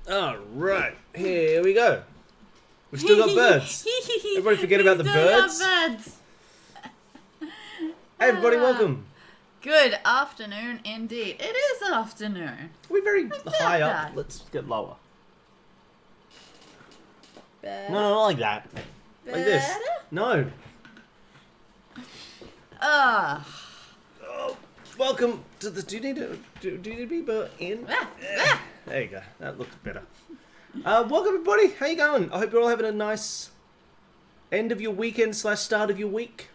Alright, here we go. We've still got birds. Everybody forget about the birds? birds. Hey everybody, welcome. Good afternoon indeed. It is afternoon. We're very high up. that. Let's get lower. Better? No, not like that. Like this. Better? No. Oh, welcome to the... Do you need to be in? There you go. That looked better. Welcome everybody. How you going? I hope you're all having a nice end of your weekend / start of your week.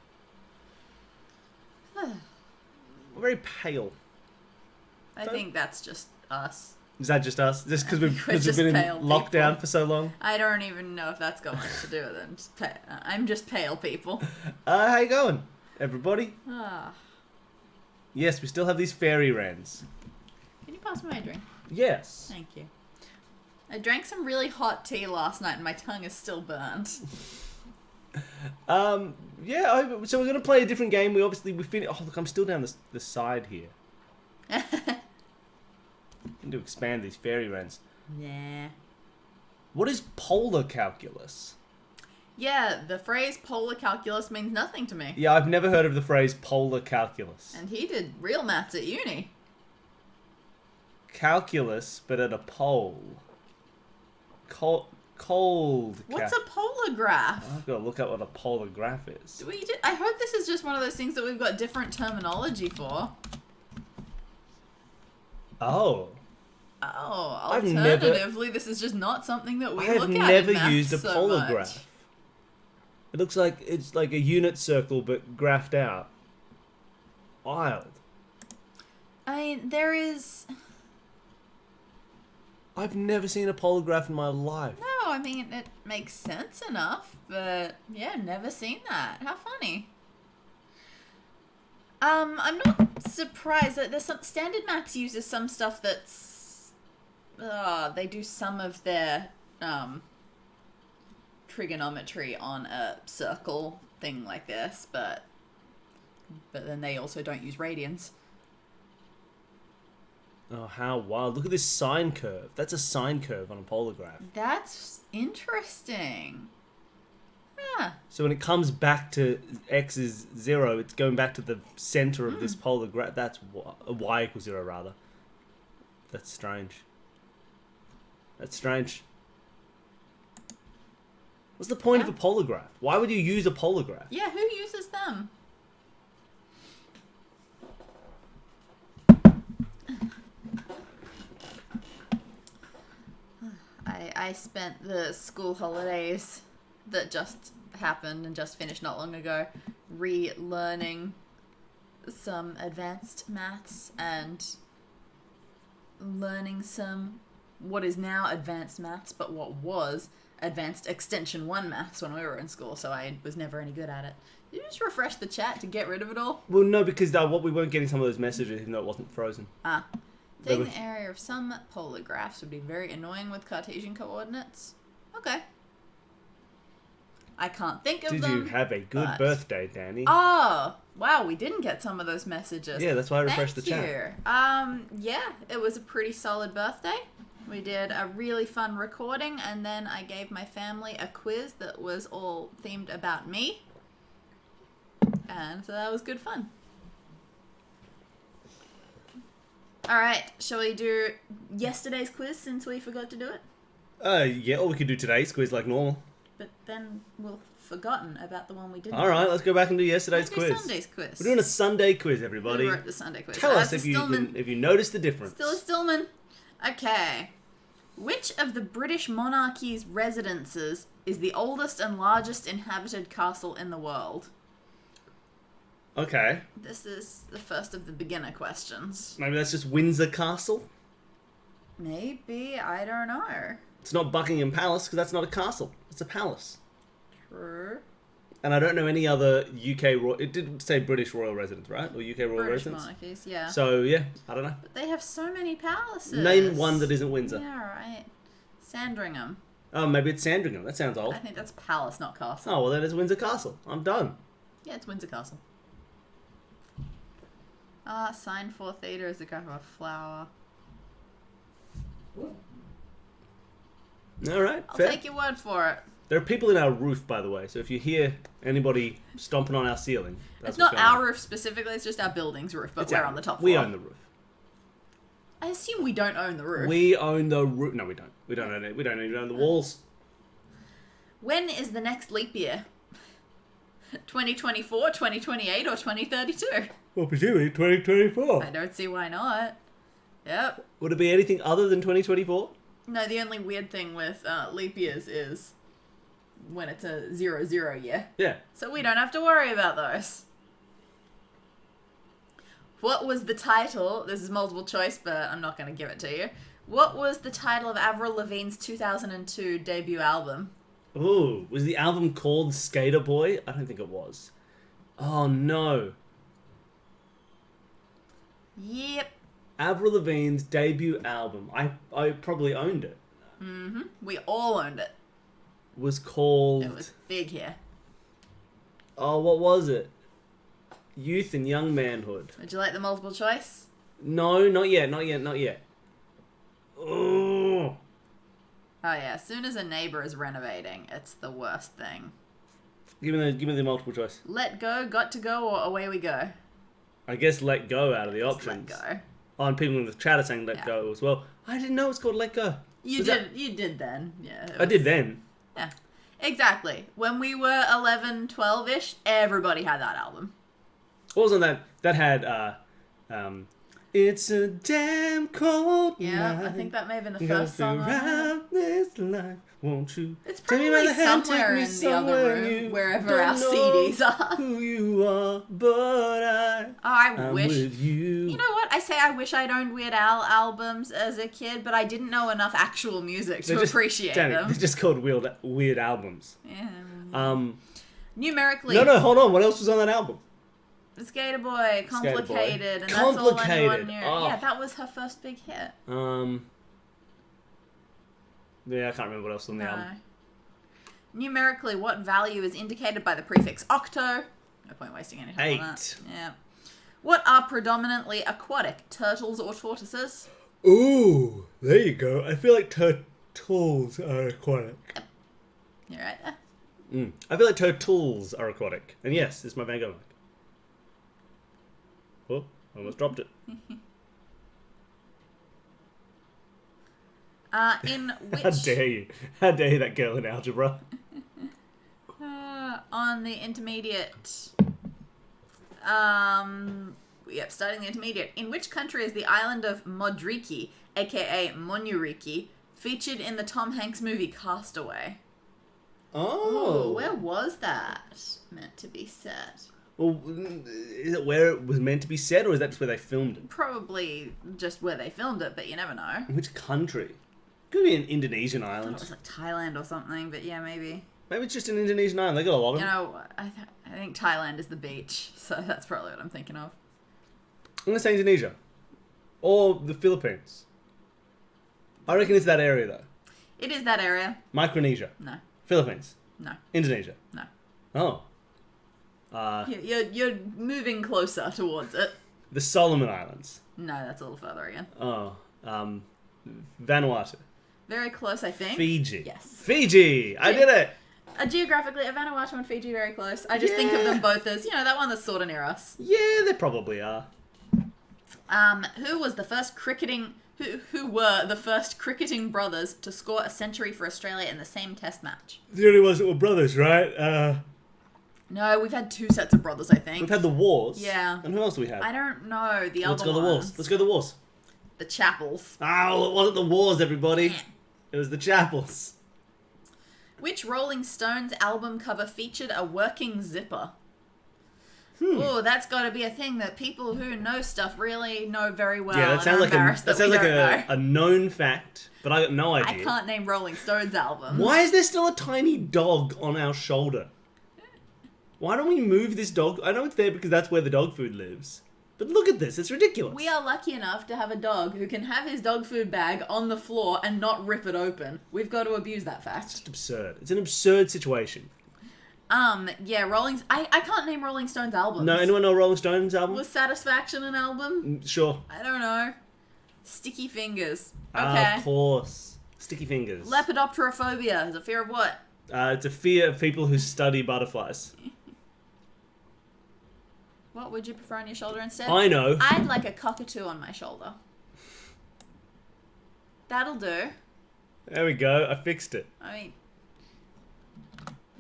We're very pale. I think that's just us. Is that just us? Just because we've just been in pale lockdown people. for so long? I don't even know if that's got much to do with it. I'm just pale people. How you going, everybody? Ah. Yes, we still have these fairy wrens. Can you pass me my drink? Yes. Thank you. I drank some really hot tea last night and my tongue is still burnt. Yeah, so we're going to play a different game. We finished... Oh, look, I'm still down the side here. Need to expand these fairy wrens. Nah. What is polar calculus? Yeah, the phrase polar calculus means nothing to me. Yeah, I've never heard of the phrase polar calculus. And he did real maths at uni. Calculus, but at a pole. Cold. What's a polar graph? I've got to look up what a polar graph is. I hope this is just one of those things that we've got different terminology for. Oh. Oh, I've alternatively, this is just not something that we I have look at never in maths used a so polar much. graph. It looks like it's like a unit circle, but graphed out. Wild. I mean, there is... I've never seen a polar graph in my life. No, I mean, it makes sense enough, but yeah, never seen that. How funny. I'm not surprised that there's some standard maths uses some stuff that's they do some of their trigonometry on a circle thing like this, but then they also don't use radians. Oh, how wild. Look at this sine curve. That's a sine curve on a polar graph. That's interesting. Yeah. So when it comes back to x is 0, it's going back to the center of this polar graph. That's y equals 0, rather. That's strange. That's strange. What's the point of a polar graph? Why would you use a polar graph? Yeah, who uses them? I spent the school holidays that just happened and just finished not long ago relearning some advanced maths and learning some what is now advanced maths, but what was advanced extension 1 maths when we were in school, so I was never any good at it. Did you just refresh the chat to get rid of it all? Well, no, because we weren't getting some of those messages even though it wasn't frozen. Ah. Taking the area of some polar graphs would be very annoying with Cartesian coordinates. Okay. I can't think of them. Did you have a good birthday, Dani? Oh, wow, we didn't get some of those messages. Yeah, that's why I refreshed the chat. Yeah, it was a pretty solid birthday. We did a really fun recording, and then I gave my family a quiz that was all themed about me. And so that was good fun. Alright, shall we do yesterday's quiz since we forgot to do it? Yeah, or we could do today's quiz like normal. But then we'll have forgotten about the one we didn't. Alright, let's go back and do yesterday's Let's do quiz. Sunday's quiz. We're doing a Sunday quiz, everybody. We wrote the Sunday quiz. Tell us if you noticed the difference. Still a Stillman. Okay. Which of the British monarchy's residences is the oldest and largest inhabited castle in the world? Okay. This is the first of the beginner questions. Maybe that's just Windsor Castle? Maybe, I don't know. It's not Buckingham Palace, because that's not a castle. It's a palace. True. And I don't know any other UK royal... It did say British royal residence, right? Or UK royal British residence? monarchies, yeah. So, yeah, I don't know. But they have so many palaces. Name one that isn't Windsor. Yeah, right. Sandringham. Oh, maybe it's Sandringham. That sounds old. I think that's palace, not castle. Oh, well then it's Windsor Castle. I'm done. Yeah, it's Windsor Castle. Sine 4 theta is the graph of a flower. All right, I'll fair. take your word for it. There are people in our roof, by the way, so if you hear anybody stomping on our ceiling, that's It's not what's going our on. roof specifically, it's just our building's roof, but It's we're our on the roof. top floor. We own the roof. I assume we don't own the roof. We own the roof. No, we don't. We don't own it. We don't even own the walls. When is the next leap year? 2024, 2028, or 2032? Well, presumably 2024. I don't see why not. Yep. Would it be anything other than 2024? No, the only weird thing with leap years is when it's a 0-0 year. Yeah. So we don't have to worry about those. What was the title? This is multiple choice, but I'm not going to give it to you. What was the title of Avril Lavigne's 2002 debut album? Ooh, was the album called Skater Boy? I don't think it was. Oh, no. Yep. Avril Lavigne's debut album. I probably owned it. Mm-hmm. We all owned it. Was called... It was big here. Oh, what was it? Youth and Young Manhood. Would you like the multiple choice? No, not yet. Oh. Oh yeah, as soon as a neighbor is renovating, it's the worst thing. Give me the multiple choice. Let go, got to go, or away we go. I guess Let Go out of the Just options. let go. Oh, and people in the chat are saying Let Yeah. Go as well. I didn't know it's called Let Go. You did then. Yeah. I did then. Yeah. Exactly. When we were 11, 12-ish, everybody had that album. Wasn't that had It's a damn cold Yeah, night. I think that may have been the You first gotta song on it. surround this life, won't you? It's Take me by probably the hand, take somewhere me in the somewhere other room, you wherever don't our know CDs are. who you are, but I I'm wish. with you. You know what? I wish I'd owned Weird Al albums as a kid, but I didn't know enough actual music to appreciate Danny, them. they're just called weird albums. Yeah. Numerically, No, hold on. What else was on that album? Skater Boy, Skater Boy. Complicated, and that's all Complicated. anyone knew. Oh. Yeah, that was her first big hit. Yeah, I can't remember what else was on the album. Numerically, what value is indicated by the prefix octo? No point wasting any time on that. 8. Yeah. What are predominantly aquatic? Turtles or tortoises? Ooh, there you go. I feel like turtles are aquatic. You're right there. I feel like turtles are aquatic. And yes, this is my Van Gogh mic. Oh, I almost dropped it. In which... How dare you? How dare you, that girl in algebra? On the intermediate... starting the intermediate. In which country is the island of Modriki, aka Monarchy, featured in the Tom Hanks movie Castaway? Oh. Ooh, where was that meant to be set? Well, is it where it was meant to be set, or is that just where they filmed it? Probably just where they filmed it, but you never know. In which country? Could be an Indonesian I thought island. it was like Thailand or something, but yeah, maybe. Maybe it's just an Indonesian island. They got a lot of You them. know, I think Thailand is the beach, so that's probably what I'm thinking of. I'm going to say Indonesia. Or the Philippines. I reckon it's that area, though. It is that area. Micronesia. No, Philippines. no, Indonesia. no. Oh. You're moving closer towards it. The Solomon Islands. No, that's a little further again. Oh. Vanuatu. Very close, I think. Fiji. Yes. Fiji! I did it! Geographically, are Vanuatu and Fiji very close? I just think of them both as, that one that's sort of near us. Yeah, they probably are. Who was the first cricketing... Who were the first cricketing brothers to score a century for Australia in the same test match? The only ones that were brothers, right? No, we've had two sets of brothers, I think. We've had the Wars. Yeah. And who else do we have? I don't know the Let's other go the Wars. ones. Let's go the Wars. The Chapels. Oh, it wasn't the Wars, everybody. It was the Chapels. Which Rolling Stones album cover featured a working zipper? Oh, that's got to be a thing that people who know stuff really know very well. Yeah, that sounds like know. a known fact, but I got no idea. I can't name Rolling Stones albums. Why is there still a tiny dog on our shoulder? Why don't we move this dog? I know it's there because that's where the dog food lives. But look at this, it's ridiculous. We are lucky enough to have a dog who can have his dog food bag on the floor and not rip it open. We've got to abuse that fact. It's just absurd. It's an absurd situation. Yeah, I can't name Rolling Stones albums. No, anyone know Rolling Stones album? Was Satisfaction an album? Sure. I don't know. Sticky Fingers. Okay. Of course. Sticky fingers. Lepidopterophobia is a fear of what? It's a fear of people who study butterflies. What would you prefer on your shoulder instead? I know. I'd like a cockatoo on my shoulder. That'll do. There we go. I fixed it. I mean,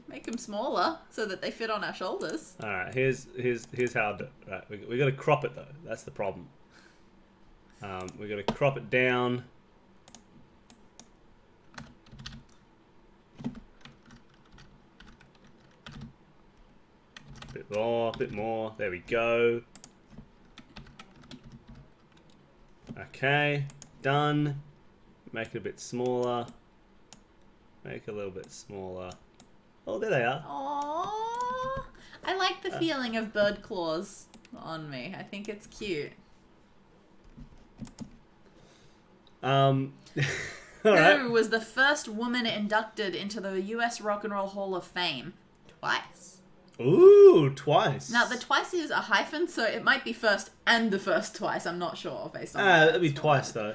make them smaller so that they fit on our shoulders. All right. Here's how I'll do it. Right. We got to crop it though. That's the problem. We got to crop it down. Bit more. There we go. Okay, done. Make it a bit smaller. Make it a little bit smaller. Oh, there they are. Aww. I like the feeling of bird claws on me. I think it's cute. All right. Who was the first woman inducted into the US Rock and Roll Hall of Fame? Twice. Ooh, twice. Now, the twice is a hyphen, so it might be first and the first twice. I'm not sure, based on... that'd be twice, though.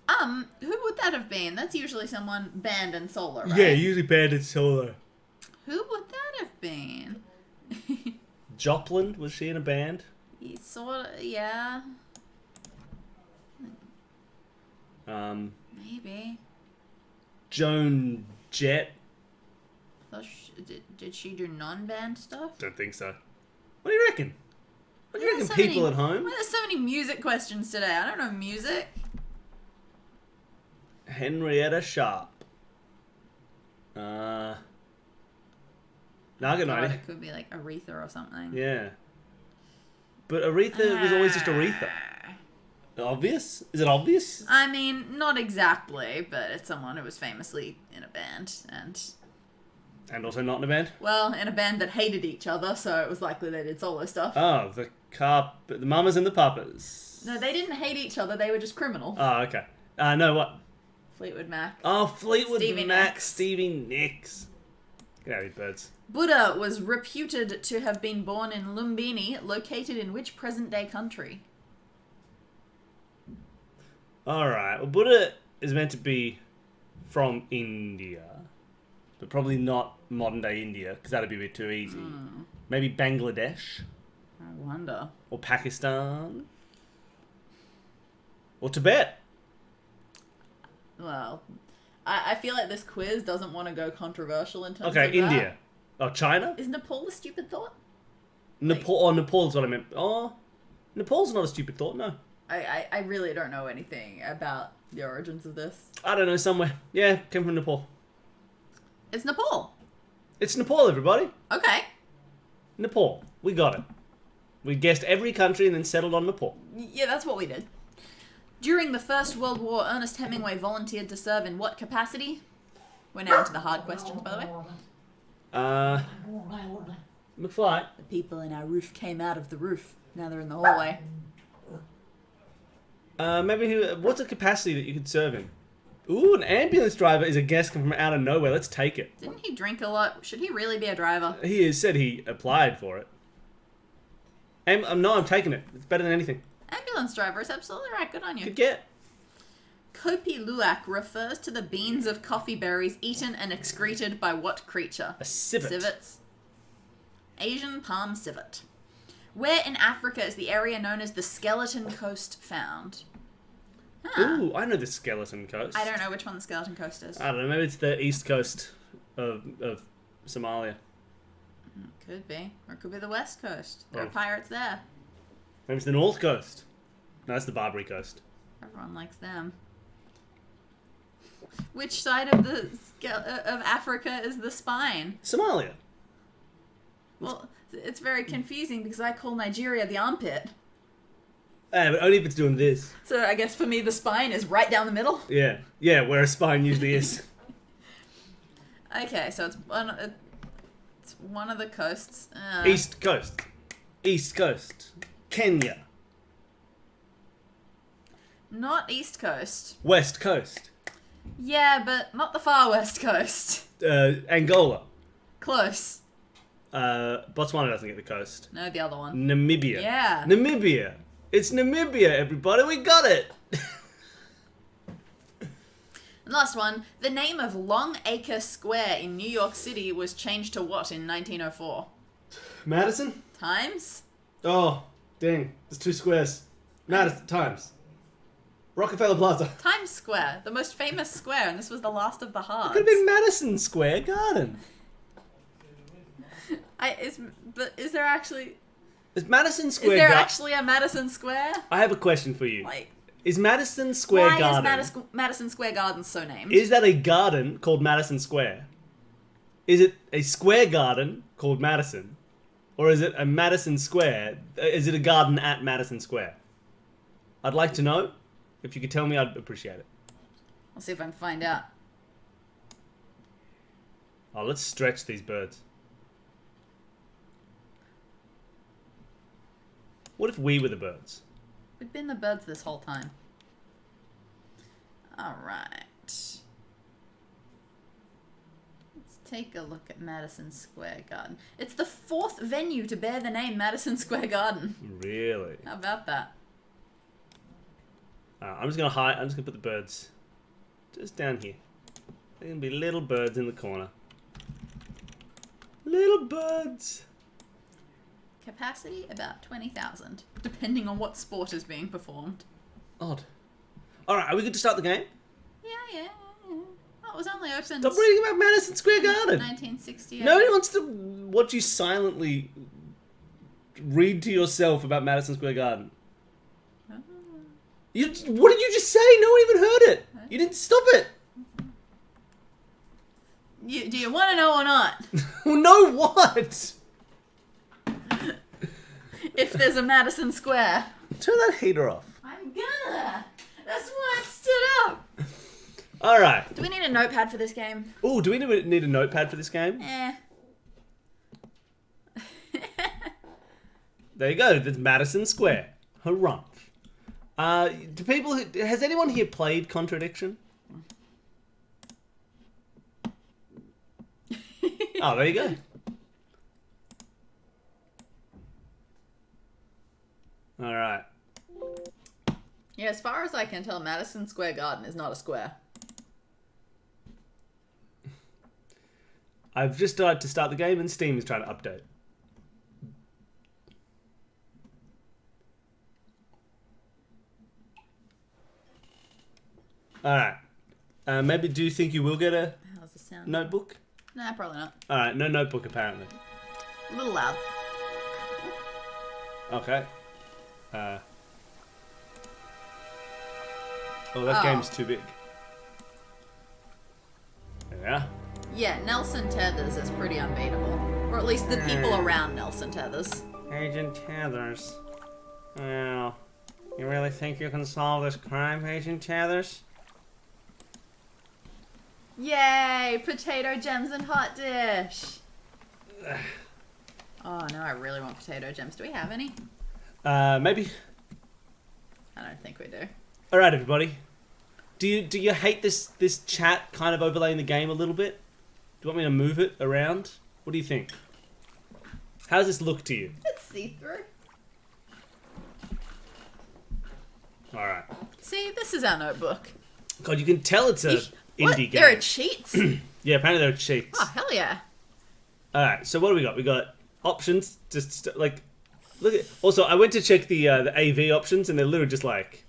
Who would that have been? That's usually someone band and solo, right? Yeah, usually band and solo. Who would that have been? Joplin, was she in a band? Sort of, yeah. Maybe. Joan Jett? Did she do non-band stuff? Don't think so. What do you reckon? What do you reckon, people at home? Why are there so many music questions today? I don't know music. Henrietta Sharp. No, I got no idea. It could be like Aretha or something. Yeah. But Aretha was always just Aretha. Obvious? Is it obvious? I mean, not exactly, but it's someone who was famously in a band And also not in a band? well, in a band that hated each other, so it was likely they did solo stuff. Oh, the Mamas and the Papas. No, they didn't hate each other, they were just criminal. Oh, okay. No, what? Fleetwood Mac. Oh, Fleetwood Stevie Mac, Nicks. Stevie Nicks. Get out of here, birds. Buddha was reputed to have been born in Lumbini, located in which present-day country? Alright, well, Buddha is meant to be from India, but probably not modern-day India, because that'd be a bit too easy. Maybe Bangladesh? I wonder. Or Pakistan? Or Tibet? Well, I feel like this quiz doesn't want to go controversial in terms of Okay, that. India. Oh, China? Is Nepal a stupid thought? Nepal's what I meant. Oh, Nepal's not a stupid thought, no. I really don't know anything about the origins of this. I don't know, somewhere. Yeah, came from Nepal. It's Nepal. It's Nepal, everybody. Okay. Nepal. We got it. We guessed every country and then settled on Nepal. Yeah, that's what we did. During the First World War, Ernest Hemingway volunteered to serve in what capacity? We're now into the hard questions, by the way. McFly. The people in our roof came out of the roof. Now they're in the hallway. What's a capacity that you could serve in? Ooh, an ambulance driver is a guest from out of nowhere. Let's take it. Didn't he drink a lot? Should he really be a driver? Said he applied for it. I'm taking it. It's better than anything. Ambulance driver is absolutely right. Good on you. Could get. Kopi luwak refers to the beans of coffee berries eaten and excreted by what creature? A civet. Civets. Asian palm civet. Where in Africa is the area known as the Skeleton Coast found? Ooh, I know the Skeleton Coast. I don't know which one the Skeleton Coast is. I don't know. Maybe it's the east coast of Somalia. Could be. Or it could be the West Coast. There are Oh. pirates there. Maybe it's the north coast. No, that's the Barbary Coast. Everyone likes them. Which side of the of Africa is the spine? Somalia. Well, it's very confusing because I call Nigeria the armpit. But only if it's doing this. So I guess for me the spine is right down the middle. Yeah, where a spine usually is. Okay, so it's one of the coasts. East Coast. East Coast. Kenya. Not East Coast. West Coast. Yeah, but not the far West Coast. Angola. Close. Botswana doesn't get the coast. No, the other one. Namibia. Yeah. Namibia. It's Namibia, everybody. We got it. And last one, the name of Long Acre Square in New York City was changed to what in 1904? Madison? Times? Oh, dang. There's 2 squares. Madison, Times. Rockefeller Plaza. Times Square, the most famous square, and this was the last of the Hards. It could have been Madison Square Garden. But is there actually... Is Madison Square Is there actually a Madison Square? I have a question for you. Like, Is Madison Square Garden... Why is Madison Square Garden so named? Is that a garden called Madison Square? Is it a square garden called Madison? Or is it a Madison Square? Is it a garden at Madison Square? I'd like to know. If you could tell me, I'd appreciate it. I'll see if I can find out. Oh, let's stretch these birds. What if we were the birds? We've been the birds this whole time. Alright. Let's take a look at Madison Square Garden. It's the 4th venue to bear the name Madison Square Garden. Really? How about that? I'm just gonna put the birds just down here. They're gonna be little birds in the corner. Little birds. Capacity about 20,000, depending on what sport is being performed. Odd. Alright, are we good to start the game? Yeah. Oh, it was only open Stop reading about Madison Square Garden. 1968. Nobody wants to watch you silently read to yourself about Madison Square Garden. What did you just say? No one even heard it. You didn't stop it. Do you want to know or not? No, what? If there's a Madison Square. Turn that heater off. I'm gonna. That's why I stood up. All right. Do we need a notepad for this game? Oh, do we need a notepad for this game? There you go. That's Madison Square. Harumph. Has anyone here played Contradiction? Oh, there you go. All right. Yeah, as far as I can tell, Madison Square Garden is not a square. I've just tried to start the game and Steam is trying to update. Alright. Maybe do you think you will get a How's the sound? notebook? Nah, probably not. Alright, no notebook apparently. A little loud. Okay. Oh, that game's too big. Yeah. Yeah, Nelson Tethers is pretty unbeatable. Or at least the people around Nelson Tethers. Agent Tethers. Well, you really think you can solve this crime, Agent Tethers? Yay! Potato gems and hot dish! Oh, no, I really want potato gems. Do we have any? Maybe. I don't think we do. Alright, everybody. Do you hate this chat kind of overlaying the game a little bit? Do you want me to move it around? What do you think? How does this look to you? It's see-through. Alright. See, this is our notebook. God, you can tell it's a indie game. There are cheats? Yeah, apparently there are cheats. Oh, hell yeah. Alright, so what do we got? We got options, just like... Look at... Also, I went to check the AV options and they're literally just like...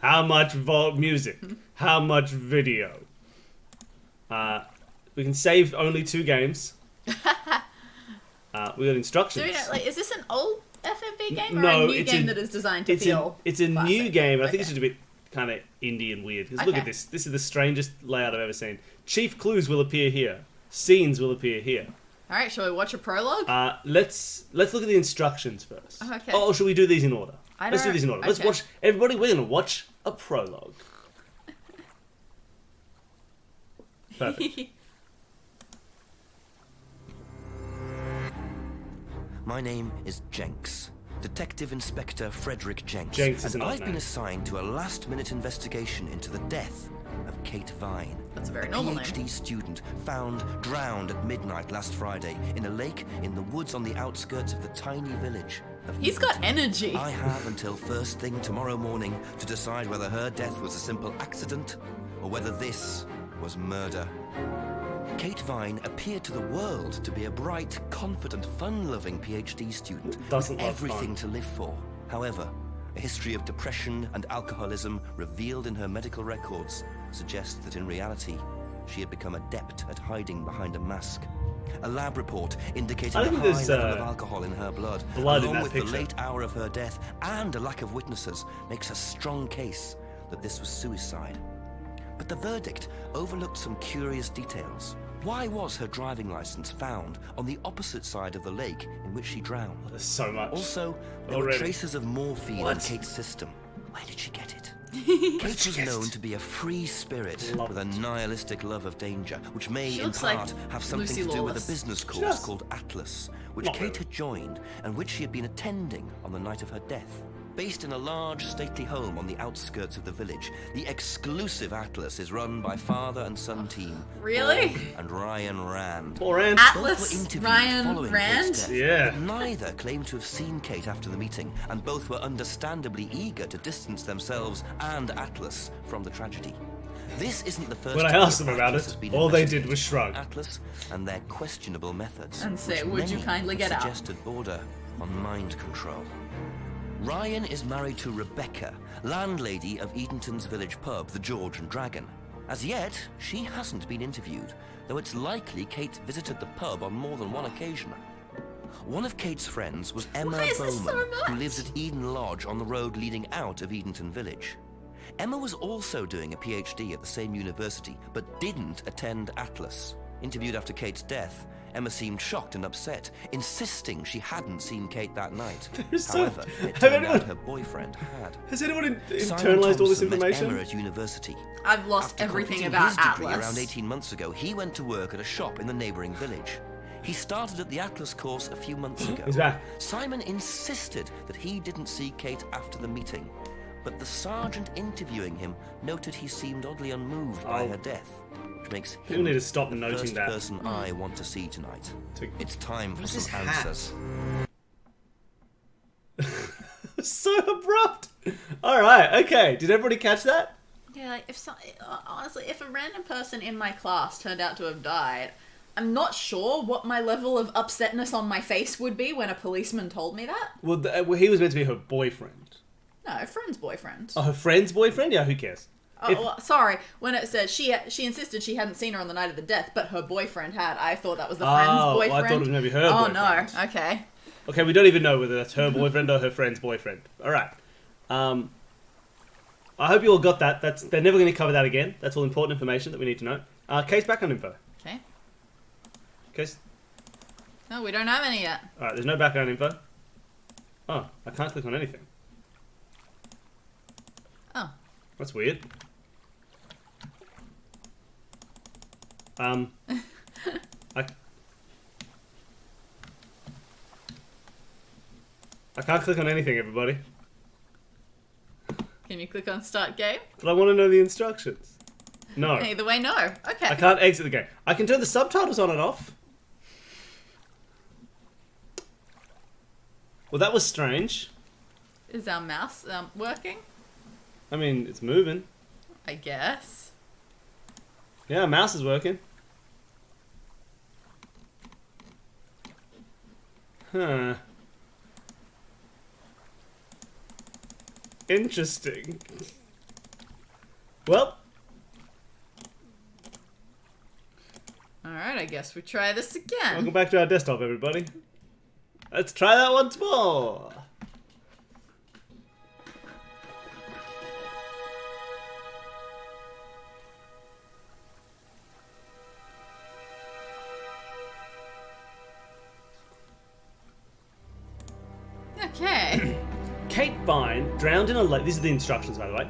How much music? How much video? We can save only 2 games. We got instructions. Do we know, like, is this an old FMV game or No, a new game that is designed to feel It's a classic? new game. I think Okay. it's just a bit kind of indie and weird. Because look at Okay. this. This is the strangest layout I've ever seen. Chief clues will appear here. Scenes will appear here. Alright, shall we watch a prologue? Let's look at the instructions first. Okay. Oh, should we do these in order? Let's do don't- these in order. Let's okay. watch. Everybody, we're going to watch a prologue. Perfect. My name is Jenks, Detective Inspector Frederick Jenks. Jenks is and an odd I've been name. assigned to a last-minute investigation into the death of Kate Vine. That's a very a normal name. PhD student found drowned at midnight last Friday in a lake in the woods on the outskirts of the tiny village of He's got Newton. energy. I have until first thing tomorrow morning to decide whether her death was a simple accident or whether this was murder. Kate Vine appeared to the world to be a bright, confident, fun-loving PhD student Doesn't with love everything fun. to live for. However, a history of depression and alcoholism revealed in her medical records suggests that in reality, she had become adept at hiding behind a mask. A lab report indicating I a think high there's, level of alcohol in her blood, blood in along that with picture. the late hour of her death and a lack of witnesses, makes a strong case that this was suicide. But the verdict overlooked some curious details. Why was her driving license found on the opposite side of the lake in which she drowned? There's so much. Also, there were Already. traces of morphine in What? Kate's system. Where did she get it? Kate was known to be a free spirit Love with a it. nihilistic love of danger, which may She in looks like part have something Lucy to do with Lawless. a business She course does. called Atlas, which Not Kate really. had joined and which she had been attending on the night of her death. Based in a large, stately home on the outskirts of the village, the exclusive Atlas is run by father and son team. Really? Paul and Ryan Rand. Poor Ant. Both were Atlas, interviewed Ryan, following Rand? Kate's death, Yeah. but neither claimed to have seen Kate after the meeting, and both were understandably eager to distance themselves and Atlas from the tragedy. This isn't the first When I time asked that them about Atlas it, has been all they did investigated. was shrug. Atlas and their questionable methods, And say, which "Would you many kindly have get out?" suggested border on mind control. Ryan is married to Rebecca, landlady of Edenton's village pub, the George and Dragon. As yet, she hasn't been interviewed, though it's likely Kate visited the pub on more than one occasion. One of Kate's friends was Emma Why is this so Bowman, who much? lives at Eden Lodge on the road leading out of Edenton village. Emma was also doing a PhD at the same university, but didn't attend Atlas. Interviewed after Kate's death, Emma seemed shocked and upset, insisting she hadn't seen Kate that night. However, it Have turned anyone- out her boyfriend had. Has anyone Simon internalized all this Thompson met information? Emma at university. I've lost After everything completing about his degree Atlas. around 18 months ago, he went to work at a shop in the neighbouring village. He started at the Atlas course a few months ago. He's back. Simon insisted that he didn't see Kate after the meeting, but the sergeant interviewing him noted he seemed oddly unmoved by Oh. her death, which makes People him need to stop the noting first that. person I want to see tonight. To- It's time for What's this some hat? answers. So abrupt. All right. Okay. Did everybody catch that? Yeah, like honestly, if a random person in my class turned out to have died, I'm not sure what my level of upsetness on my face would be when a policeman told me that. Well, he was meant to be her boyfriend. No, a friend's boyfriend. Oh, her friend's boyfriend? Yeah, who cares? Oh, If- well, sorry. When it said she insisted she hadn't seen her on the night of the death, but her boyfriend had. I thought that was the friend's well, boyfriend. I thought it was maybe her Oh boyfriend. no. Okay. Okay, we don't even know whether that's her boyfriend or her friend's boyfriend. All right. I hope you all got that. They're never going to cover that again. That's all important information that we need to know. Case background info. Okay. Case. No, we don't have any yet. All right. There's no background info. Oh, I can't click on anything. Oh. That's weird. I can't click on anything, everybody. Can you click on start game? But I want to know the instructions. No. Either way, no. Okay. I can't exit the game. I can turn the subtitles on and off. Well, that was strange. Is our mouse working? I mean, it's moving. I guess. Yeah, mouse is working. Huh. Interesting. Well, Alright, I guess we try this again. welcome back to our desktop, everybody. Let's try that once more. Okay. Kate Vine drowned in a lake. These are the instructions, by the way.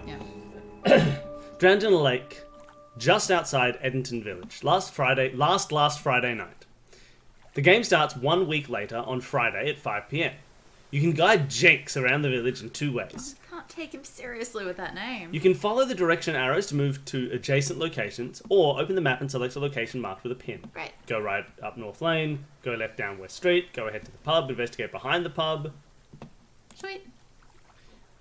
Yeah. Drowned in a lake just outside Edenton Village last Friday night. The game starts 1 week later on Friday at 5 p.m. You can guide Jenks around the village in two ways. Can't take him seriously with that name. You can follow the direction arrows to move to adjacent locations, or open the map and select a location marked with a pin. Great. Go right up North Lane, go left down West Street, go ahead to the pub, investigate behind the pub. Sweet.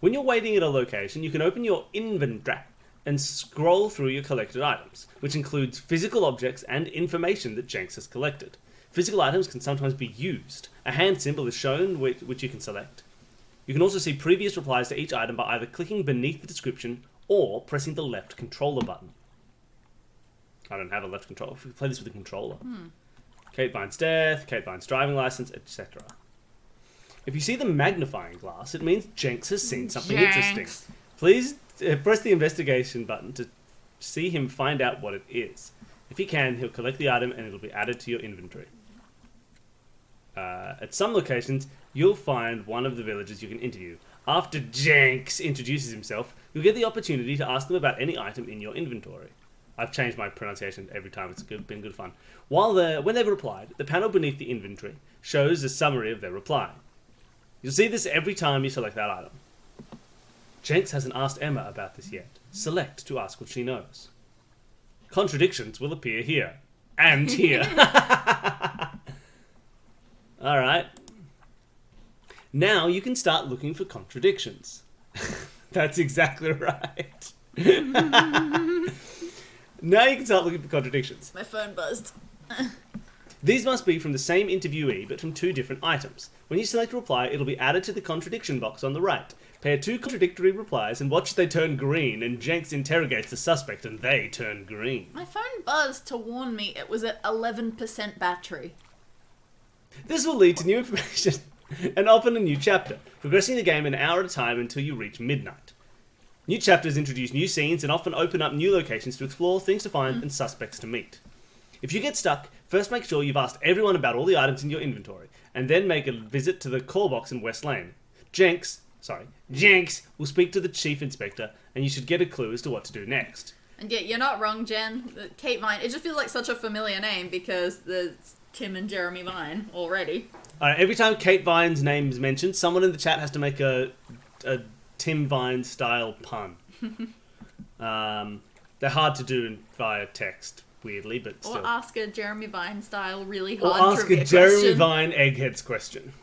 When you're waiting at a location, you can open your inventory and scroll through your collected items, which includes physical objects and information that Jenks has collected. Physical items can sometimes be used. A hand symbol is shown, which you can select. You can also see previous replies to each item by either clicking beneath the description or pressing the left controller button. I don't have a left controller. We play this with a controller. Kate Vine's death, Kate Vine's driving license, etc. If you see the magnifying glass, it means Jenks has seen something interesting. Please press the investigation button to see him find out what it is. If he can, he'll collect the item and it'll be added to your inventory. At some locations, you'll find one of the villagers you can interview. After Jenks introduces himself, you'll get the opportunity to ask them about any item in your inventory. I've changed my pronunciation every time. It's been good fun. When they've replied, the panel beneath the inventory shows a summary of their reply. You'll see this every time you select that item. Jenks hasn't asked Emma about this yet. Select to ask what she knows. Contradictions will appear here. And here. Alright. Now you can start looking for contradictions. That's exactly right. Now you can start looking for contradictions. My phone buzzed. These must be from the same interviewee, but from two different items. When you select a reply, it'll be added to the contradiction box on the right. Pair two contradictory replies and watch they turn green, and Jenks interrogates the suspect and they turn green. My phone buzzed to warn me it was at 11% battery. This will lead to new information and often a new chapter, progressing the game an hour at a time until you reach midnight. New chapters introduce new scenes and often open up new locations to explore, things to find, and suspects to meet. If you get stuck, first make sure you've asked everyone about all the items in your inventory, and then make a visit to the call box in West Lane. Jenks will speak to the chief inspector, and you should get a clue as to what to do next. And yeah, you're not wrong, Jen. Kate Vine, it just feels like such a familiar name because there's Tim and Jeremy Vine already. Alright, every time Kate Vine's name is mentioned, someone in the chat has to make a Tim Vine style pun. They're hard to do via text, weirdly, but still. Or ask a Jeremy Vine style really Or hard ask trivia a Jeremy question. Vine eggheads question.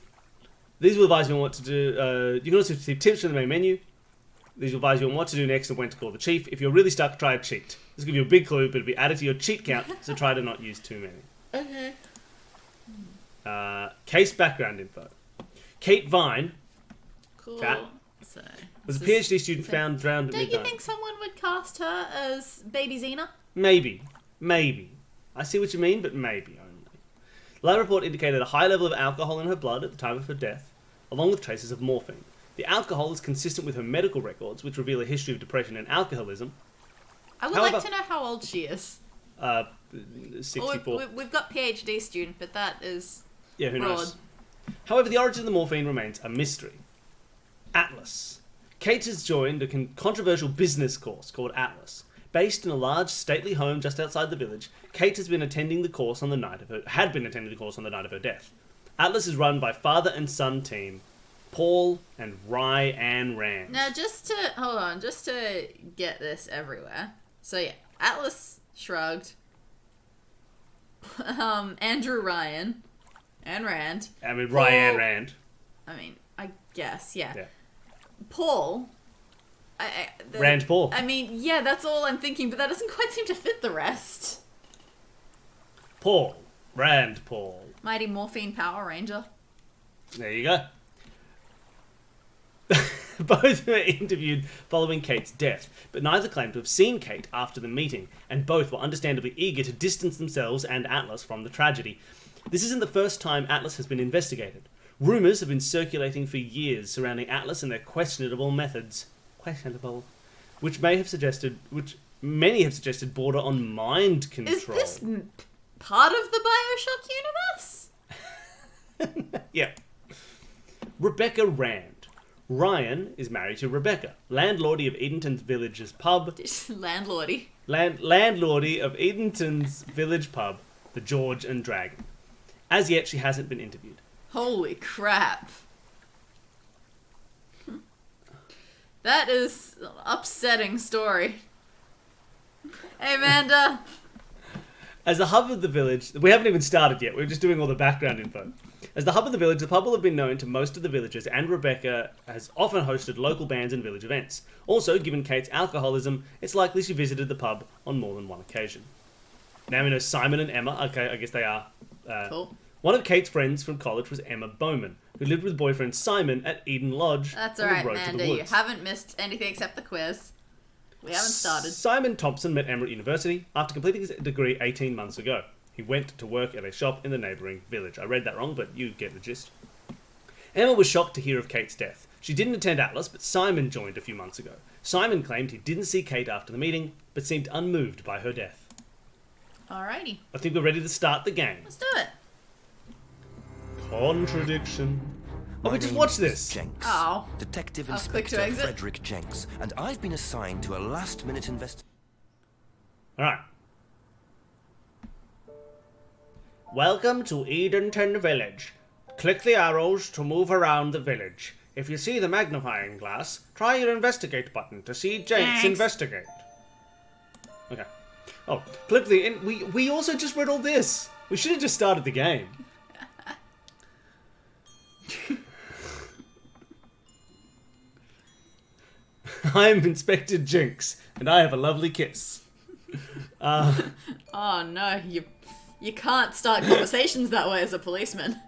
These will advise you on what to do. You can also receive tips from the main menu. These will advise you on what to do next and when to call the chief. If you're really stuck, try a cheat. This will give you a big clue, but it'll be added to your cheat count, so try to not use too many. Okay. Case background info. Kate Vine Cool. Cat. So, was a PhD student found drowned at don't midnight. you think someone would cast her as Baby Xena? Maybe. I see what you mean, but maybe only. Lab report indicated a high level of alcohol in her blood at the time of her death, along with traces of morphine. The alcohol is consistent with her medical records, which reveal a history of depression and alcoholism. I would like to know how old she is. 64. Well, we've got PhD student, but that is Yeah, who broad. knows? However, the origin of the morphine remains a mystery. Atlas. Kate has joined a controversial business course called Atlas. Based in a large, stately home just outside the village, Kate had been attending the course on the night of her death. Atlas is run by father and son team, Paul and Ryan Rand. Now, just to get this everywhere. So yeah, Atlas shrugged. Andrew Ryan and Rand. Ryan Rand. I guess, yeah. Yeah. Paul. Rand Paul. Yeah, that's all I'm thinking, but that doesn't quite seem to fit the rest. Paul. Rand Paul. Mighty Morphine Power Ranger. There you go. Both were interviewed following Kate's death, but neither claimed to have seen Kate after the meeting, and both were understandably eager to distance themselves and Atlas from the tragedy. This isn't the first time Atlas has been investigated. Rumours have been circulating for years surrounding Atlas and their questionable methods. Which many have suggested border on mind control. Is this part of the Bioshock universe? Yeah. Rebecca Rand. Ryan is married to Rebecca, landlordy of Edenton's Village's pub. Landlordy. Landlordy of Edenton's Village pub, the George and Dragon. As yet, she hasn't been interviewed. Holy crap. That is an upsetting story. Hey, Amanda. As the hub of the village, we haven't even started yet. We're just doing all the background info. As the hub of the village, the pub will have been known to most of the villagers, and Rebecca has often hosted local bands and village events. Also, given Kate's alcoholism, it's likely she visited the pub on more than one occasion. Now we know Simon and Emma. Okay, I guess they are. Cool. One of Kate's friends from college was Emma Bowman, who lived with boyfriend Simon at Eden Lodge. That's on the alright, road to the Amanda. You woods. haven't missed anything except the quiz. We haven't started. Simon Thompson met Emma at university after completing his degree 18 months ago. He went to work at a shop in the neighbouring village. I read that wrong, but you get the gist. Emma was shocked to hear of Kate's death. She didn't attend Atlas, but Simon joined a few months ago. Simon claimed he didn't see Kate after the meeting, but seemed unmoved by her death. Alrighty. I think we're ready to start the game. Let's do it. Contradiction. Oh, My we just name watched is this. Jenks, Oh. Detective I was quick to Inspector exit. Frederick Jenks, and I've been assigned to a last-minute investigation. Alright. Welcome to Edenton Village. Click the arrows to move around the village. If you see the magnifying glass, try your investigate button to see Jenks investigate. Okay. Oh, click the... We also just read all this. We should have just started the game. I'm Inspector Jenks, and I have a lovely kiss. Oh no, you can't start conversations that way as a policeman.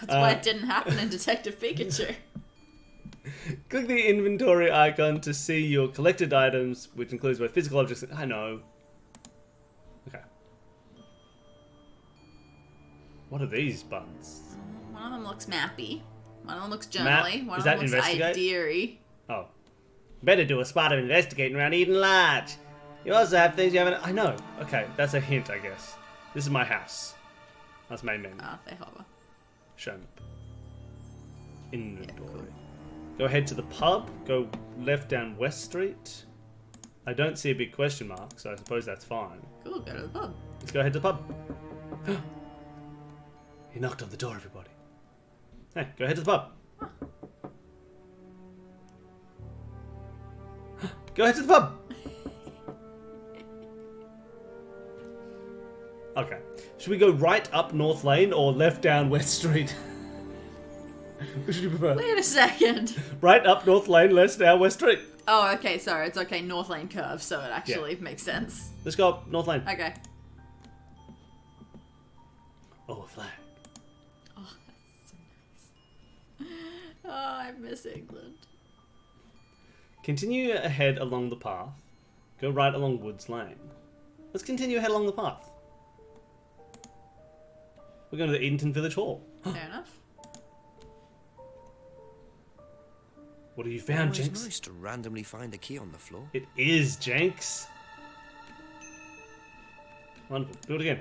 That's why it didn't happen in Detective Pikachu. Click the inventory icon to see your collected items, which includes both physical objects. I know. Okay. What are these buttons? One of them looks mappy. One of them looks Map? journally. One Is of them that looks investigate? idea-y. Oh. Better do a spot of investigating around Eden Lodge. You also have things you haven't... I know. Okay, that's a hint, I guess. This is my house. That's my menu. Oh, they hover. Show me. Inventory. Yeah, cool. Go ahead to the pub. Go left down West Street. I don't see a big question mark, so I suppose that's fine. Cool, go to the pub. Let's go ahead to the pub. He knocked on the door, everybody. Hey, go ahead to the pub. Go ahead to the pub. Okay. Should we go right up North Lane or left down West Street? Which would you prefer? Wait a second. Right up North Lane, left down West Street. Oh, okay, sorry. It's okay. North Lane curve, so it actually makes sense. Let's go up North Lane. Okay. Oh, a flag. Oh, that's so nice. Oh, I miss England. Continue ahead along the path. Go right along Woods Lane. Let's continue ahead along the path. We're going to the Edenton Village Hall. Fair enough. What have you found, Always Jenks? nice to randomly find a key on the floor. It is, Jenks. Wonderful. Do it again.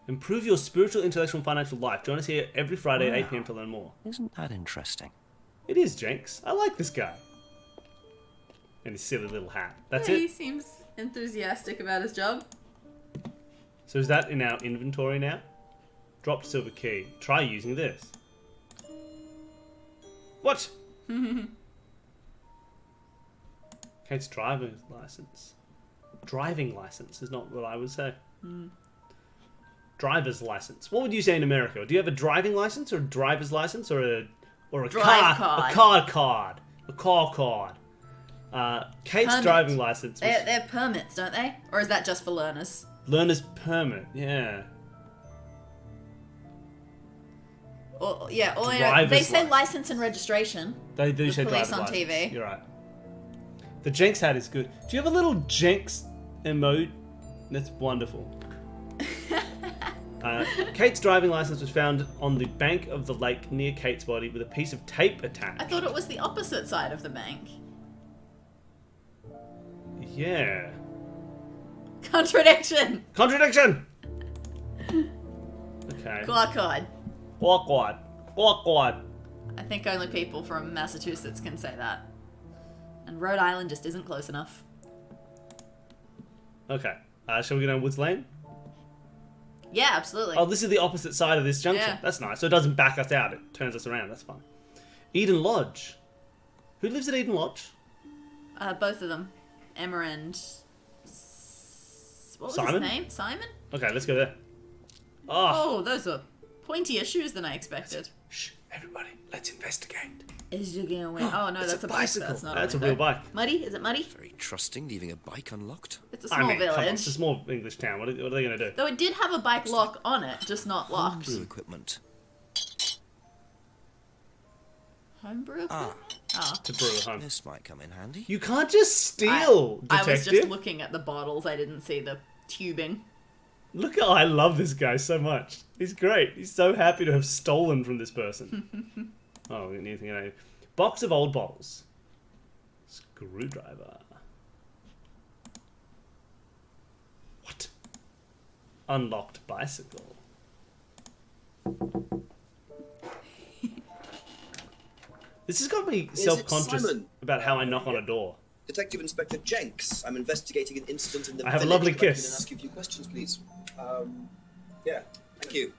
Improve your spiritual, intellectual, and financial life. Join us here every Friday at 8 p.m. to learn more. Isn't that interesting? It is, Jenks. I like this guy. And his silly little hat. That's Yeah, He it. seems enthusiastic about his job. So is that in our inventory now? Dropped silver key. Try using this. What? Kate's driver's license. Driving license is not what I would say. Driver's license. What would you say in America? Do you have a driving license or a driver's license or a Drive car card. a car card? Kate's Permit. driving license. Was They have permits, don't they? Or is that just for learners? learner's permit. Yeah. Or, yeah, or they Driver's say license. license and registration. They do The say police driver's on license. TV. You're right. The Jenks hat is good. Do you have a little Jenks emote? That's wonderful. Kate's driving license was found on the bank of the lake near Kate's body with a piece of tape attached. I thought it was the opposite side of the bank. Yeah. Contradiction! Contradiction! Okay. Awkward. Awkward. Awkward. I think only people from Massachusetts can say that. And Rhode Island just isn't close enough. Okay. Shall we go down Woods Lane? Yeah, absolutely. Oh, this is the opposite side of this junction. Yeah. That's nice. So it doesn't back us out. It turns us around. That's fine. Eden Lodge. Who lives at Eden Lodge? Both of them. Emma and what was Simon? his name? Simon? Okay, let's go there. Oh. Oh, those were pointier shoes than I expected. Shh, everybody, let's investigate. Is you gonna win? Oh no, It's that's a a bike. bicycle. That's not That's a window. real bike. Muddy? Is it muddy? Very trusting, leaving a bike unlocked. It's a small Come on, village. it's a small English town. What are they going to do? Though it did have a bike lock on it, just not locked. Brew equipment. Homebrew? Ah, To brew at home. this might come in handy. You can't just steal, I was detective. just looking at the bottles. I didn't see the tubing. Look, I love this guy so much. He's great. He's so happy to have stolen from this person. Oh, anything I box of old bottles. Screwdriver. What? Unlocked bicycle. This has got me self-conscious Simon? about how I knock on a door. Detective Inspector Jenks. I'm investigating an incident in the I have a village. lovely I'd like to kiss. ask you a few questions, please. Yeah, thank you.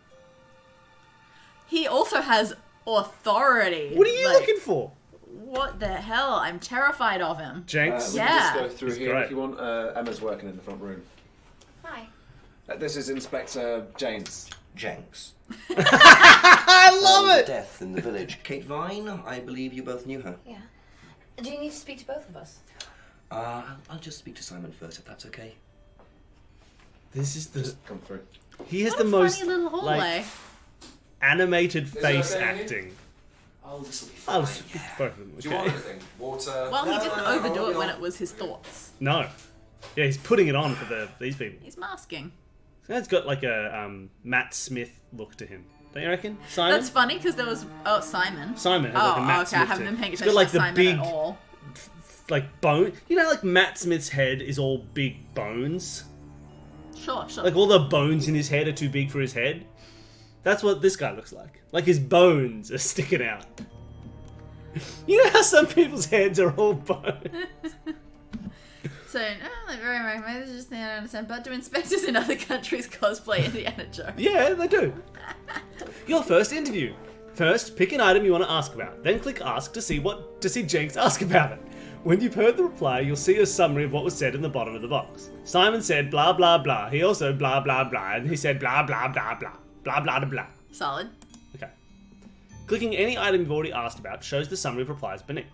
He also has authority. What are you Like, looking for? What the hell? I'm terrified of him. Jenks? We Yeah. can just go through It's here great. if you want. Emma's working in the front room. Hi. This is Inspector James. Jenks. I love it! Death in the village. Kate Vine, I believe you both knew her. Yeah. Do you need to speak to both of us? I'll just speak to Simon first, if that's okay. This is the... Come through. He has What the a most funny little hallway. like animated it face okay with you? acting. Oh, this will be I'll fine. speak to both of them, Do you want okay? anything? Water? Well, he didn't overdo it when no. it was his thoughts. No. Yeah, he's putting it on for these people. He's masking. This guy's got like a Matt Smith look to him. Don't you reckon? Simon? That's funny because there was Simon. Simon has like a Matt okay. Smith I haven't to been paying He's attention got like to the Simon big at all. like bone. You know, like Matt Smith's head is all big bones. Sure. Like all the bones in his head are too big for his head. That's what this guy looks like. Like his bones are sticking out. You know how some people's heads are all bones? So, very much. This is just the understand. But do inspectors in other countries cosplay Indiana Jones? Yeah, they do. Your first interview. First, pick an item you want to ask about. Then click ask to see Jenks ask about it. When you've heard the reply, you'll see a summary of what was said in the bottom of the box. Simon said blah blah blah. He also blah blah blah, and he said blah blah blah blah blah blah blah. Solid. Okay. Clicking any item you've already asked about shows the summary of replies beneath.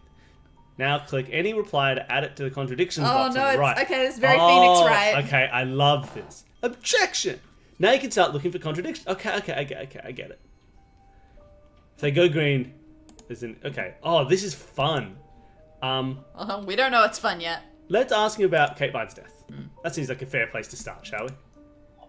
Now click any reply to add it to the contradiction box no, on the it's right. okay. It's very Phoenix Wright. Okay, I love this. Objection. Now you can start looking for contradiction. Okay, I get it. If they go green, there's an okay. Oh, this is fun. We don't know it's fun yet. Let's ask him about Kate Vine's death. That seems like a fair place to start, shall we?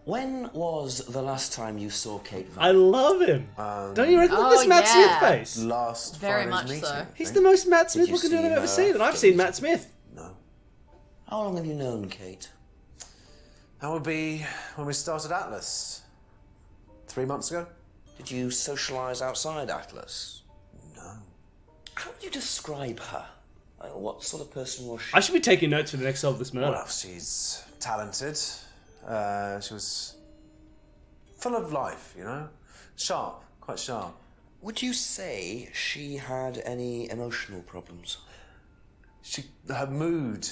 When was the last time you saw Kate Vine? I love him. Don't you reckon? Look at this Matt yeah. Smith face. Last Very Friday's much meeting, so. I He's think. the most Matt Smith you looking dude see I've ever her seen, and I've after? seen Matt Smith. No. How long have you known Kate? That would be when we started Atlas. 3 months ago? Did you socialise outside Atlas? No. How would you describe her? What sort of person was she? I should be taking notes for the next Solve This Murder. Well, she's talented. She was full of life, you know? Sharp, quite sharp. Would you say she had any emotional problems? Her mood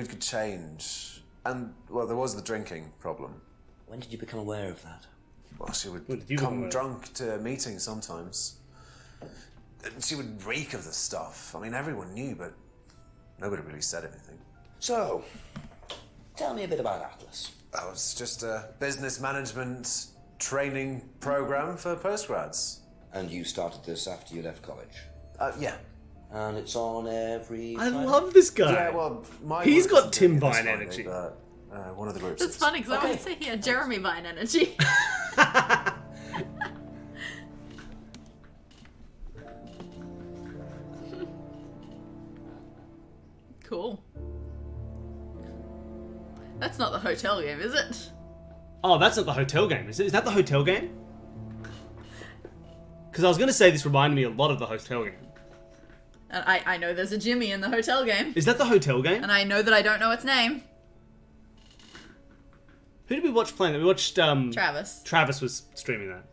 could change. And, well, there was the drinking problem. When did you become aware of that? Well, she would When did you become come aware? drunk to meetings sometimes. And she would reek of the stuff. I mean, everyone knew, but nobody really said anything. So, tell me a bit about Atlas. That was just a business management training program for postgrads. And you started this after you left college? Yeah. And it's on every I Friday? love this guy. Yeah, well, my He's group got isn't Tim doing it this Vine Friday, energy. But, one of the groups It's is. funny because I Okay. want to say here Jeremy Vine energy. Cool. That's not the hotel game, is it? Oh, that's not the hotel game, is it? Is that the hotel game? Because I was going to say this reminded me a lot of the hotel game. And I know there's a Jimmy in the hotel game. Is that the hotel game? And I know that I don't know its name. Who did we watch playing that? We watched... Travis. Travis was streaming that.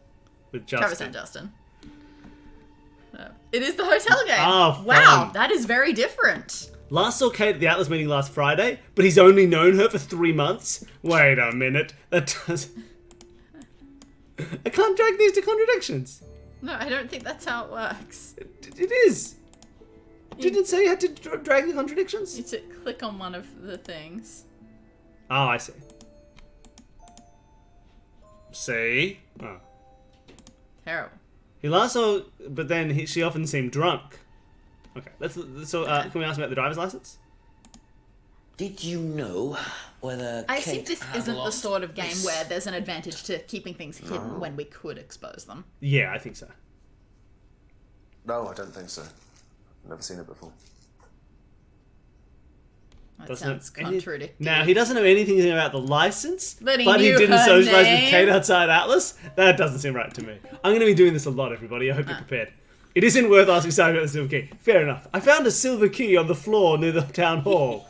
With Justin. Travis and Justin. It is the hotel game. Oh, wow, fun. that is very different. Last saw Kate at the Atlas meeting last Friday, but he's only known her for 3 months? Wait a minute. That does... I can't drag these to contradictions. No, I don't think that's how it works. It is. Didn't say you had to drag the contradictions? You need to click on one of the things. Oh, I see. See? Oh. Terrible. He last saw, but then she often seemed drunk. Okay, can we ask about the driver's license? Did you know whether I Kate think this had isn't the lost sort of game this- where there's an advantage to keeping things hidden when we could expose them. Yeah, I think so. No, I don't think so. I've never seen it before. That sounds contradictory. Now, he doesn't know anything about the license, But he he knew didn't her socialize name. with Kate outside Atlas. That doesn't seem right to me. I'm going to be doing this a lot, everybody. I hope you're prepared. It isn't worth asking Simon about the silver key. Fair enough. I found a silver key on the floor near the town hall.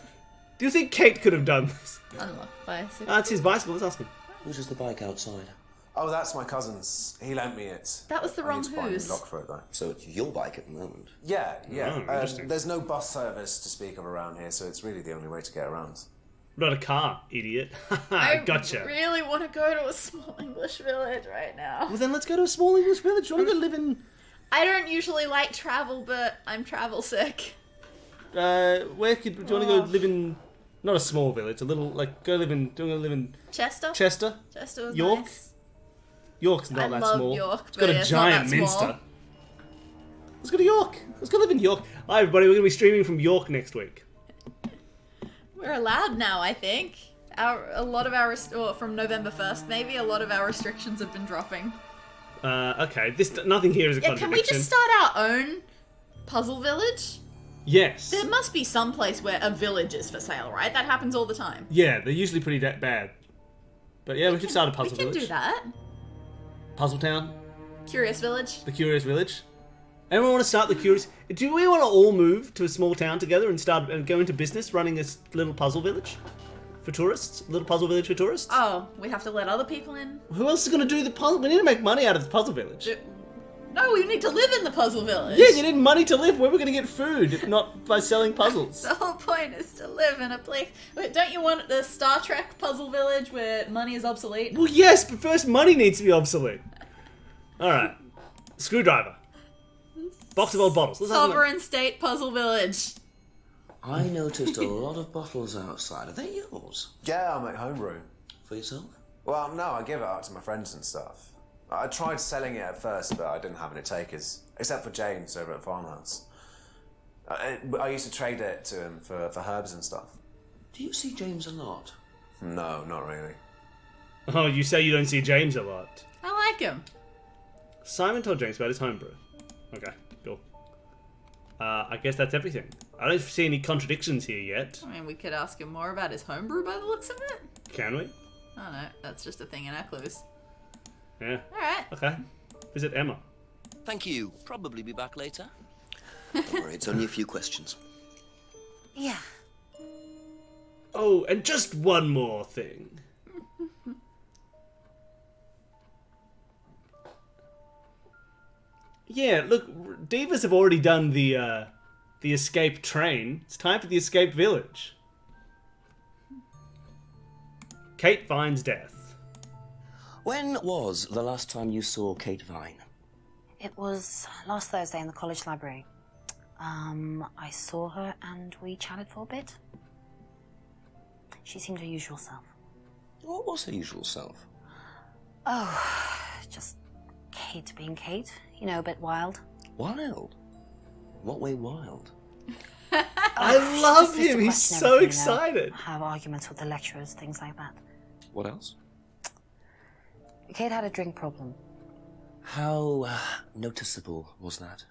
Do you think Kate could have done this? Unlocked bicycle. That's his bicycle. Let's ask him. Whose is the bike outside? Oh, that's my cousin's. He lent me it. That was the I wrong need to find a whose. lock for it, though. So it's your bike at the moment. Yeah. Oh, interesting. There's no bus service to speak of around here, so it's really the only way to get around. Not a car, idiot. I Gotcha. really want to go to a small English village right now. Well, then let's go to a small English village. You want to go live in... I don't usually like travel, but I'm travel sick. do you want to go live in... Not a small village, a little, like, do you want to live in Chester? Chester? Chester was York? nice. York's not I that love small. York, It's got but a it's not giant that small. minster. Let's go to York. Let's go live in York. Hi, everybody. We're going to be streaming from York next week. We're allowed now, I think. From November 1st, maybe, a lot of our restrictions have been dropping. Okay. Nothing here is a Yeah, contradiction. can we just start our own puzzle village? Yes. There must be some place where a village is for sale, right? That happens all the time. Yeah, they're usually pretty bad. But yeah, we could start a puzzle We can village. do that. Puzzle Town, Curious village. the Curious Village. Everyone want to start the Curious... Do we want to all move to a small town together and start and go into business running a little puzzle village for tourists? A little puzzle village for tourists? Oh, we have to let other people in? Who else is going to do the puzzle? We need to make money out of the puzzle village. No, we need to live in the puzzle village. Yeah, you need money to live. Where are we going to get food if not by selling puzzles? The whole point is to live in a place. Wait, don't you want the Star Trek puzzle village where money is obsolete? Well, yes, but first money needs to be obsolete. All right. Screwdriver. Box of old bottles. Let's have a look. Sovereign State Puzzle Village. I noticed a lot of bottles outside. Are they yours? Yeah, I make homebrew. For yourself? Well, no, I give it out to my friends and stuff. I tried selling it at first, but I didn't have any takers. Except for James over at Farmhouse. I used to trade it to him for herbs and stuff. Do you see James a lot? No, not really. Oh, you say you don't see James a lot. I like him. Simon told James about his homebrew. Okay, cool. I guess that's everything. I don't see any contradictions here yet. I mean, we could ask him more about his homebrew by the looks of it. Can we? Oh no, that's just a thing in our clues. Yeah. Alright. Okay. Visit Emma. Thank you. Probably be back later. Don't worry, it's only a few questions. Yeah. Oh, and just one more thing. Yeah, look, divas have already done the escape train. It's time for the escape village. Kate Vine's death. When was the last time you saw Kate Vine? It was last Thursday in the college library. I saw her and we chatted for a bit. She seemed her usual self. What was her usual self? Oh, just Kate being Kate. You know, a bit wild. Wild? What way wild? I love Just a him. He's question so everything, excited. Have arguments with the lecturers, things like that. What else? Kate had a drink problem. How noticeable was that?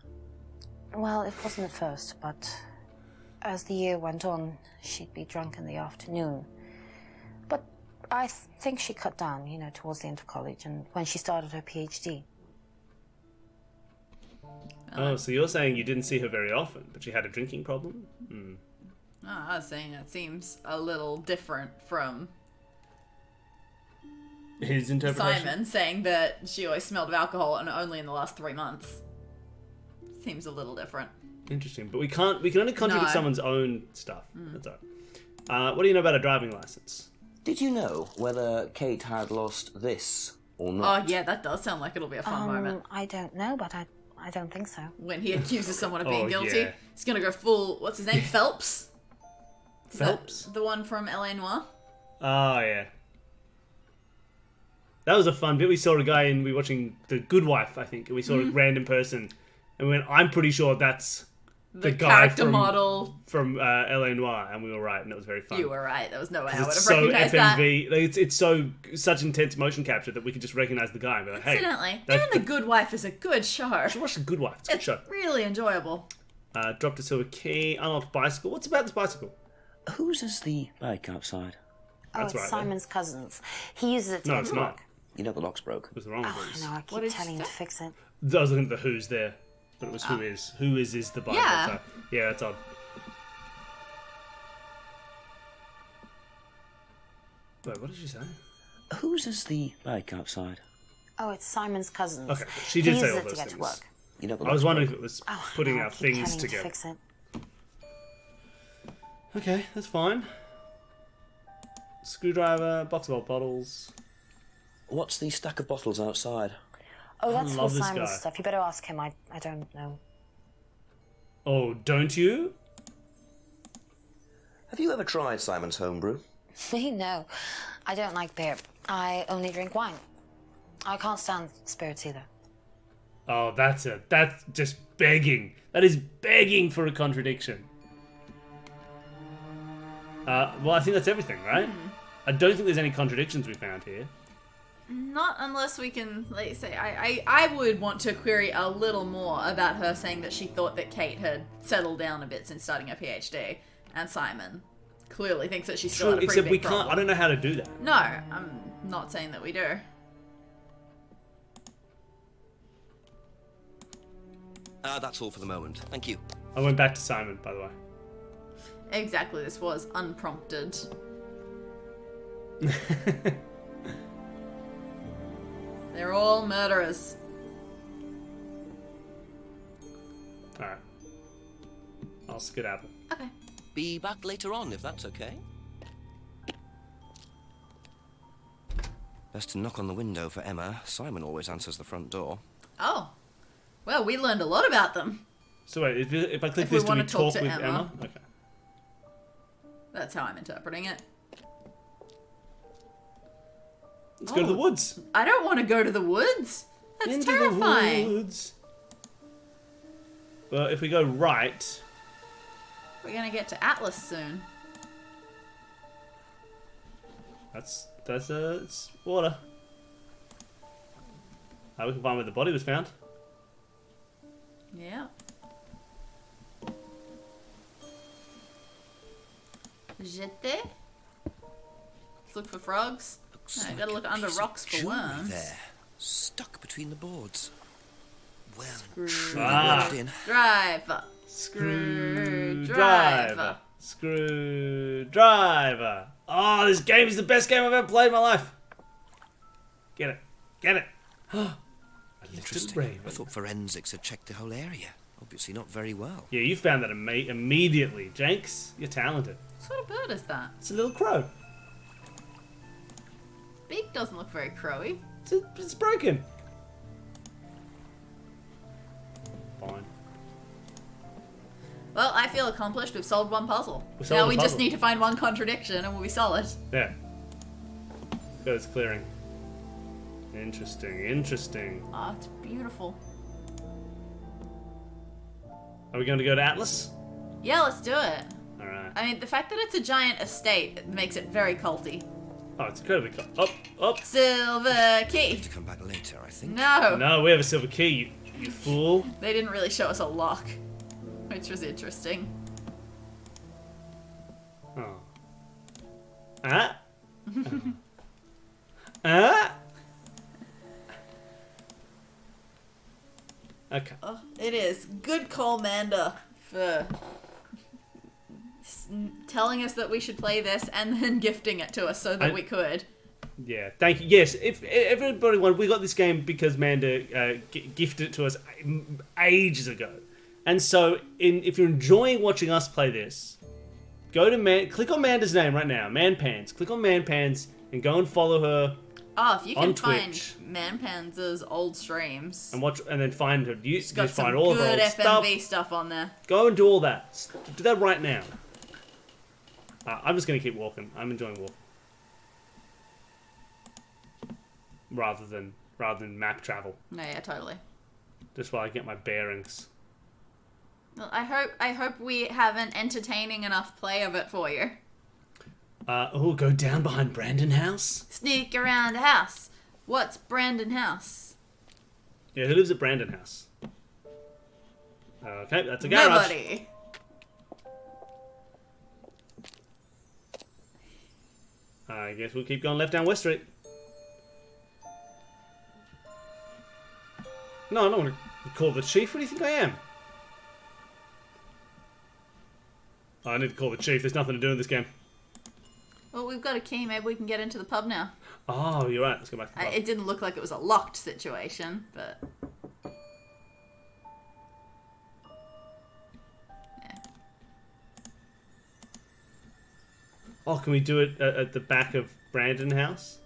Well, it wasn't at first, but as the year went on, she'd be drunk in the afternoon. But I think she cut down, you know, towards the end of college and when she started her PhD. Oh, so you're saying you didn't see her very often, but she had a drinking problem? Hmm. Oh, I was saying that seems a little different from His interpretation? Simon saying that she always smelled of alcohol and only in the last 3 months. Seems a little different. Interesting, but we can only contradict No. someone's own stuff. That's all right. What do you know about a driving license? Did you know whether Kate had lost this or Oh, not? yeah, that does sound like it'll be a fun moment. I don't know, but I don't think so. When he accuses someone of being Oh, guilty, yeah. he's gonna go full, what's his name, Phelps? Is that Phelps? the one from L.A. Noire? Oh, yeah. That was a fun bit. We saw a guy we were watching The Good Wife, I think, and we saw a random person, and we went, I'm pretty sure that's The guy character from, model. from L.A. Noire, and we were right, and it was very fun. You were right. There was no way I would have It's so recognized that. FMV. Like, it's such intense motion capture that we could just recognize the guy and be like, hey. Incidentally, that's even The Good Wife is a good show. should watch The Good Wife. It's a good It's show. really enjoyable. Dropped a silver key, unlocked bicycle. What's about this bicycle? Whose is the bike outside? That's it's right, Simon's cousin's. He uses it to No, get it's to not. work. You know the lock's broke. It was the wrong Oh, voice. I know, I What keep did telling you him to say? fix it. I was looking at the who's there, but it was who is. Who is the Bible. Yeah. So, yeah, that's odd. Wait, what did she say? Whose is the bike outside? Oh, it's Simon's cousin's. Okay, she He did say uses all it to those get to things. work. You know the I was lock's wondering broke. if it was Oh, I putting know, I our keep things telling him to together. fix it. Okay, that's fine. Screwdriver, box of old bottles. What's the stack of bottles outside? Oh, that's all love this Simon's guy. stuff. You better ask him. I don't know. Oh, don't you? Have you ever tried Simon's homebrew? Me? No. I don't like beer. I only drink wine. I can't stand spirits either. Oh, that's just begging. That is begging for a contradiction. Well, I think that's everything, right? I don't think there's any contradictions we found here. Not unless we can, like, say, I would want to query a little more about her saying that she thought that Kate had settled down a bit since starting a PhD, and Simon clearly thinks that she's still True, had a pretty except big we can't. problem. I don't know how to do that. No, I'm not saying that we do. That's all for the moment. Thank you. I went back to Simon, by the way. Exactly, this was unprompted. They're all murderers. All right. I'll skedaddle. Okay. Be back later on, if that's okay. Best to knock on the window for Emma. Simon always answers the front door. Oh. Well, we learned a lot about them. So wait, if I click If we this, do wanna we talk talk to with Emma. Emma? Okay. That's how I'm interpreting it. Let's go to the woods. I don't want to go to the woods. That's Into terrifying. the woods. Well, if we go right, We're gonna get to Atlas soon. it's water. We can find where the body was found. Yeah. Jete. Let's look for frogs. Looks I like gotta look a under piece of rocks for jewellery worms. there, stuck between the boards. Well, Screw- truly Ah. wedged in. Driver. Screwdriver. Screwdriver. Oh, this game is the best game I've ever played in my life. Get it. Get it. A little Interesting. raven. I thought forensics had checked the whole area. Obviously not very well. Yeah, you found that immediately. Jenks, you're talented. What sort of bird is that? It's a little crow. Beak doesn't look very crowy. It's broken. Fine. Well, I feel accomplished. We've solved one puzzle. We solved Now a we just puzzle. need to find one contradiction and we'll be solid. Yeah. Go, it's clearing. Interesting, interesting. Oh, it's beautiful. Are we going to go to Atlas? Yeah, let's do it. Alright. I mean, the fact that it's a giant estate it makes it very culty. Oh, it's incredibly cool. Up, up. Silver key. To come back later, I think. No. No, we have a silver key, you fool. They didn't really show us a lock, which was interesting. Oh. Ah? Ah? Okay. Oh, it is. Good call, Manda, for telling us that we should play this and then gifting it to us so that we could. Yeah, thank you. Yes, if everybody wanted, we got this game because Manda gifted it to us ages ago. And so, if you're enjoying watching us play this, go to click on Manda's name right now, Manpans. Click on Manpans and go and follow her. Oh, if you can on find Twitch. Manpans' old streams. And watch, and then find her. She's got some find all of her good old FMV stuff on there. Go and do all that. Do that right now. I'm just gonna keep walking. I'm enjoying walking. Rather than map travel. No, yeah, totally. Just while I get my bearings. Well, I hope we have an entertaining enough play of it for you. Go down behind Brandon House. Sneak around the house. What's Brandon House? Yeah, who lives at Brandon House? Okay, that's a garage. Nobody. I guess we'll keep going left down West Street. No, I don't want to call the chief. What do you think I am? I need to call the chief. There's nothing to do in this game. Well, we've got a key. Maybe we can get into the pub now. Oh, you're right. Let's go back to the pub. It didn't look like it was a locked situation, but... yeah. Oh, can we do it at the back of Brandon House?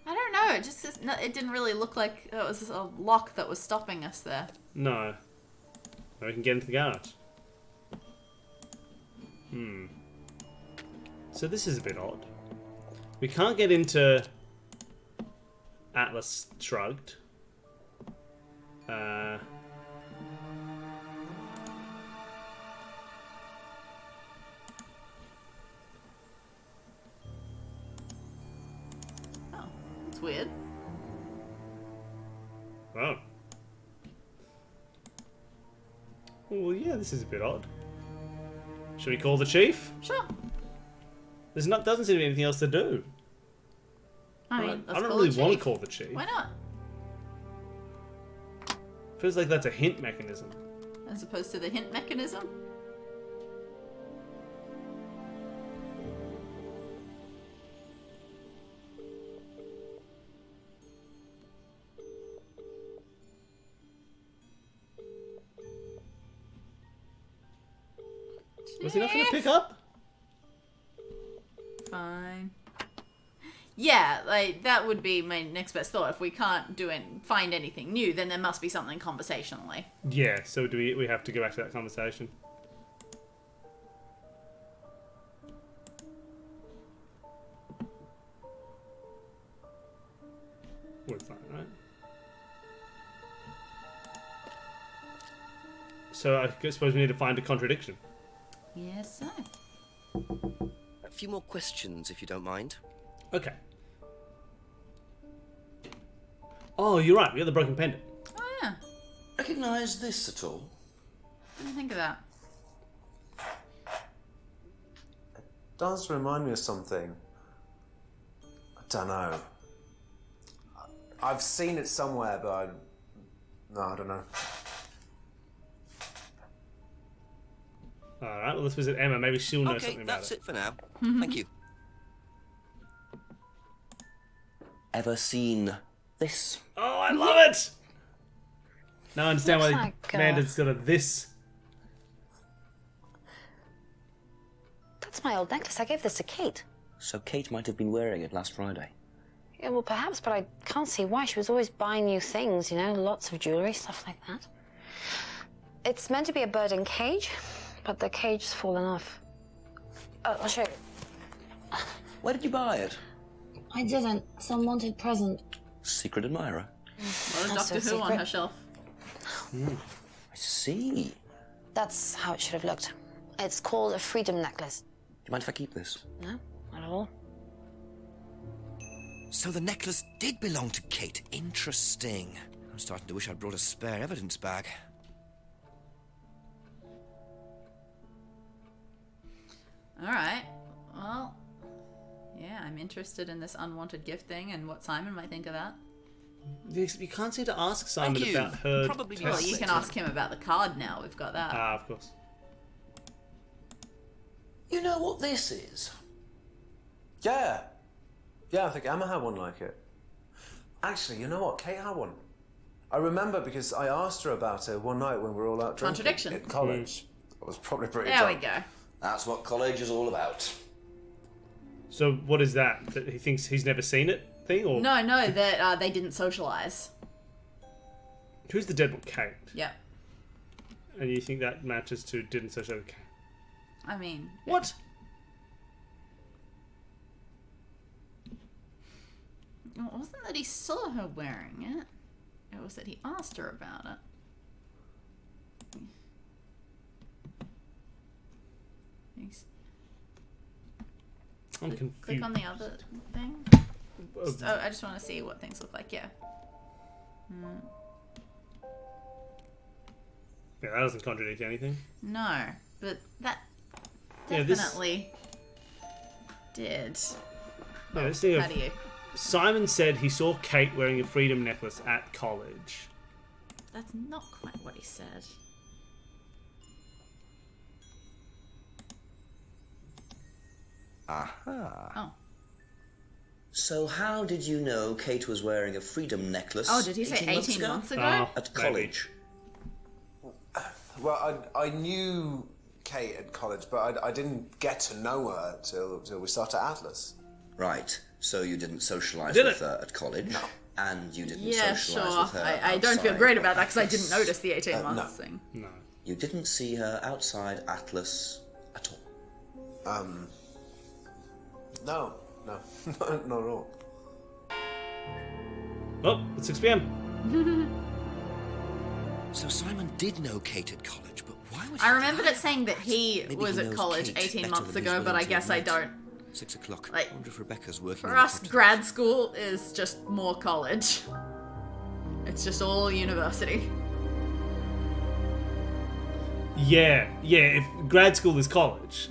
I don't know. It didn't really look like it was a lock that was stopping us there. No. Maybe we can get into the garage. So this is a bit odd. We can't get into Atlas Shrugged. Oh, that's weird. Oh. Well, yeah, this is a bit odd. Should we call the chief? Sure. Doesn't seem to be anything else to do. I mean, I let's don't call really the want to chief. call the chief. Why not? Feels like that's a hint mechanism. As opposed to the hint mechanism? Was he not going to pick up? Fine. Yeah, like, that would be my next best thought. If we can't find anything new, then there must be something conversationally. Yeah, so do we have to go back to that conversation? We're fine, right? So I suppose we need to find a contradiction. Yes, sir. A few more questions, if you don't mind. Okay. Oh, you're right. We got the broken pendant. Oh, yeah. Recognise this at all? Didn't think of that. Does remind me of something. I don't know. I've seen it somewhere, but I don't know. Alright, well, let's visit Emma. Maybe she'll know Okay, something about that's it. it for now. Thank you. Ever seen this? Oh, I love it! Now I understand Looks why like, Amanda's got a this. That's my old necklace. I gave this to Kate. So Kate might have been wearing it last Friday. Yeah, well, perhaps, but I can't see why. She was always buying new things, you know, lots of jewellery, stuff like that. It's meant to be a bird in cage, but the cage's fallen off. I'll show you. Where did you buy it? I didn't. Some wanted present. Secret admirer. Well, That's Doctor so Who on secret. her shelf. I see. That's how it should have looked. It's called a freedom necklace. Do you mind if I keep this? No, not at all. So the necklace did belong to Kate. Interesting. I'm starting to wish I'd brought a spare evidence bag. Alright. Well, yeah, I'm interested in this unwanted gift thing and what Simon might think of that. You can't seem to ask Simon Thank you. about her. Probably test. Well, you can ask him about the card now. We've got that. Ah, of course. You know what this is? Yeah, I think Emma had one like it. Actually, you know what? Kate had one. I remember because I asked her about it one night when we were all out drinking Contradiction. at college. I was probably pretty There we drunk. go. That's what college is all about. So what is that? That he thinks he's never seen it thing? Or No, that they didn't socialise. who's the dead one? Kate. Yeah. And you think that matches to didn't socialize with Kate? I mean... What? It wasn't that he saw her wearing it. It was that he asked her about it. Thanks. I'm confused. Click on the other thing. Oh, I just want to see what things look like. Yeah. Yeah, that doesn't contradict anything. No, but that Yeah, this- definitely did. Yeah, this thing How of do you? Simon said he saw Kate wearing a freedom necklace at college. That's not quite what he said. Aha. Oh. So how did you know Kate was wearing a freedom necklace? Oh, did he say 18 ago? months ago? Oh, At maybe. college. Well, I knew Kate at college, but I didn't get to know her till we started Atlas. Right. So you didn't socialise Did with it? her at college? No. And you didn't Yeah, socialise sure. with her I don't feel outside great about that because I Atlas? didn't notice the 18 months no. thing. No. You didn't see her outside Atlas at all? No, not at all. Oh, it's 6 p.m. So Simon did know Kate at college, but why would I remembered it saying that he Maybe was he at knows college Kate 18 better months than he's ago, but I willing to guess I admit. don't. 6 o'clock. Like, I wonder if Rebecca's working For in the us, captain's grad school is just more college. It's just all university. Yeah. If grad school is college,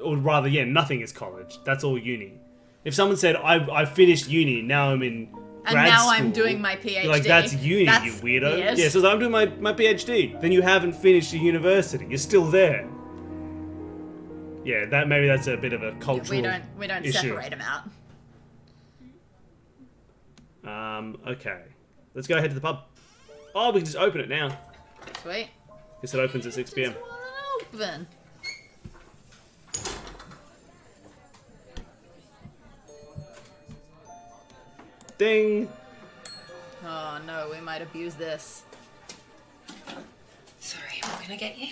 or rather, nothing is college. That's all uni. If someone said, I finished uni, now I'm in And grad now school, I'm doing my PhD. you're like, that's uni, That's you weirdo. weird. Yeah, so I'm doing my PhD. Then you haven't finished your university. You're still there. Yeah, maybe that's a bit of a cultural We don't issue. separate them out. Okay. Let's go ahead to the pub. Oh, we can just open it now. Sweet. Guess it opens at 6 p.m. Just wasn't open. Ding! Oh no, we might abuse this. Sorry, what can I get you?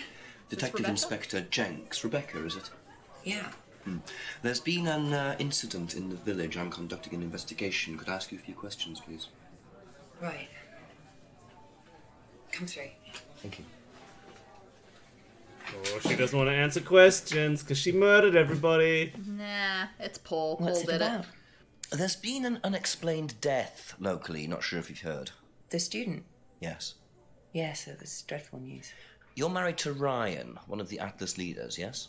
Detective Rebecca? Inspector Jenks. Rebecca, is it? Yeah. There's been an incident in the village. I'm conducting an investigation. Could I ask you a few questions, please? Right. Come through. Thank you. Oh, she doesn't want to answer questions because she murdered everybody. Nah, it's Paul. What's Paul it did about? There's been an unexplained death locally. Not sure if you've heard. The student? Yes. Yes, it was dreadful news. You're married to Ryan, one of the Atlas leaders, yes?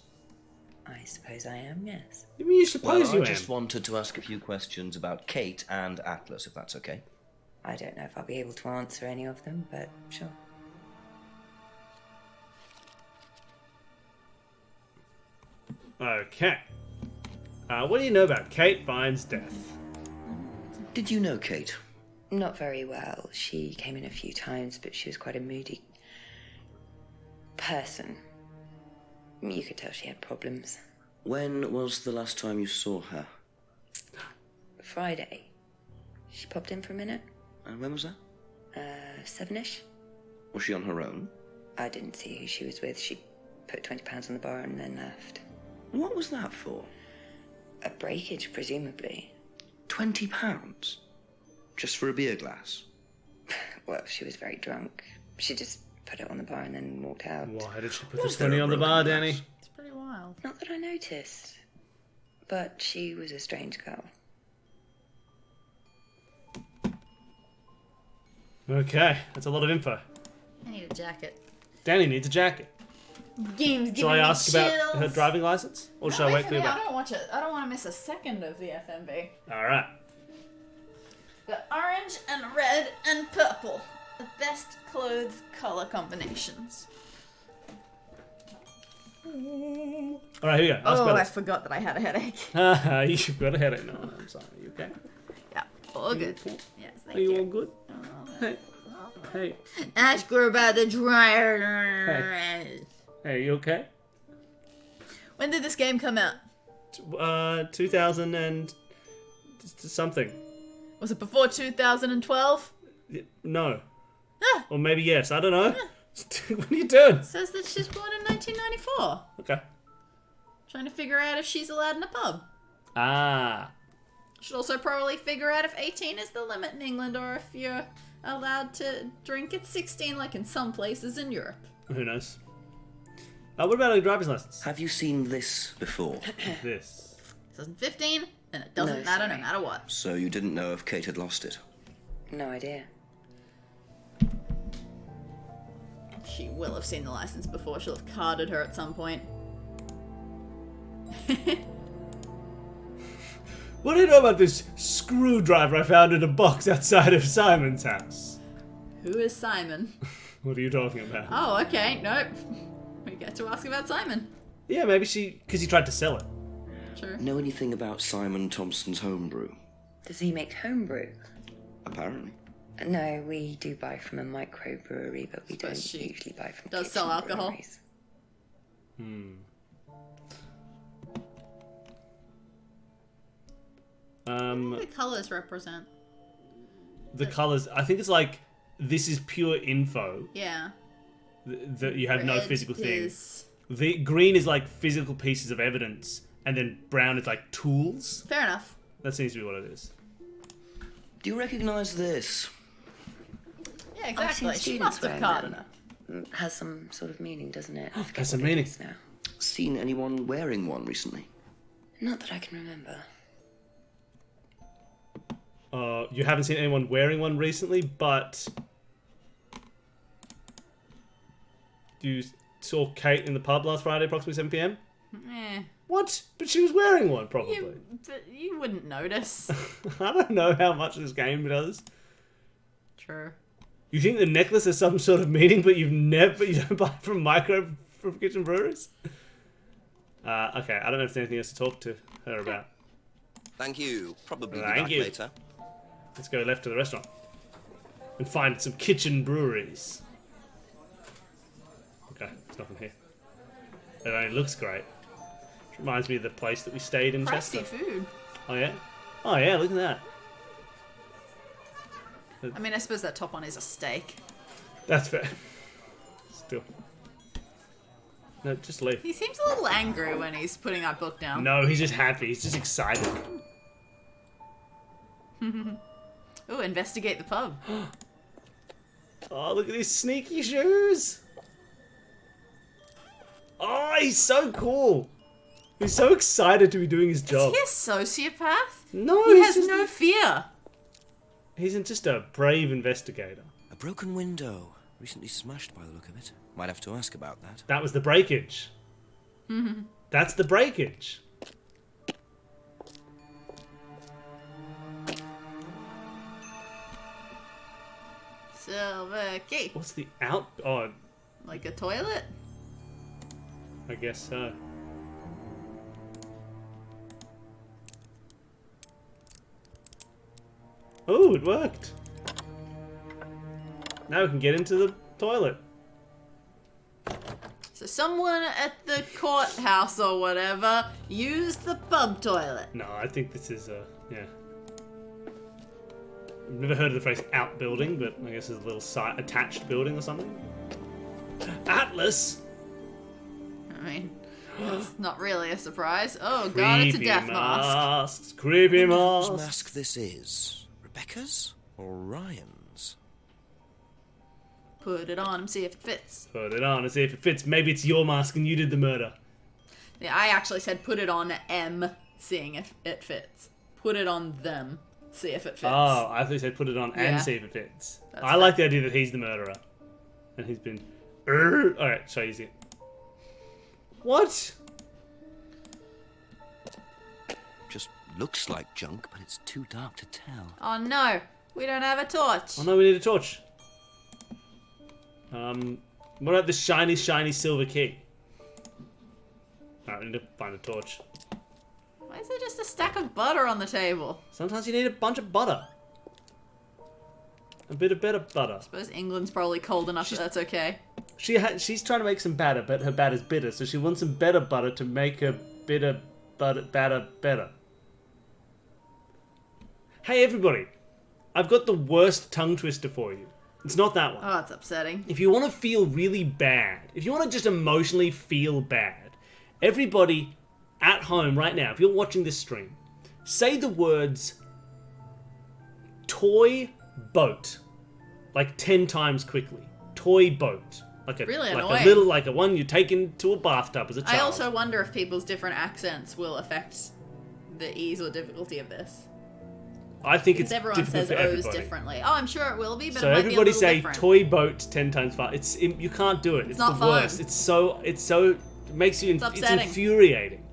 I suppose I am, yes. You mean you suppose Well, you I just am? wanted to ask a few questions about Kate and Atlas, if that's okay. I don't know if I'll be able to answer any of them, but sure. Okay. What do you know about Kate Vine's death? Did you know Kate? Not very well. She came in a few times, but she was quite a moody person. You could tell she had problems. When was the last time you saw her? Friday. She popped in for a minute. And when was that? 7-ish. Was she on her own? I didn't see who she was with. She put £20 on the bar and then left. What was that for? A breakage, presumably. £20? Just for a beer glass? Well, she was very drunk. She just put it on the bar and then walked out. Why did she put Was this there money a on the broken bar, glass? Dani? It's pretty wild. Not that I noticed. But she was a strange girl. Okay, that's a lot of info. I need a jacket. Dani needs a jacket. Game's Shall giving I me ask chills. about her driving license? Or shall I wait for you I back? don't watch it. I don't want to miss a second of the FMV. Alright. Got orange and red and purple. The best clothes color combinations. Alright, here we go. Ask Oh, about I this. forgot that I had a headache. Haha, you've got a headache. No, I'm sorry. You okay? Yeah, all good. Okay. Yes, Are thank you all you. good? Hey. Hey. Ask her about the dryer. Hey, you okay? When did this game come out? 2000 and something. Was it before 2012? No. Ah. Or maybe yes. I don't know. What are you doing? Says that she's born in 1994. Okay. Trying to figure out if she's allowed in a pub. Ah. Should also probably figure out if 18 is the limit in England or if you're allowed to drink at 16 like in some places in Europe. Who knows? What about a driver's license? Have you seen this before? This. 2015, then it doesn't No, matter sorry. no matter what. So you didn't know if Kate had lost it? No idea. She will have seen the license before. She'll have carded her at some point. What do you know about this screwdriver I found in a box outside of Simon's house? Who is Simon? What are you talking about? Oh, okay. Nope. We get to ask about Simon. Yeah, maybe because he tried to sell it. True. Know anything about Simon Thompson's homebrew? Does he make homebrew? Apparently. No, we do buy from a microbrewery, but we don't she usually buy from does kitchen sell alcohol. breweries. What do the colours represent? The colors, I think it's like, this is pure info. Yeah. That you have no Red physical thing. is- The green is like physical pieces of evidence, and then brown is like tools. Fair enough. That seems to be what it is. Do you recognise this? Yeah, I've exactly. seen She students must have wearing carded them. her. Has some sort of meaning, doesn't it? I forget Has some what it meaning. is now. Seen anyone wearing one recently? Not that I can remember. You haven't seen anyone wearing one recently, but you saw Kate in the pub last Friday, approximately 7 p.m. Eh. What? But she was wearing one, probably. But you wouldn't notice. I don't know how much this game does. True. You think the necklace has some sort of meaning, but you don't buy from from kitchen breweries? Okay, I don't know if there's anything else to talk to her about. Thank you. Probably be Thank back you. later. Let's go left to the restaurant and find some kitchen breweries. Okay, there's nothing here. It only looks great. It reminds me of the place that we stayed in Pricey Chester. food. Oh yeah? Oh yeah, look at that. I mean, I suppose that top one is a steak. That's fair. Still. No, just leave. He seems a little angry when he's putting that book down. No, he's just happy. He's just excited. Ooh, investigate the pub. Oh, look at his sneaky shoes. Oh, he's so cool. He's so excited to be doing his job. Is he a sociopath? No, He he's has just no fear. He's just a brave investigator. A broken window. Recently smashed by the look of it. Might have to ask about that. That was the breakage. That's the breakage. Silver key. What's the out? Oh, Like a toilet? I guess so. Oh, it worked. Now we can get into the toilet. So someone at the courthouse or whatever used the pub toilet. No, I think this is yeah. I've never heard of the phrase outbuilding, but I guess it's a little attached building or something. Atlas! I mean, it's not really a surprise. Oh god, it's a death mask. masks. Creepy Whose masks. mask this is? Rebecca's or Ryan's? Put it on and see if it fits. Put it on and see if it fits. Maybe it's your mask and you did the murder. Yeah, I actually said put it on M, seeing if it fits. Put it on them, see if it fits. Oh, I thought you said put it on and Yeah. see if it fits. That's I like the idea that he's the murderer. And he's been... Alright, so easy. What? Just looks like junk, but it's too dark to tell. Oh no, we don't have a torch. Oh no, we need a torch. What about the shiny, shiny silver key? Alright, we need to find a torch. Why is there just a stack of butter on the table? Sometimes you need a bunch of butter. A bit of better butter. I suppose England's probably cold enough that that's okay. She's trying to make some batter, but her batter's bitter, so she wants some better butter to make her bitter batter better. Hey everybody, I've got the worst tongue twister for you. It's not that one. Oh, it's upsetting. If you want to feel really bad, if you want to just emotionally feel bad, everybody at home right now, if you're watching this stream, say the words toy boat like 10 times quickly. Toy boat. Like a, Really like annoying. a little, like a one you take into a bathtub as a child. I also wonder if people's different accents will affect the ease or difficulty of this. I think it's Everyone difficult says for O's everybody. differently. Oh, I'm sure it will be, but So it might everybody be a little say different. toy boat 10 times fast. You can't do it. It's not the fun. worst. It's so it makes you It's it's upsetting. infuriating.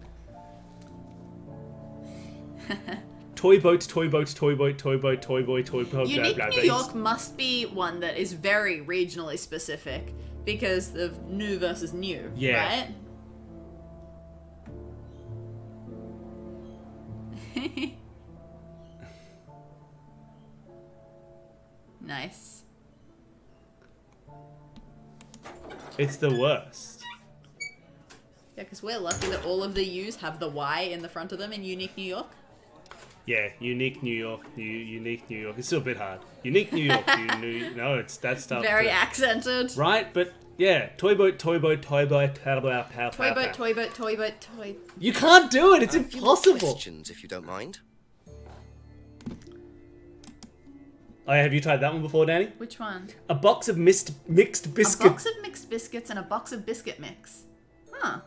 Toy boat, toy boat, toy boat, toy boat, toy boy, toy boat. Unique blah, blah, New blah. York must be one that is very regionally specific because of new versus new, Yeah. right? Nice. It's the worst. Yeah, because we're lucky that all of the U's have the Y in the front of them in Unique New York. Yeah, unique New York, unique New York. It's still a bit hard. Unique New York, no, it's that stuff. Very too. accented. Right, but yeah, toy boat, toy boat, toy boat, pow, pow, pow, Toy pow, boat, pow. toy boat, toy boat, toy. You can't do it. It's A few more impossible. questions, if you don't mind. Oh, have you tried that one before, Dani? Which one? A box of mixed A biscuits. box of mixed biscuits and a box of biscuit mix. Huh.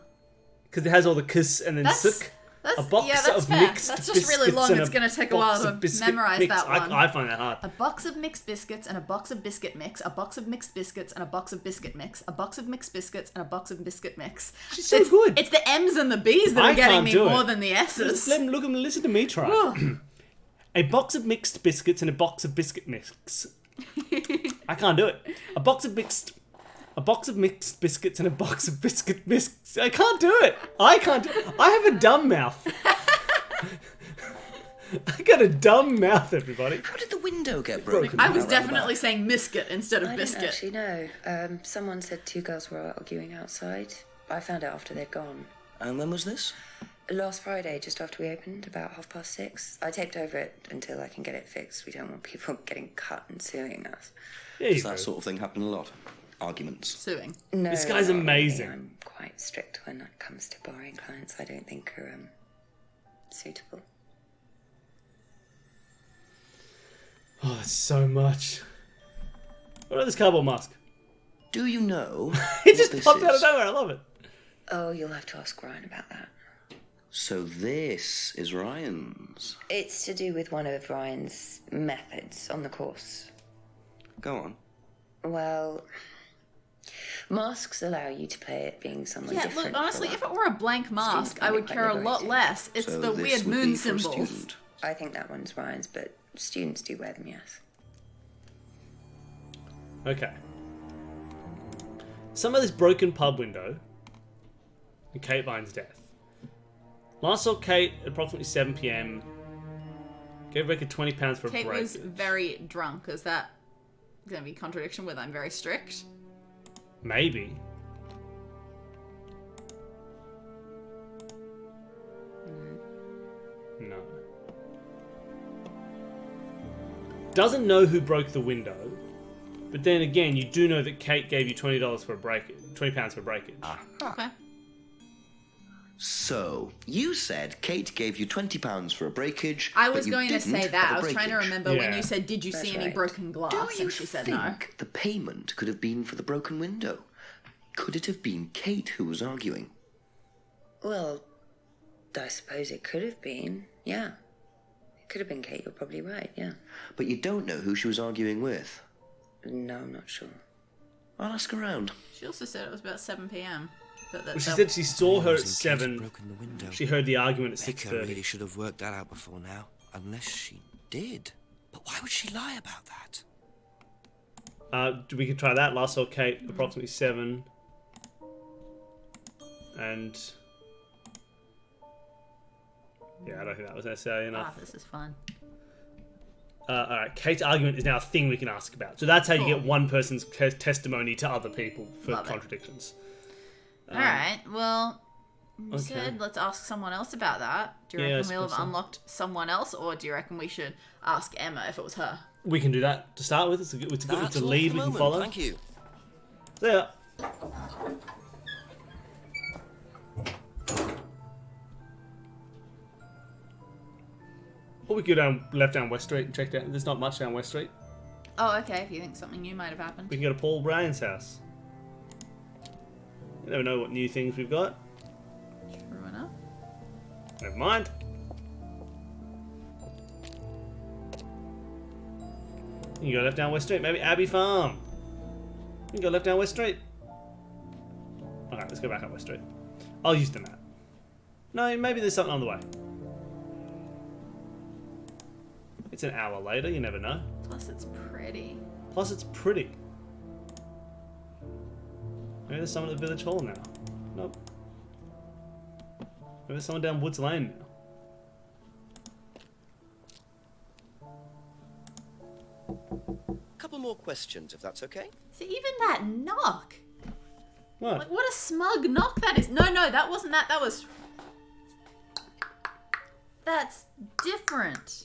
Because it has all the kiss and then suk. That's, A box yeah, that's of fair. mixed That's just really biscuits long. and It's going to take a box while of to biscuit memorize mix. that one. I find that hard. A box of mixed biscuits and a box of biscuit mix, a box of mixed biscuits and a box of biscuit mix, a box of mixed biscuits and a box of biscuit mix. She's so good. It's the M's and the B's that I are getting can't me do more it. than the S's. Let him look and listen to me try. A box of mixed biscuits and a box of biscuit mix. I can't do it. A box of mixed biscuits and a box of biscuit mix. I can't do it. I can't do it. I have a dumb mouth. I got a dumb mouth, everybody. How did the window get broken? I was definitely saying biscuit instead of I biscuit. didn't actually know. Someone said two girls were arguing outside. I found out after they'd gone. And when was this? Last Friday, just after we opened, about 6:30. I taped over it until I can get it fixed. We don't want people getting cut and suing us. There you Does go. that sort of thing happen a lot? Arguments. Suing. No, This guy's not really. amazing. I'm quite strict when it comes to borrowing clients. I don't think are suitable. Oh, that's so much. What about this cardboard mask? Do you know It what just this popped out of is? nowhere. I love it. Oh, you'll have to ask Ryan about that. So this is Ryan's. It's to do with one of Ryan's methods on the course. Go on. Well, masks allow you to play it being someone Yeah, different. look, honestly, if it were a blank mask, I would care a lot less. It's So the this weird would moon be for a symbols. student. I think that one's Ryan's, but students do wear them, yes. Okay. Some of this broken pub window and Kate Vine's death. Last saw Kate at approximately 7 p.m. Gave Rebecca £20 for a Kate break. was very drunk. Is that going to be contradiction with I'm very strict? Maybe. No. Doesn't know who broke the window, but then again, you do know that Kate gave you £20 for a breakage, £20 for a breakage. Okay. So, you said Kate gave you £20 for a breakage. I but was you going to didn't say have that. a I was trying to breakage. remember when Yeah. you said, did you see That's any right. broken glass? Do you And she said think no. the payment could have been for the broken window? Could it have been Kate who was arguing? Well, I suppose it could have been, yeah. It could have been Kate, you're probably right, yeah. But you don't know who she was arguing with. No, I'm not sure. I'll ask around. She also said it was about 7 p.m. But that, Well, she that- said she saw her at Kate had 7. broken the window. She heard the argument at Becca 6:30. really should have worked that out before now, unless she did. But why would she lie about that? We could try that. Last saw Kate approximately 7. And yeah, I don't think that was necessary enough. this is fun. Alright, Kate's argument is now a thing we can ask about. So that's how you Cool. get one person's testimony to other people for Love it. contradictions. Alright, well, you okay. said let's ask someone else about that. Do you Yeah, I reckon we'll have suppose so. unlocked someone else, or do you reckon we should ask Emma if it was her? We can do that to start with. It's a That's all lead for we the can moment, follow. Thank you. There. Or we could go left down West Street and check down. There's not much down West Street. Oh, okay, if you think something new might have happened. We can go to Paul Bryan's house. You never know what new things we've got. True enough. Never mind. You can go left down West Street. Maybe Abbey Farm. You can go left down West Street. Alright, let's go back up West Street. I'll use the map. No, maybe there's something on the way. It's an hour later, you never know. Plus, it's pretty. Plus, it's pretty. Maybe there's someone at the village hall now. Nope. Maybe there's someone down Woods Lane now. Couple more questions, if that's okay. See, even that knock. What? Like, what a smug knock that is. No, that wasn't that. That was... That's different.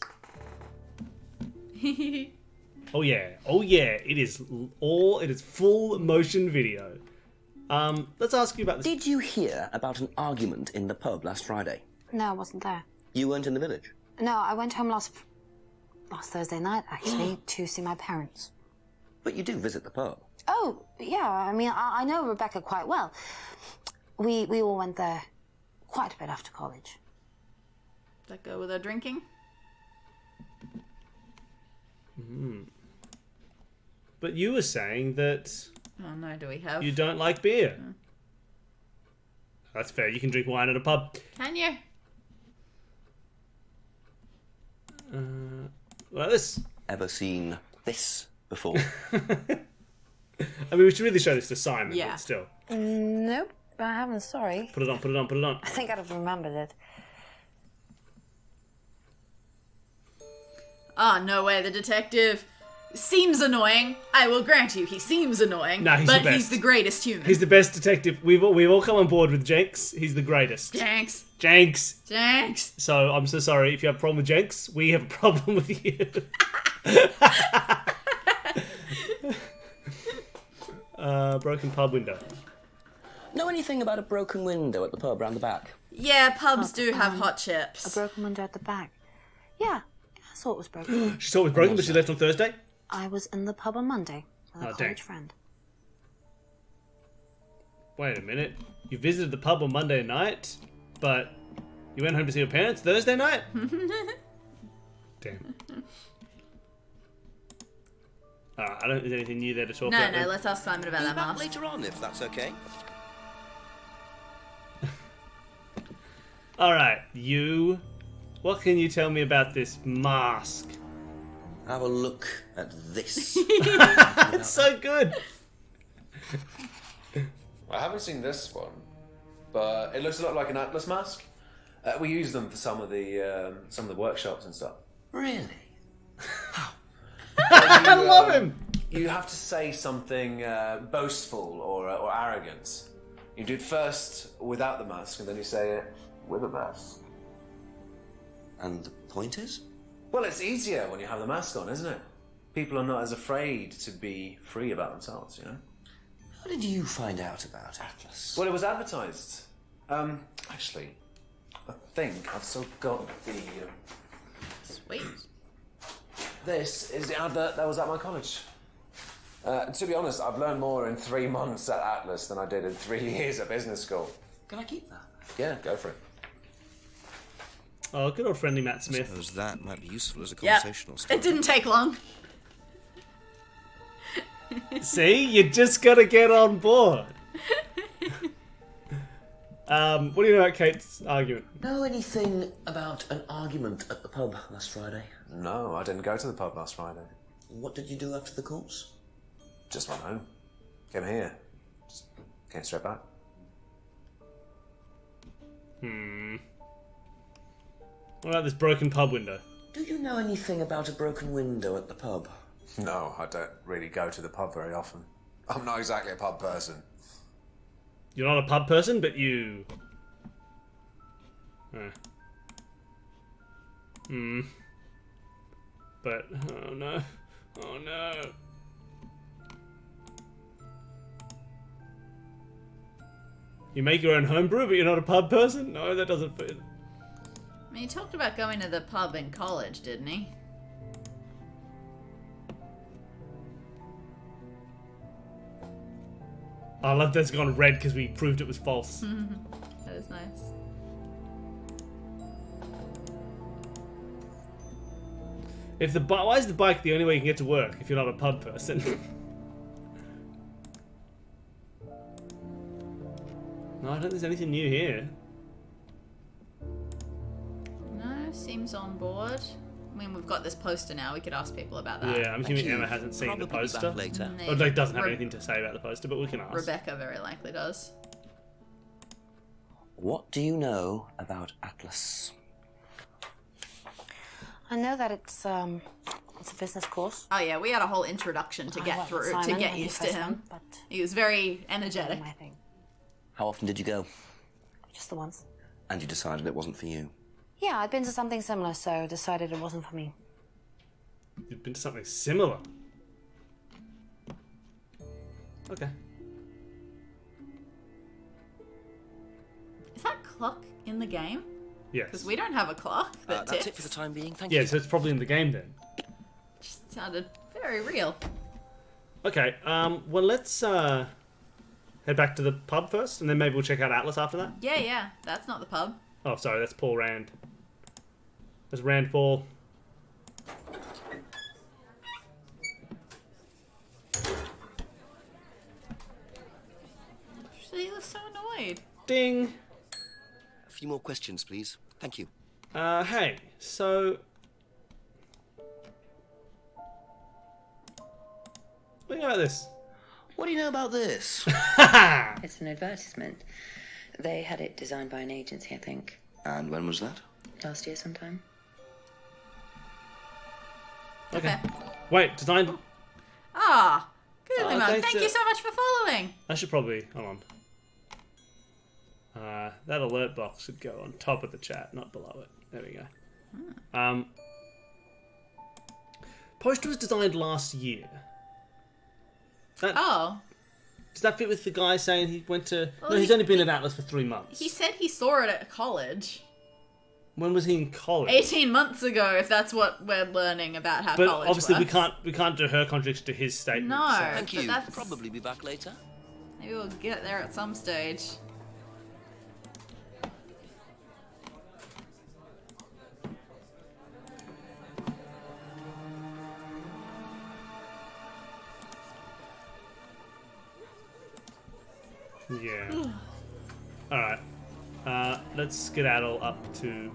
Oh yeah, it is full motion video. Let's ask you about this. Did you hear about an argument in the pub last Friday? No, I wasn't there. You weren't in the village? No, I went home last Thursday night, actually, to see my parents. But you do visit the pub. Oh, yeah, I mean, I know Rebecca quite well. We all went there quite a bit after college. That go with her drinking? But you were saying that Oh no, do we have? you don't like beer. That's fair. You can drink wine at a pub. Can you? Like this. Ever seen this before? I mean, we should really show this to Simon. Yeah. But still. Nope, I haven't, sorry. Put it on. I think I'd have remembered it. Ah, no way, the detective seems annoying. I will grant you, he seems annoying. Nah, he's but the best. he's the greatest human. He's the best detective. We've all come on board with Jenks. He's the greatest. Jenks. Jenks. So I'm so sorry if you have a problem with Jenks. We have a problem with you. Broken pub window. Know anything about a broken window at the pub round the back? Yeah, pubs do have hot chips. A broken window at the back. Yeah, I saw it was broken. She saw it was broken, but she left on Thursday. I was in the pub on Monday with a Oh, college dang. friend. Wait a minute. You visited the pub on Monday night, but you went home to see your parents Thursday night? Damn. I don't think there's anything new there to talk about. No, let's ask Simon about Be that back mask. later on, if that's okay. Alright, you. What can you tell me about this mask? Have a look at this. It's so good. I haven't seen this one, but it looks a lot like an Atlas mask. We use them for some of the workshops and stuff. Really? I love him. You have to say something boastful or arrogant. You do it first without the mask, and then you say it with a mask. And the point is? Well, it's easier when you have the mask on, isn't it? People are not as afraid to be free about themselves, you know? How did you find out about Atlas? Well, it was advertised. Actually, I think I've still got the... Sweet. This is the advert that was at my college. To be honest, I've learned more in 3 months at Atlas than I did in 3 years at business school. Can I keep that? Yeah, go for it. Oh, good old friendly Matt I Smith. suppose that might be useful as a Yeah, conversational starter. it didn't take long. See, you just gotta get on board. What do you know about Kate's argument? Know anything about an argument at the pub last Friday? No, I didn't go to the pub last Friday. What did you do after the course? Just went home. Came here. Just came straight back. What about this broken pub window? Do you know anything about a broken window at the pub? No, I don't really go to the pub very often. I'm not exactly a pub person. You're not a pub person, but you... But, oh no. Oh no. You make your own homebrew, but you're not a pub person? No, that doesn't fit. I mean, he talked about going to the pub in college, didn't he? I love that's gone red because we proved it was false. That is nice. If the why is the bike the only way you can get to work if you're not a pub person? No, I don't think there's anything new here. No, seems on board. I mean, we've got this poster now. We could ask people about that. Yeah, I'm assuming Emma hasn't seen the Probably poster. back later. Or like, doesn't have anything to say about the poster, but we can ask. Rebecca very likely does. What do you know about Atlas? I know that it's a business course. Oh yeah, we had a whole introduction to I get went with through, to Simon get when he used to first him. went, but He was very energetic. my thing. How often did you go? Just the once. And you decided it wasn't for you? Yeah, I'd been to something similar, so decided it wasn't for me. You've been to something similar. Okay. Is that clock in the game? Yes. Because we don't have a clock that That's ticks. it for the time being. Thank Yeah, you. so it's probably in the game then. Just sounded very real. Okay, well let's head back to the pub first, and then maybe we'll check out Atlas after that. Yeah, that's not the pub. Oh, sorry, that's Paul Rand. That's Rand Paul. He looks so annoyed. Ding! A few more questions, please. Thank you. Hey, so... What do you know about this? What do you know about this? It's an advertisement. They had it designed by an agency, I think. And when was that? Last year sometime. Okay. Wait, designed... Ah, goodly Oh, mug. thanks, Thank you so much for following. I should probably... Hold on. That alert box should go on top of the chat, not below it. There we go. Poster was designed last year. Oh, Does that fit with the guy saying he went to... Well, no, he's he- only been at Atlas for 3 months. he said he saw it at college When was he in college? 18 months ago. If that's what we're learning about how But college obviously works. we can't do her contradiction to his statement. No. so- Thank But you. that's- Probably be back later. Maybe we'll get there at some stage. Yeah. Alright. Let's skedaddle up to...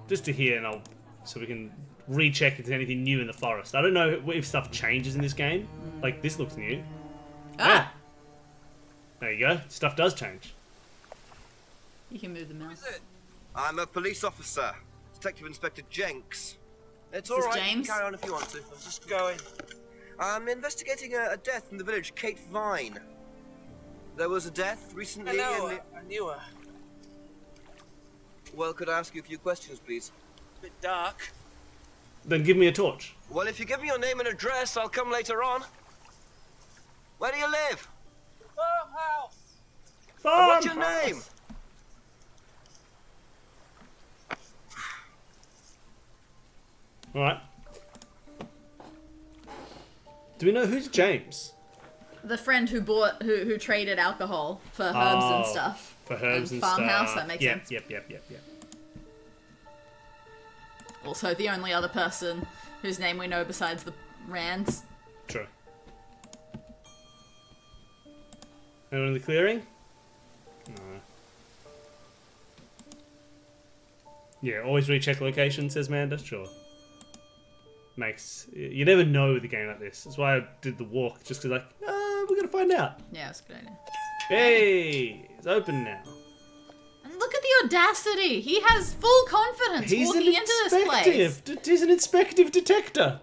Just to here, and so we can recheck if there's anything new in the forest. I don't know if stuff changes in this game. Like, this looks new. Ah, There you go. Stuff does change. you can move the mouse. I'm a police officer, Detective Inspector Jenks. It's Is all this right. You James? can carry on if you want to. I'm just going. I'm investigating a death in the village, Kate Vine. There was a death recently. I knew her. Well, could I ask you a few questions, please? It's a bit dark. Then give me a torch. Well, if you give me your name and address, I'll come later on. Where do you live? Farmhouse! And what's your name? Alright. Do we know who's James? The friend who who traded alcohol for herbs and Oh, stuff. For herbs and farmhouse, stuff. that makes Yep, sense. Yep. Also, the only other person whose name we know besides the Rands. True. Anyone in the clearing? No. Yeah, always recheck location, says Manda. Sure. You never know with a game like this. That's why I did the walk, just because we're gonna find out. Yeah, that's a good idea. Hey, it's open now. And look at the the audacity! He has full confidence walking into this place. He's an inspective detector.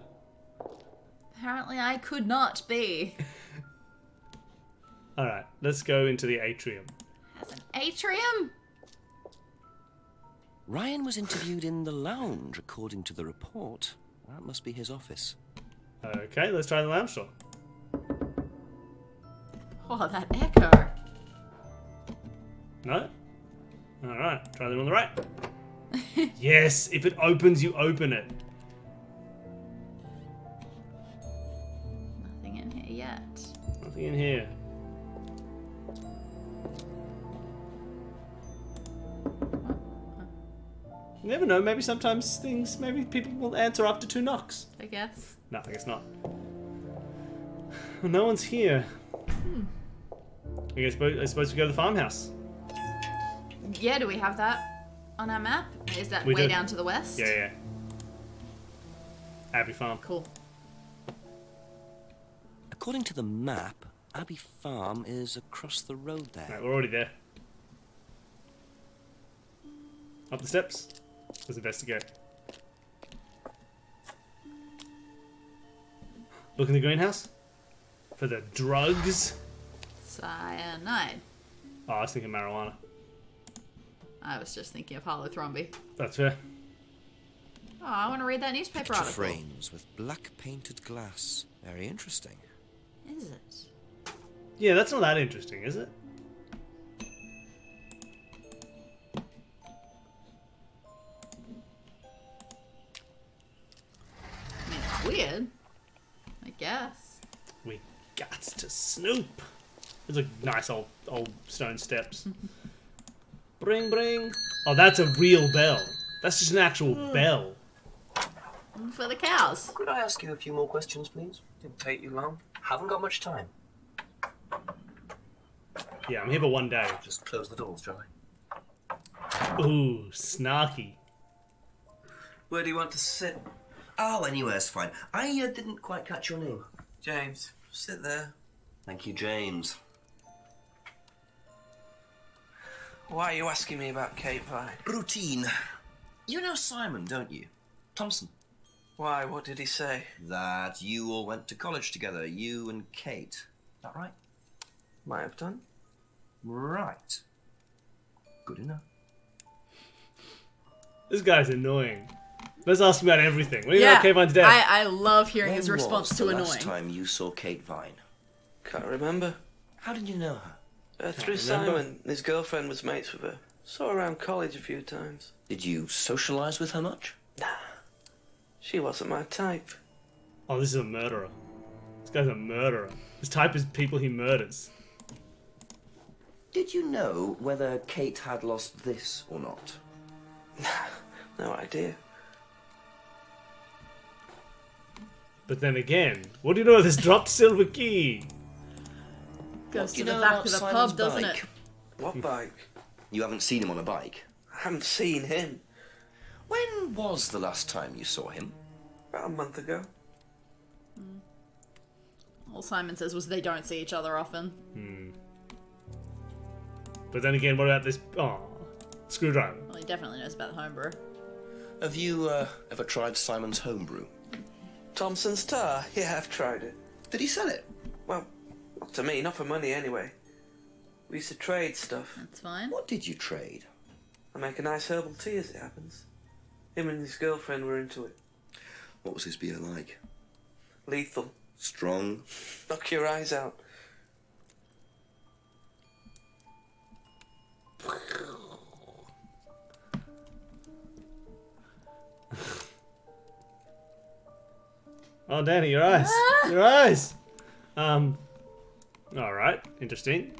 Apparently I could not be. Alright, let's go into the atrium. Has an atrium? Ryan was interviewed in the lounge, according to the report. That must be his office. Okay, let's try the lounge door. Oh, that echo. No? Alright, try them on the right. Yes, if it opens, you open it. Nothing in here yet. Nothing in here. You never know, maybe sometimes maybe people will answer after 2 knocks. I guess. No, I guess not. Well, no one's here. I suppose we go to the farmhouse. Yeah, do we have that on our map? Is that We way do. down to the west? Yeah. Abbey Farm. Cool. According to the map, Abbey Farm is across the road there. Right, we're already there. Up the steps. Let's investigate. Look in the greenhouse. For the drugs. Cyanide. Oh, I was thinking marijuana. I was just thinking of holothromby. That's fair. Oh, I want to read that newspaper article. Frames with black painted glass. Very interesting. Is it? Yeah, that's not that interesting, is it? I mean, it's weird. I guess. We got to snoop. There's a nice old stone steps. Bring. Oh, that's a real bell. That's just an actual bell. For the cows. Could I ask you a few more questions, please? Didn't take you long. Haven't got much time. Yeah, I'm here for 1 day. Just close the doors, shall I? Ooh, snarky. Where do you want to sit? Oh, anywhere's fine. I didn't quite catch your name. James, sit there. Thank you, James. Why are you asking me about Kate Vine? Routine. You know Simon, don't you? Thompson. Why? What did he say? That you all went to college together, you and Kate. Is that right? Might have done. Right. Good enough. This guy's annoying. Let's ask him about everything. What do you know about Kate Vine's death? I love hearing his response to the annoying. last time you saw Kate Vine? Can't remember. How did you know her? Through Simon. His girlfriend was mates with her. Saw her around college a few times. Did you socialise with her much? Nah. She wasn't my type. Oh, this is a murderer. This guy's a murderer. His type is people he murders. Did you know whether Kate had lost this or not? No idea. But then again, what do you know of this dropped silver key? Goes What do to you the know back about of the Simon's pub, doesn't bike? it? What bike? You haven't seen him on a bike? I haven't seen him. When was the last time you saw him? About a month ago. All Simon says was they don't see each other often. But then again, what about this? Oh, screwdriver. Well, he definitely knows about the homebrew. Have you ever tried Simon's homebrew? Thompson's tar? Yeah, I've tried it. Did he sell it? Well, not to me, not for money anyway. We used to trade stuff. That's fine. What did you trade? I make a nice herbal tea as it happens. Him and his girlfriend were into it. What was his beer like? Lethal. Strong? Knock your eyes out. Oh, Dani, your eyes. Your eyes. Alright, interesting.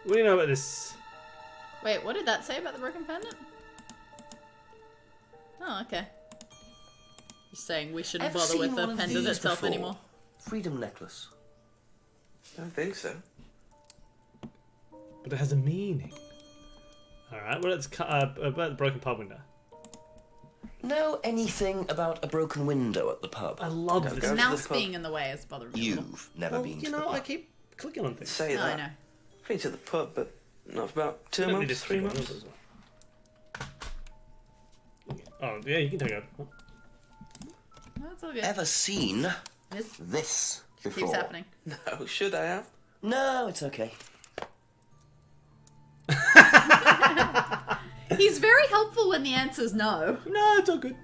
What do you know about this? Wait, what did that say about the broken pendant? Oh, okay. You're saying we shouldn't Ever bother seen with the one of pendant these itself before? anymore. Freedom necklace. I don't think so. But it has a meaning. Alright, well, about the broken pub window. Know anything about a broken window at the pub? I love Don't this. go to Mouse the pub. being in the way is bothering me. You've never Well, been you to the know, pub. I keep clicking on things. Say No, I that. know. Been to the pub, but Not for about 2 months, 3 months. Oh, yeah, you can take it. That's all good. Ever seen This this before? keeps happening. No, should I have? No, it's okay. He's very helpful when the answer's no. No, it's all good.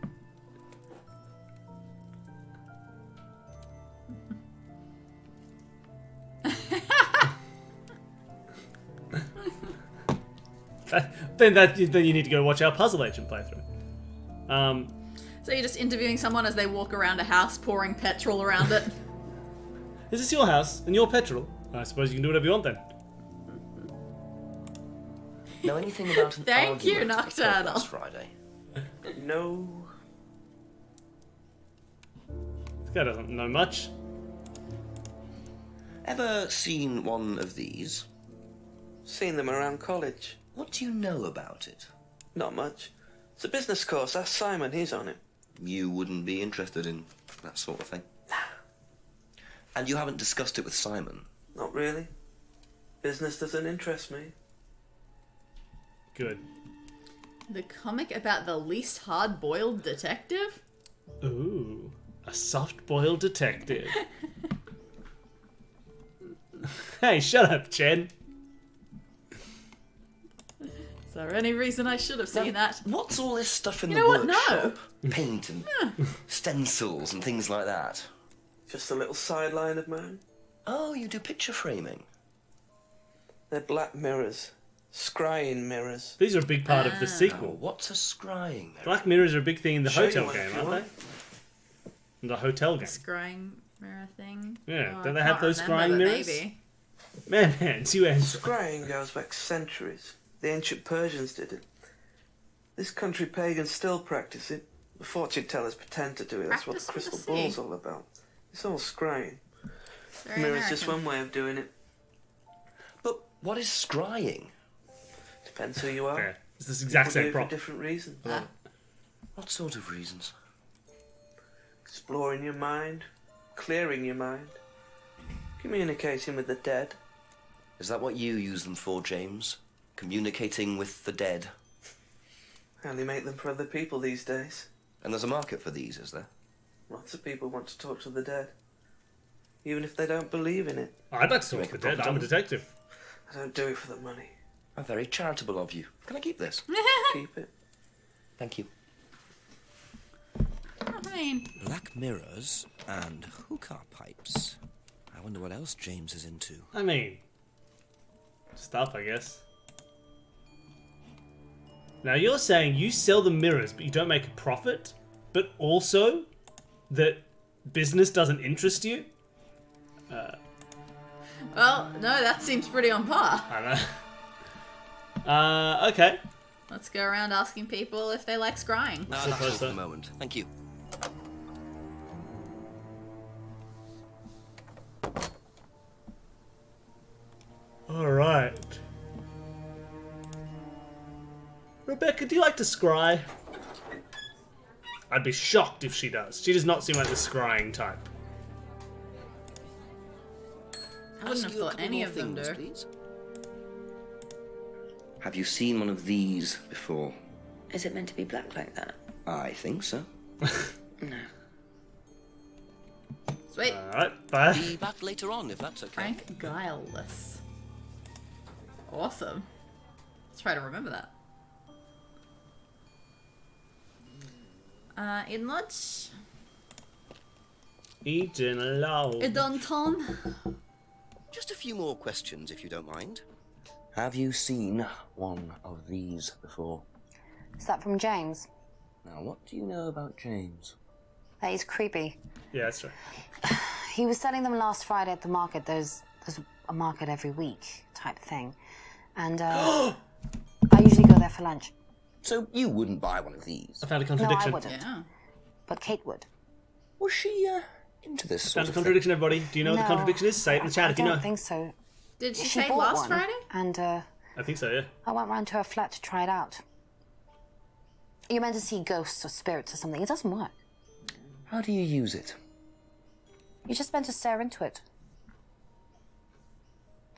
then you need to go watch our Puzzle Agent playthrough. So you're just interviewing someone as they walk around a house pouring petrol around it. Is this your house and your petrol? I suppose you can do whatever you want then. Know anything about an Thank you, argument that occurred Nocturnal. last Friday? No. This guy doesn't know much. Ever seen one of these? Seen them around college. What do you know about it? Not much. It's a business course. Ask Simon, he's on it. You wouldn't be interested in that sort of thing. And you haven't discussed it with Simon? Not really. Business doesn't interest me. Good. The comic about the least hard-boiled detective? Ooh, a soft-boiled detective. Hey, shut up, Jen. Is there any reason I should have seen that? What's all this stuff in You the know what? workshop? No. Paint and stencils and things like that. Just a little sideline of mine. Oh, you do picture framing. They're black mirrors. Scrying mirrors. These are a big part of the Oh, sequel. what's a scrying mirror? Black mirrors are a big thing in the Show you hotel one game, if you aren't want. they? In the hotel game. Scrying mirror thing? Yeah, Oh, don't I they have can't those remember, scrying but mirrors? Maybe. Man, you answer. Scrying goes back centuries. The ancient Persians did it. This country pagans still practice it. The fortune tellers pretend to do it. That's what the Practice crystal with the sea. ball's all about. It's all scrying. Very Mirror's just American. one way of doing it. But what is scrying? Depends who you are. Yeah, it's this exact People do same it for prop. different reasons. What sort of reasons? Exploring your mind, clearing your mind, communicating with the dead. Is that what you use them for, James? Communicating with the dead? I only make them for other people these days. And there's a market for these, is there? Lots of people want to talk to the dead, even if they don't believe in it. I'd like to talk Make to a the dead. profit I'm a on it. detective. I don't do it for the money. How very charitable of you. Can I keep this? Keep it. Thank you. I mean, Black mirrors and hookah pipes. I wonder what else James is into. I mean, stuff, I guess. Now you're saying you sell the mirrors, but you don't make a profit, but also that business doesn't interest you? well, no, that seems pretty on par. I don't know. Okay. Let's go around asking people if they like scrying. No, Suppose that's all so. for the moment. Thank you. Alright. Rebecca, do you like to scry? I'd be shocked if she does. She does not seem like the scrying type. I wouldn't Ask have you a thought couple any more of them things, do. please. Have you seen one of these before? Is it meant to be black like that? I think so. No. Sweet. Alright, bye. Be back later on, if that's okay. Frank Guileless. Awesome. Let's try to remember that. In Lodge. Eating loud. Edonton. Just a few more questions, if you don't mind. Have you seen one of these before? Is that from James? Now, what do you know about James? That is creepy. Yeah, that's right. He was selling them last Friday at the market. There's a market every week type thing. And I usually go there for lunch. So you wouldn't buy one of these? I found a No, I contradiction. wouldn't. Yeah. But Kate would. Was she into this Found sort a of thing? contradiction, everybody. Do you know what the contradiction is? Say it in the chat if you I know. don't think so. Did she She say bought last one, Friday? And I think so, yeah. I went round to her flat to try it out. You're meant to see ghosts or spirits or something. It doesn't work. How do you use it? You're just meant to stare into it.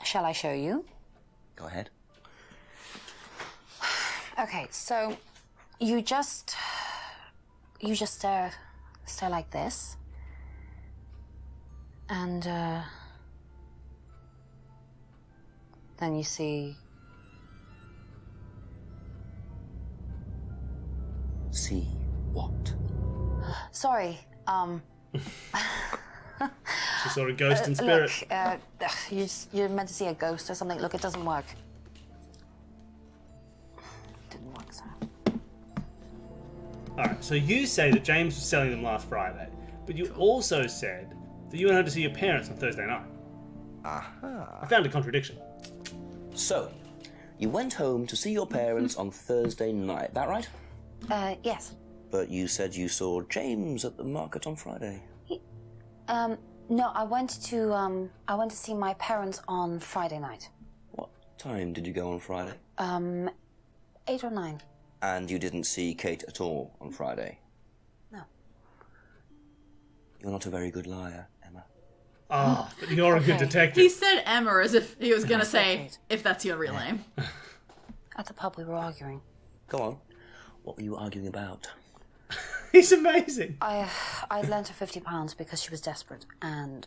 Shall I show you? Go ahead. Okay, so you just stare like this, and then you see. See what? Sorry. She saw a ghost in spirit. Look, you're meant to see a ghost or something. Look, it doesn't work. Didn't work, so. Alright, so you say that James was selling them last Friday, but you also said that you went home to see your parents on Thursday night. Aha. I found a contradiction. So, you went home to see your parents on Thursday night, that right? Yes. But you said you saw James at the market on Friday. No, I went to see my parents on Friday night. What time did you go on Friday? 8 or 9. And you didn't see Kate at all on Friday? No. You're not a very good liar, Emma. Oh, but you're a good detective. He said Emma as if he was going to say, if that's your real name. At the pub we were arguing. Go on. What were you arguing about? He's amazing. I lent her £50 because she was desperate, and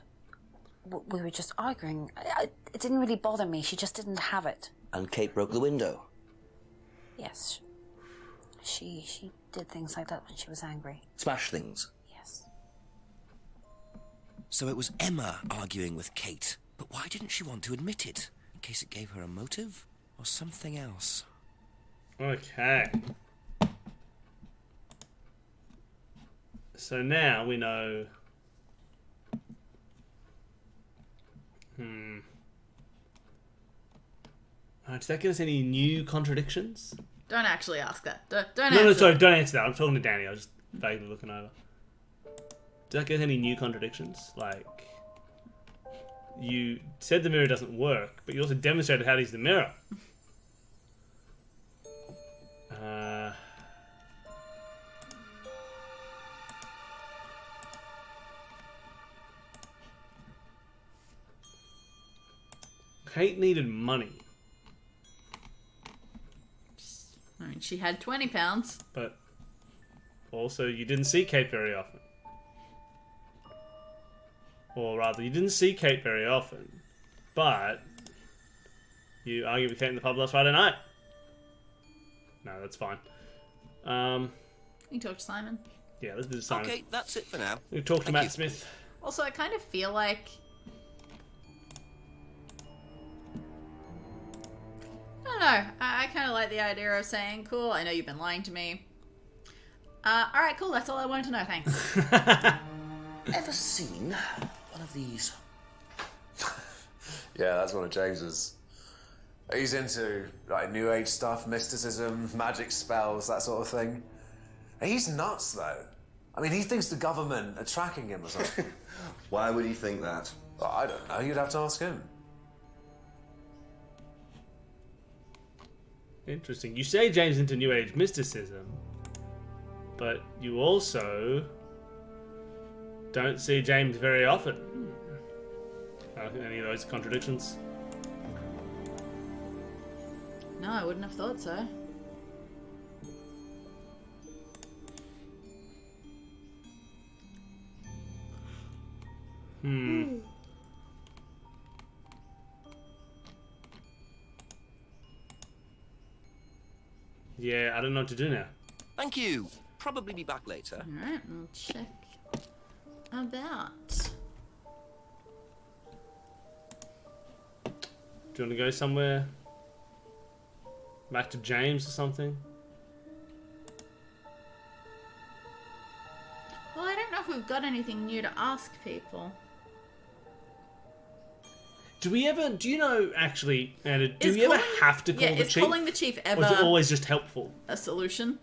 we were just arguing. It didn't really bother me. She just didn't have it. And Kate broke the window? Yes. She did things like that when she was angry. Smash things? Yes. So it was Emma arguing with Kate, but why didn't she want to admit it? In case it gave her a motive? Or something else? Okay. So now we know... Does that give us any new contradictions? Don't actually ask that. Don't No, answer. sorry, don't answer that. I'm talking to Dani. I was just vaguely looking over. Does that give us any new contradictions? Like, you said the mirror doesn't work, but you also demonstrated how to use the mirror. Kate needed money. I mean, she had £20. But also, you didn't see Kate very often. Or rather, you didn't see Kate very often, but you argued with Kate in the pub last Friday night. No, that's fine. You can talk to Simon. Yeah, let's do Simon. Okay, that's it for now. We talk to Matt Smith. Also, I kind of feel like... I don't know. I kind of like the idea of saying, cool, I know you've been lying to me. Alright, cool, that's all I wanted to know, thanks. Ever seen one of these? Yeah, that's one of James's. He's into like New Age stuff, mysticism, magic spells, that sort of thing. He's nuts, though. I mean, he thinks the government are tracking him or something. Why would he think that? Well, I don't know. You'd have to ask him. Interesting. You say James into New Age mysticism, but you also don't see James very often. I don't think any of those are contradictions. No, I wouldn't have thought so. Yeah, I don't know what to do now. Thank you. Probably be back later. Alright, we'll check about. Do you want to go somewhere? Back to James or something? Well, I don't know if we've got anything new to ask people. Do you know, actually, Anna, do we ever have to call the is chief? calling the chief ever or is it always just helpful? a solution?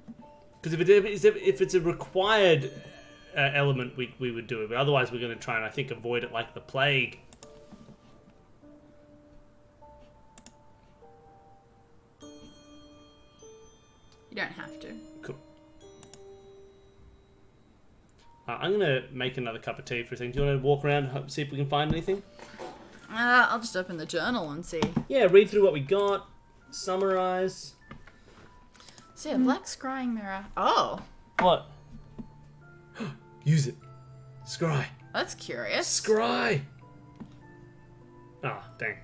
Because if it's a required element, we would do it. But otherwise, we're going to try and, I think, avoid it like the plague. You don't have to. Cool. I'm going to make another cup of tea for a second. Do you want to walk around and see if we can find anything? I'll just open the journal and see. Yeah, read through what we got, summarize. See, a black scrying mirror. Oh. What? Use it. Scry. That's curious. Scry! Ah, dang.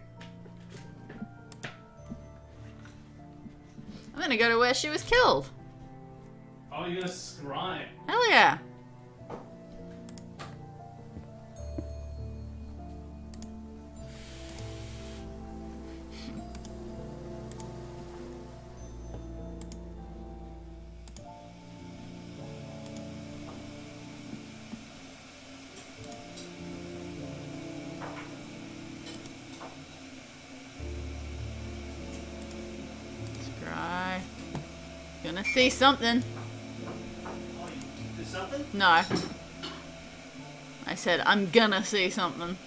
I'm gonna go to where she was killed. Oh, you're gonna scry. Hell yeah. Scry. Gonna see something. Do something? No. I said, I'm gonna see something.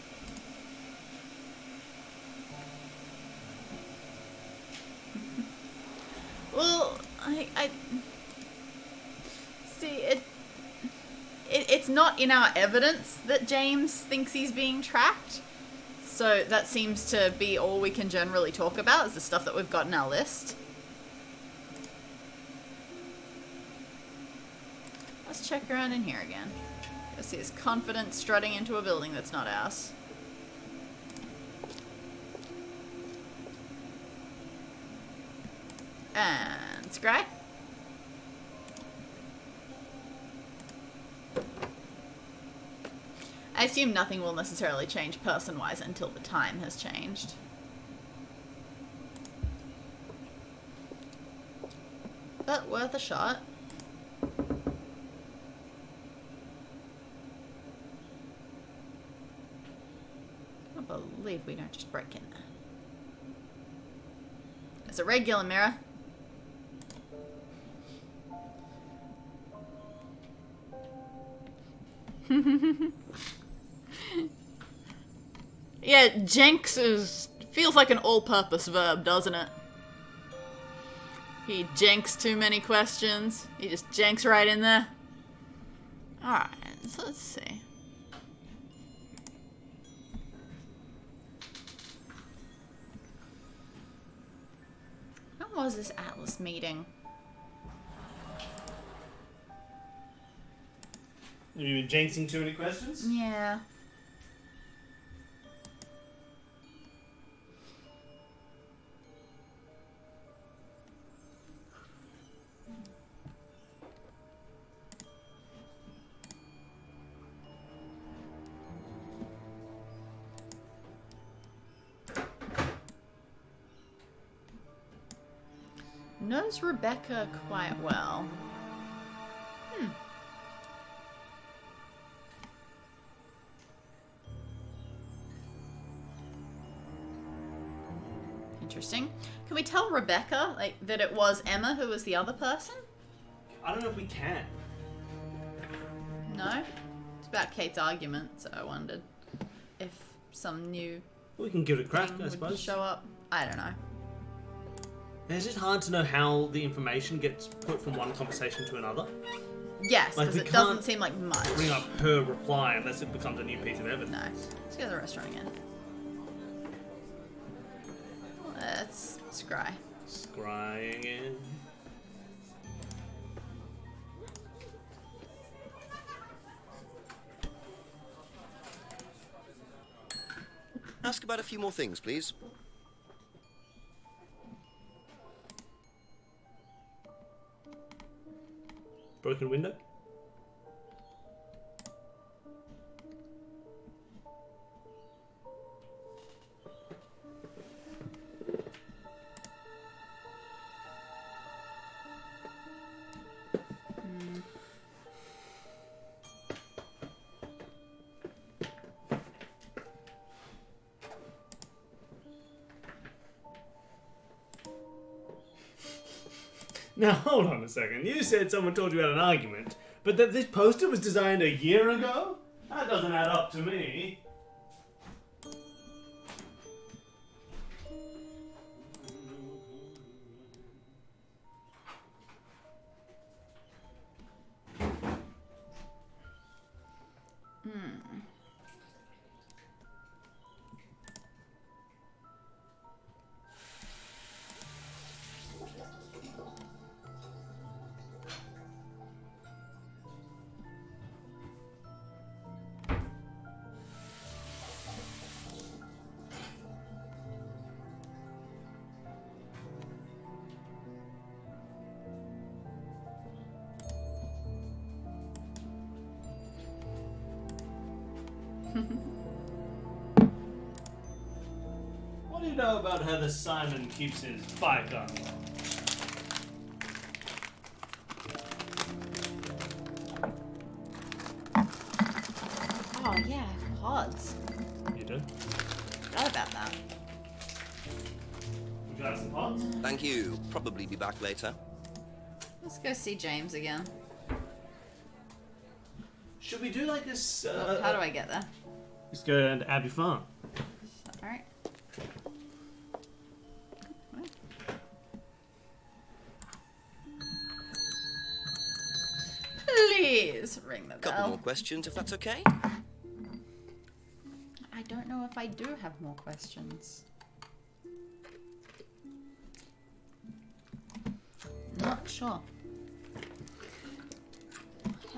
Well, I see it's not in our evidence that James thinks he's being tracked. So that seems to be all we can generally talk about is the stuff that we've got in our list. Let's check around in here again. Go see his confident strutting into a building that's not ours. And scry. I assume nothing will necessarily change person-wise until the time has changed. But worth a shot. I believe we don't just break in there. It's a regular mirror. Yeah, Jenks feels like an all-purpose verb, doesn't it? He jenks too many questions. He just jenks right in there. Alright, so let's see. When was this Atlas meeting? Have you been jinxing too many questions? Yeah. Knows Rebecca quite well. Interesting. Can we tell Rebecca, like, that it was Emma who was the other person? I don't know if we can. No? It's about Kate's argument, so I wondered if some new We can give it a crack, thing I would suppose. show up. I don't know. It's just hard to know how the information gets put from one conversation to another. Yes, Like, because we it doesn't can't seem like much. Bring up her reply unless it becomes a new piece of evidence. No. Let's go to the restaurant again. Let's scry. Scrying in. Ask about a few more things, please. Broken window? Now, hold on a second. You said someone told you had an argument, but that this poster was designed a year ago? That doesn't add up to me. know about Heather Simon keeps his bike on? Oh yeah, pods. You do? Forgot about that. You got some pods? Thank you. Probably be back later. Let's go see James again. Should we do like this? How do I get there? Let's go down to Abbey Farm. Alright. Please ring the bell. Couple more questions, if that's okay. I don't know if I do have more questions. Not sure.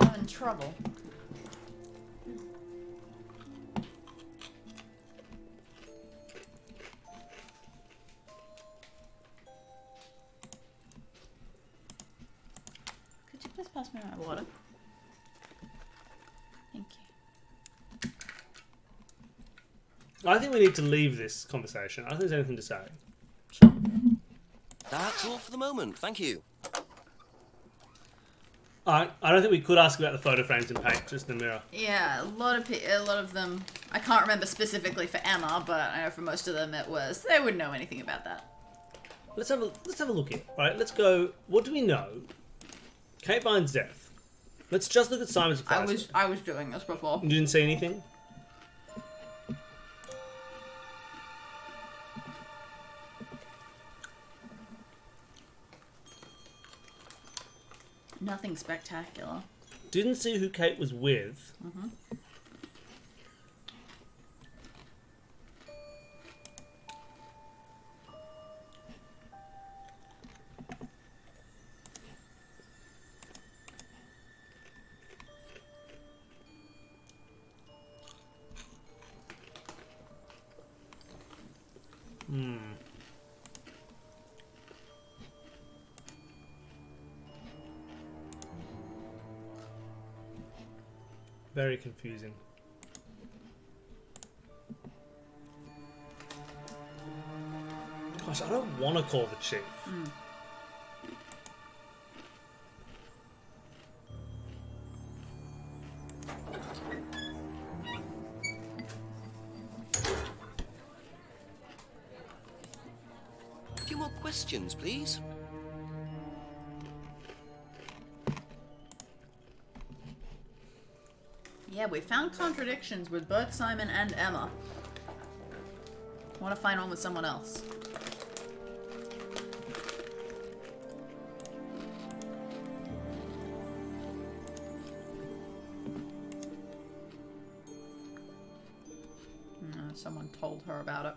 Having trouble. Could you please pass me my water? Thank you. I think we need to leave this conversation. I don't think there's anything to say. That's all for the moment. Thank you. I don't think we could ask about the photo frames in paint, just in the mirror. Yeah, a lot of them. I can't remember specifically for Emma, but I know for most of them it was. They wouldn't know anything about that. Let's have a look here. All right, let's go. What do we know? Kate Vine's death. Let's just look at Simon's surprise. I was doing this before. You didn't see anything? Nothing spectacular. Didn't see who Kate was with. Mm-hmm. Very confusing. Gosh, I don't want to call the chief. A few more questions, please. Yeah, we found contradictions with both Simon and Emma. Want to find one with someone else. Someone told her about it.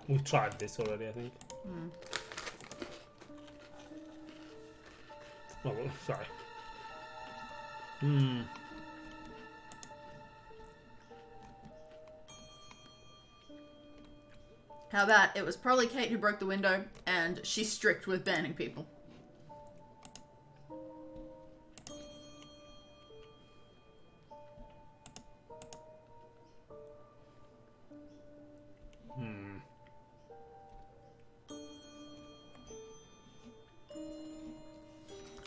We've tried this already, I think. Oh, well, sorry. How about it was probably Kate who broke the window, and she's strict with banning people.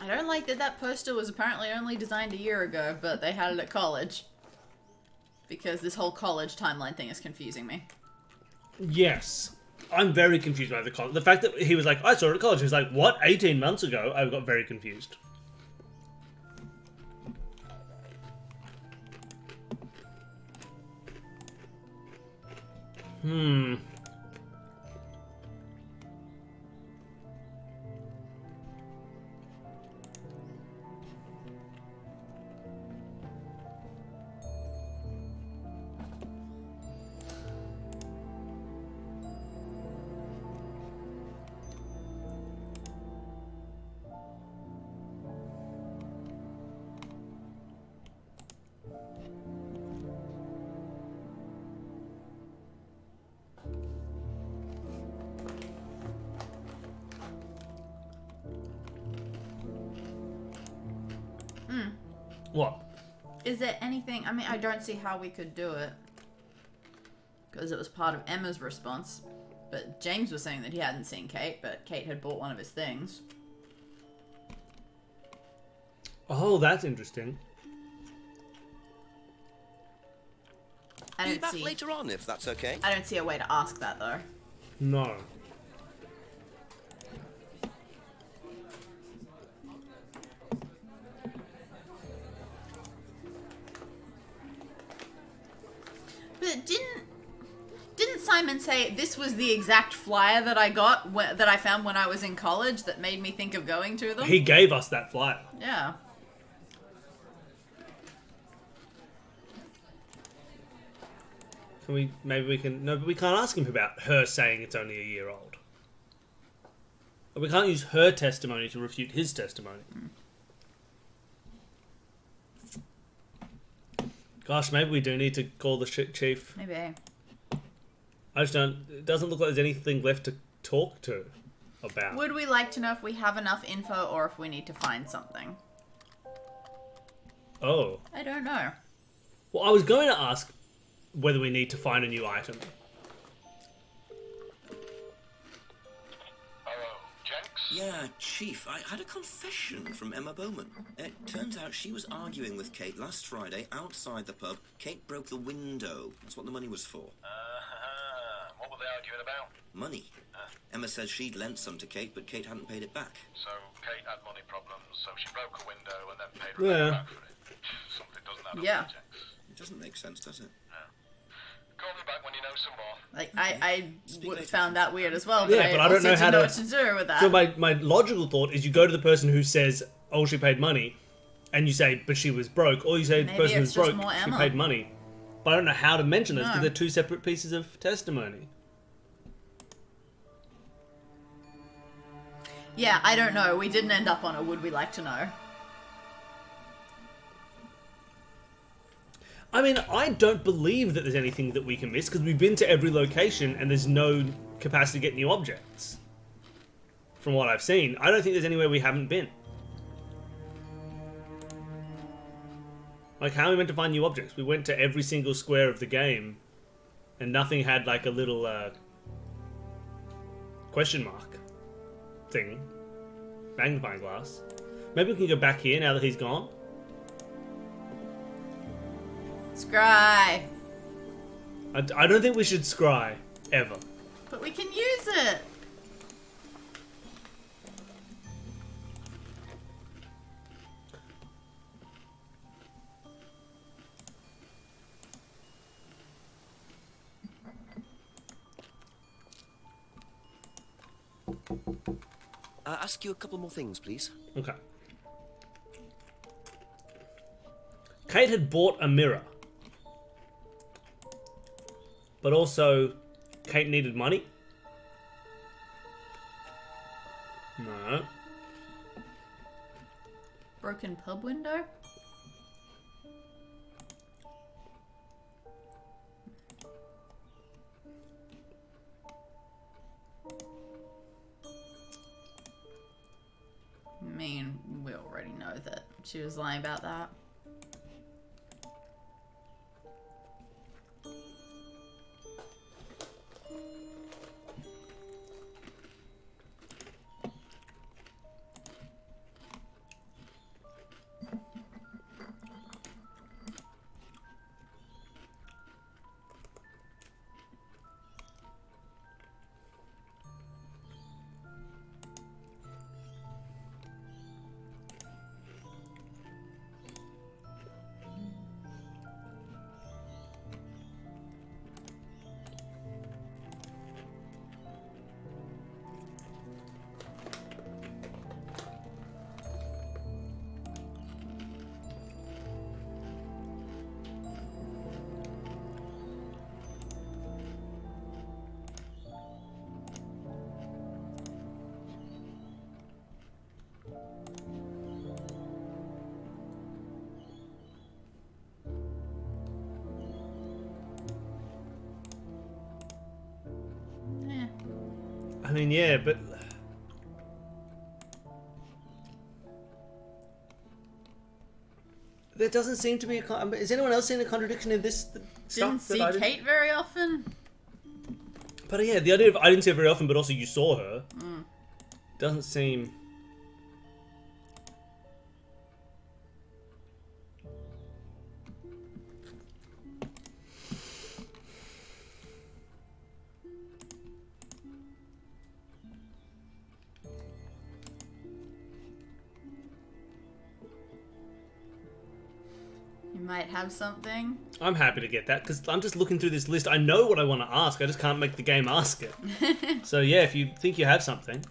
I don't like that poster was apparently only designed a year ago, but they had it at college. Because this whole college timeline thing is confusing me. Yes. I'm very confused by the college. The fact that he was like, I saw it at college. He was like, what? 18 months ago? I got very confused. What? Is there anything... I mean, I don't see how we could do it. Because it was part of Emma's response. But James was saying that he hadn't seen Kate, but Kate had bought one of his things. Oh, that's interesting. I Be don't back see... later on, if that's okay. I don't see a way to ask that, though. No. But didn't Simon say this was the exact flyer that I got that I found when I was in college that made me think of going to them? He gave us that flyer. Yeah. Can we? Maybe we can. No, but we can't ask him about her saying it's only a year old. We can't use her testimony to refute his testimony. Gosh, maybe we do need to call the chief. Maybe. I just don't... It doesn't look like there's anything left to talk to about. Would we like to know if we have enough info or if we need to find something? Oh. I don't know. Well, I was going to ask whether we need to find a new item. Yeah, Chief, I had a confession from Emma Bowman. It turns out she was arguing with Kate last Friday outside the pub. Kate broke the window. That's what the money was for. What were they arguing about? Money. Emma says she'd lent some to Kate, but Kate hadn't paid it back. So Kate had money problems, so she broke a window and then paid her back for it. Something doesn't add up, Yeah. Jenks. It doesn't make sense, does it? Call me back when you know some more. Like, I would have found that weird as well, but, Yeah, but I don't know how know to... what to do with that. So my logical thought is you go to the person who says, oh, she paid money, and you say, but she was broke, or you say the Maybe person it's who's just broke, more she Emma. paid money. But I don't know how to mention this because No. they're two separate pieces of testimony. Yeah, I don't know. We didn't end up on a would we like to know. I mean, I don't believe that there's anything that we can miss because we've been to every location and there's no capacity to get new objects. From what I've seen, I don't think there's anywhere we haven't been. Like, how are we meant to find new objects? We went to every single square of the game and nothing had like a little question mark thing. Magnifying glass. Maybe we can go back here now that he's gone. Scry. I don't think we should scry, ever. But we can use it. Ask you a couple more things, please. Okay. Kate had bought a mirror. But also, Kate needed money? No. Broken pub window? I mean, we already know that she was lying about that. I mean, yeah, but... doesn't seem to be a... Is anyone else seeing a contradiction in this Didn't stuff? see Kate very often. But yeah, the idea of I didn't see her very often, but also you saw her, doesn't seem... You might have something. I'm happy to get that, because I'm just looking through this list. I know what I want to ask, I just can't make the game ask it. So yeah, if you think you have something...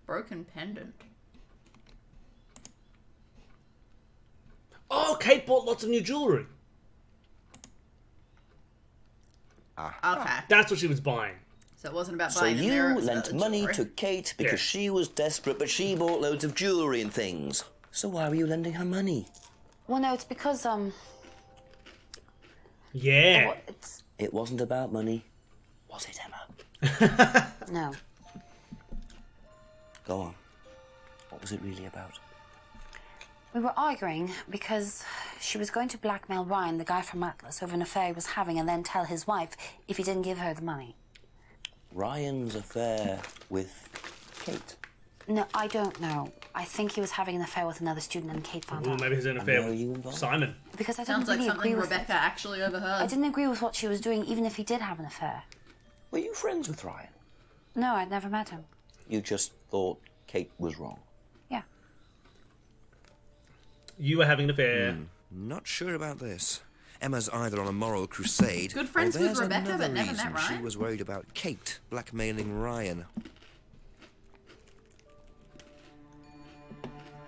Broken pendant. Oh, Kate bought lots of new jewellery. Okay. That's what she was buying. So it wasn't about So buying a mirror, you it was about lent the money jewelry. to Kate because she was desperate, but she bought loads of jewellery and things. So why were you lending her money? Well, no, it's because, Yeah. It wasn't about money, was it, Emma? No. Go on. What was it really about? We were arguing because she was going to blackmail Ryan, the guy from Atlas, over an affair he was having and then tell his wife if he didn't give her the money. Ryan's affair with Kate? No, I don't know. I think he was having an affair with another student and Kate found Well, out. maybe he's in an affair with Simon. Because I didn't Sounds like really something agree with Rebecca actually overheard. I didn't agree with what she was doing, even if he did have an affair. Were you friends with Ryan? No, I'd never met him. You just thought Kate was wrong? Yeah. You were having an affair. Not sure about this. Emma's either on a moral crusade, Good friends or with there's Rebecca, another but never reason met she Ryan. was worried about Kate blackmailing Ryan.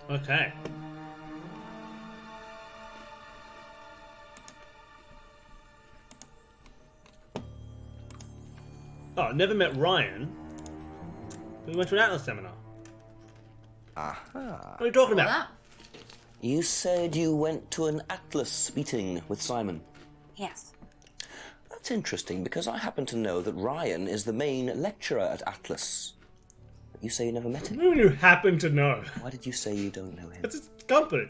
Okay. Oh, never met Ryan. We went to an Atlas seminar. Aha. What are you talking about? You said you went to an Atlas meeting with Simon. Yes. That's interesting, because I happen to know that Ryan is the main lecturer at Atlas. But you say you never met him? You happen to know. Why did you say you don't know him? It's a company.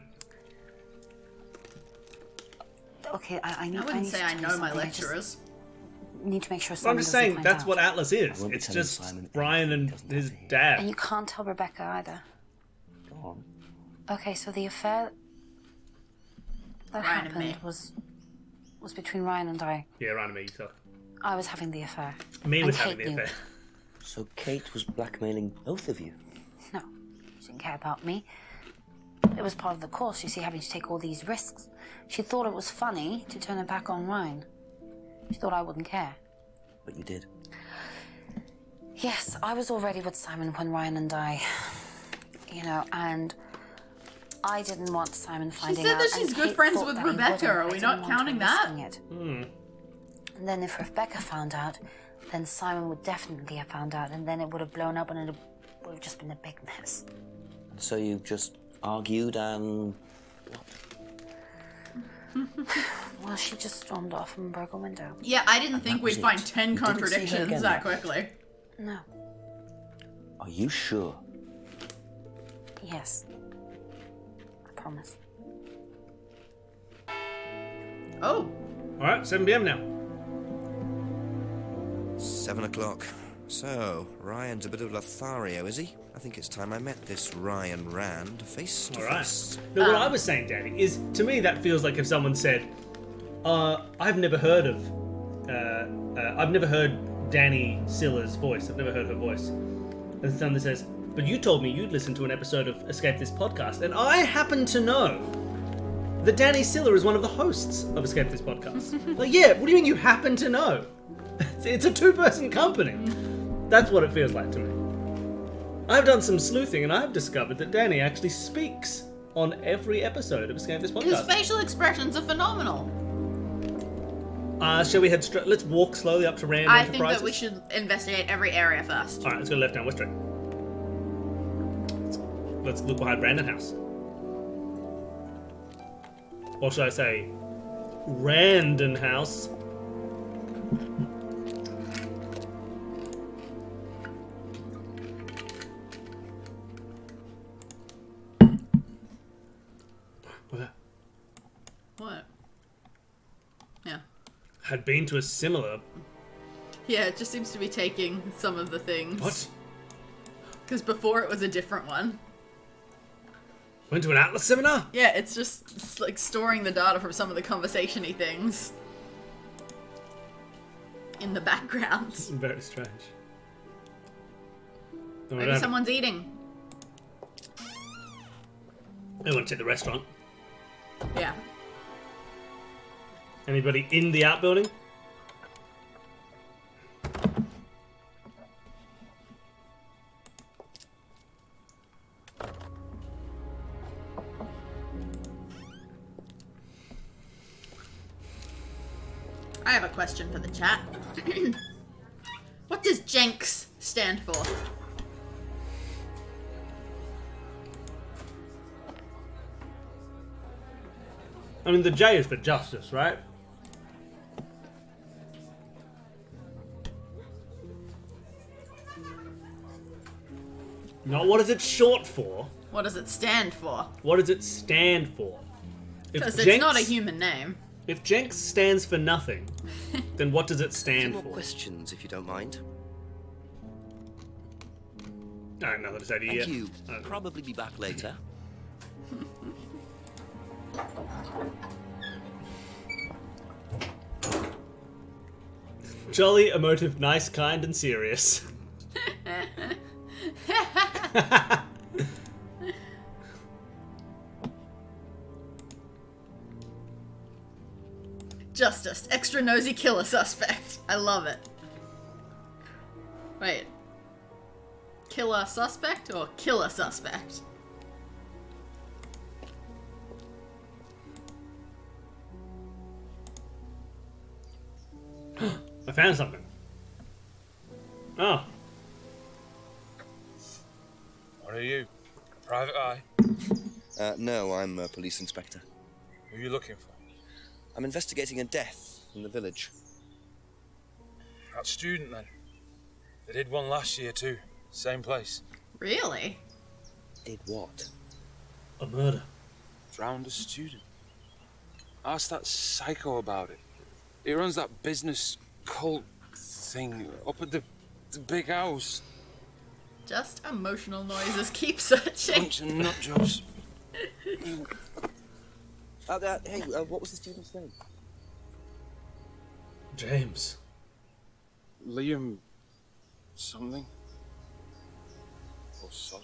Okay, I need. I wouldn't need say to I tell you know my something. I just lecturers. Need to make sure. Well, Simon I'm just doesn't saying find that's out. what Atlas is. won't be It's telling just Simon Brian and his dad. And you can't tell Rebecca either. Go on. Okay, so the affair that Ryan and me. happened was between Ryan and I. Yeah, Ryan and me. So. I was having the affair. Me And was Kate having the knew. affair. So Kate was blackmailing both of you? No, she didn't care about me. It was part of the course, you see, having to take all these risks. She thought it was funny to turn her back on Ryan. She thought I wouldn't care. But you did. Yes, I was already with Simon when Ryan and I, and I didn't want Simon finding out. said that she's and good Kate friends thought with that he Rebecca. wouldn't. Are I we didn't not want her counting that? risking it. And then if Rebecca found out, then Simon would definitely have found out, and then it would have blown up, and it would have just been a big mess. And so you just argued and... Well, she just stormed off and broke a window. Yeah, I didn't think we'd was find it. 10 You didn't see her contradictions again, that though? quickly. No. Are you sure? Yes. I promise. Oh. Alright, 7 p.m. now. 7 o'clock. So, Ryan's a bit of Lothario, is he? I think it's time I met this Ryan Rand face to Alright. face. No, what I was saying, Dani, is to me that feels like if someone said, I've never heard Dani Silla's voice. I've never heard her voice. And someone says, but you told me you'd listened to an episode of Escape This Podcast, and I happen to know that Dani Silla is one of the hosts of Escape This Podcast. Like, yeah, what do you mean you happen to know? It's a two-person company. That's what it feels like to me. I've done some sleuthing, and I've discovered that Dani actually speaks on every episode of Escape This His Podcast. facial expressions are phenomenal. Shall we head straight? Let's walk slowly up to Rand I think Enterprises. that we should investigate every area first. Alright, let's go left down West Street. Let's look behind Brandon House. Or should I say, Randon House? Had been to a similar... Yeah, it just seems to be taking some of the things. What? Because before it was a different one. Went to an Atlas seminar? Yeah, it's like storing the data from some of the conversation-y things in the background. Very strange. No, Maybe someone's eating. I went to the restaurant. Yeah. Anybody in the outbuilding? I have a question for the chat. What does Jenks stand for? I mean, the J is for justice, right? Not what is it short for? What does it stand for? What does it stand for? Because it's not a human name. If Jenks stands for nothing, then what does it stand More for? questions, if you don't mind. I don't know what to say to you. Thank you. Probably be back later. Jolly, emotive, nice, kind, and serious. Justice. Extra nosy killer suspect. I love it. Wait. Killer suspect or killer suspect? I found something. Oh. What are you? Private eye? No, I'm a police inspector. Who are you looking for? I'm investigating a death in the village. That student, then. They did one last year, too. Same place. Really? Did what? A murder. Drowned a student. Ask that psycho about it. He runs that business cult thing up at the big house. Just emotional noises. Keep searching. Bunch of nut jobs. Hey, what was the student's name? James. Liam... something? Or son?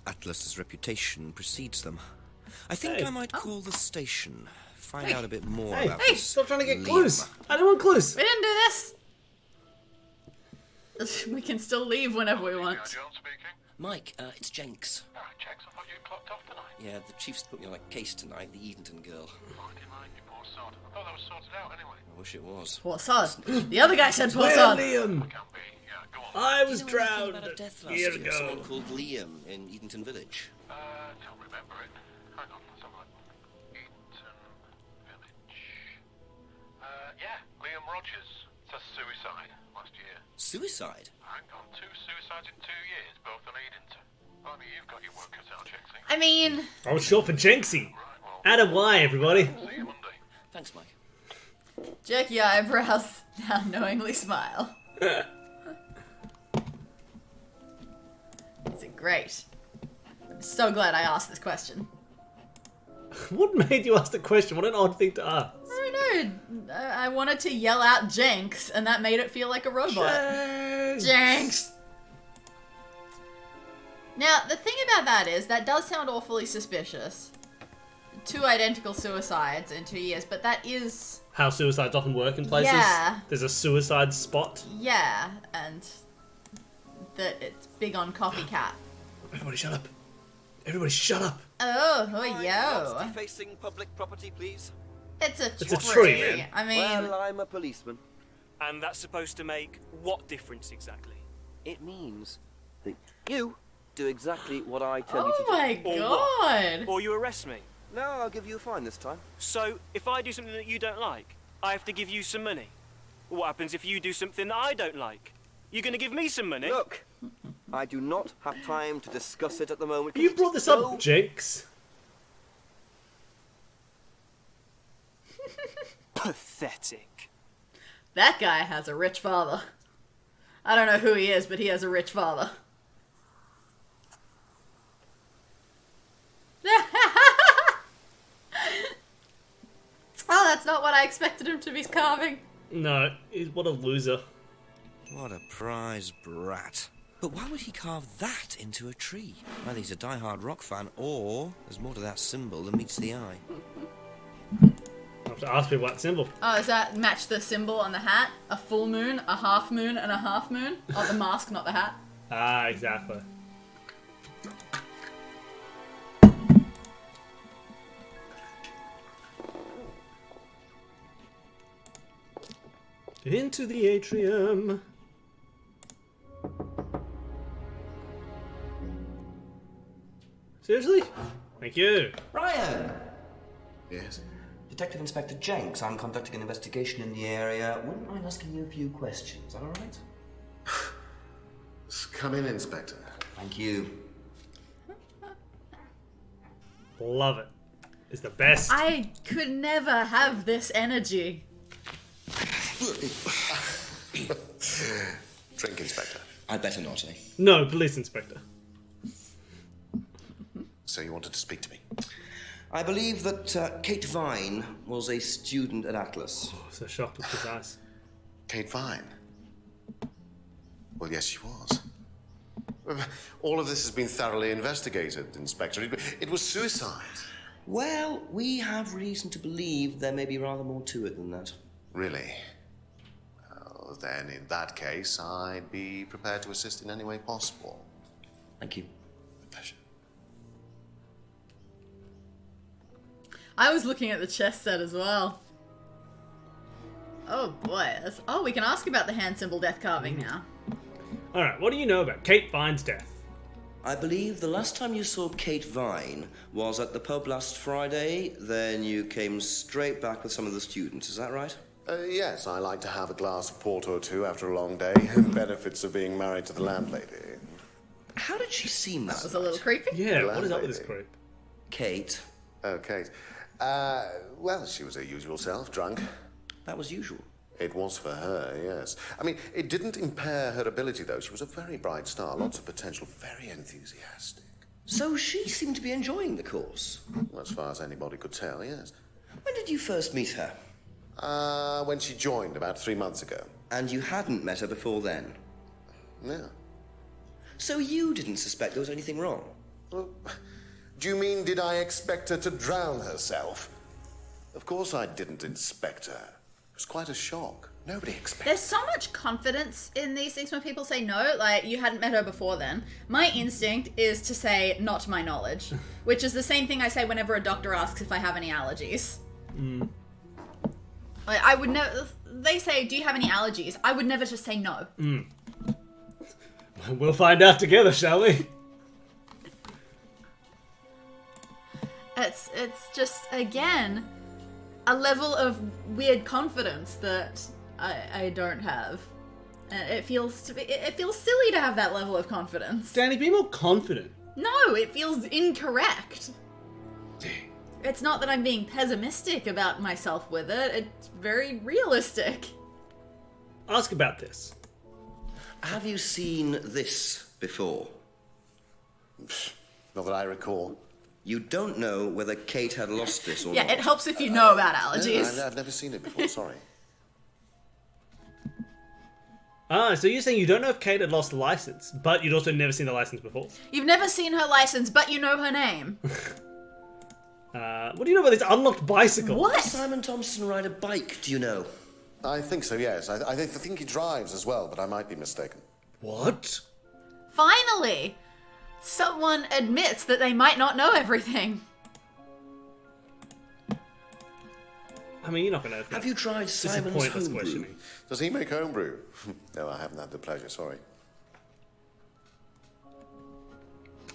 Atlas's reputation precedes them. I think I might call the station. Find out a bit more about Hey, this. stop trying to get Liam. clues. I don't want clues. We didn't do this. We can still leave whenever we want. Mike, it's Jenks. Jenks, I thought you clocked off tonight. Yeah, the chief's put me on a case tonight, the Edenton girl. Oh, I didn't mind you, poor sod. I thought that was sorted out anyway. I wish it was. Poor sod. The other guy said poor Where, sod. Liam? I was Do you know anything drowned about a death a last year year? ago. Someone called Liam in Edenton Village. Don't remember it. Hang on, let's have a look. Edenton Village. Yeah, Liam Rogers. It's a suicide last year. Suicide? Hang on, 2 suicides in 2 years, both on Edenton. Only you've got your work cut out, Jenksy. I mean... I was short for Jenksy. Add a Y, everybody. See you Monday. Thanks, Mike. Jerk your eyebrows, now knowingly smile. Is it great? I'm so glad I asked this question. What made you ask the question? What an odd thing to ask. I don't know. I wanted to yell out Jenks, and that made it feel like a robot. Jenks! Now, the thing about that is, that does sound awfully suspicious. 2 identical suicides in 2 years, but that is... How suicides often work in places. Yeah. There's a suicide spot. Yeah, and that it's big on copycat. Everybody shut up. Everybody shut up. Oh yo. Defacing public property, please. It's a tree. Man. I mean... Well, I'm a policeman. And that's supposed to make what difference exactly? It means that you do exactly what I tell you to do. Oh my god! Or you arrest me. No, I'll give you a fine this time. So, if I do something that you don't like, I have to give you some money. What happens if you do something that I don't like? You're going to give me some money? Look, I do not have time to discuss it at the moment. You brought this up, Jenks. Pathetic. That guy has a rich father. I don't know who he is, but he has a rich father. Oh, that's not what I expected him to be carving. No, what a loser. What a prize brat. But why would he carve that into a tree? Either he's a die-hard rock fan, or there's more to that symbol than meets the eye. I have to ask people what symbol. Oh, does that match the symbol on the hat? A full moon, a half moon, and a half moon? Oh, the mask, not the hat. Ah, exactly. Into the atrium. Seriously? Thank you. Ryan! Yes? Detective Inspector Jenks, I'm conducting an investigation in the area. Wouldn't mind asking you a few questions, is that alright? Come in, Inspector. Thank you. Love it. It's the best. I could never have this energy. Drink, Inspector. I'd better not, eh? No, police inspector. So you wanted to speak to me? I believe that Kate Vine was a student at Atlas. Oh, so shocked with his eyes. Kate Vine? Well, yes, she was. All of this has been thoroughly investigated, Inspector. It was suicide. Well, we have reason to believe there may be rather more to it than that. Really? Well, then, in that case, I'd be prepared to assist in any way possible. Thank you. With pleasure. I was looking at the chess set as well. Oh boy. Oh, we can ask about the hand symbol death carving now. Alright, what do you know about Kate Vine's death? I believe the last time you saw Kate Vine was at the pub last Friday, then you came straight back with some of the students, is that right? Yes, I like to have a glass of port or two after a long day. Benefits of being married to the landlady. How did she seem that That was a little creepy. Yeah, what is up with this creep? Kate. Oh, Kate. Well, she was her usual self, drunk. That was usual. It was for her, yes. I mean, it didn't impair her ability, though. She was a very bright star, lots of potential, very enthusiastic. So she seemed to be enjoying the course? Well, as far as anybody could tell, yes. When did you first meet her? When she joined, about 3 months ago. And you hadn't met her before then? No. So you didn't suspect there was anything wrong? Well, do you mean, did I expect her to drown herself? Of course I didn't inspect her. It was quite a shock. Nobody expected. There's so much confidence in these things when people say no, like, you hadn't met her before then. My instinct is to say, not to my knowledge, which is the same thing I say whenever a doctor asks if I have any allergies. Mm. Like, I would never... They say, do you have any allergies? I would never just say no. Mm. We'll find out together, shall we? It's just, again, a level of weird confidence that I don't have. It feels silly to have that level of confidence. Dani, be more confident. No, it feels incorrect. It's not that I'm being pessimistic about myself with it. It's very realistic. Ask about this. Have you seen this before? Not that I recall. You don't know whether Kate had lost this or Yeah, not? it helps if you know about allergies. No, I've never seen it before, sorry. Ah, so you're saying you don't know if Kate had lost the license, but you'd also never seen the license before? You've never seen her license, but you know her name. What do you know about this unlocked bicycle? What? Does Simon Thompson ride a bike, do you know? I think so, yes. I think he drives as well, but I might be mistaken. What? Finally! Someone admits that they might not know everything. I mean, you're not going to... Have you tried This is Simon's pointless homebrew? questioning. Does he make homebrew? No, I haven't had the pleasure, sorry.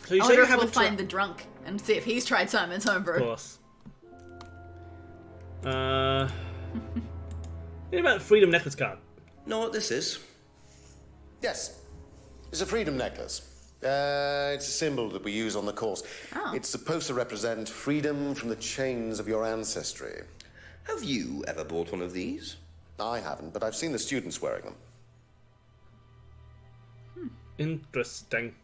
So you I say wonder you if we'll haven't find the drunk and see if he's tried Simon's homebrew. Of course. What about the Freedom Necklace card? Know what this is? Yes. It's a freedom necklace. It's a symbol that we use on the course. Oh. It's supposed to represent freedom from the chains of your ancestry. Have you ever bought one of these? I haven't, but I've seen the students wearing them. Interesting.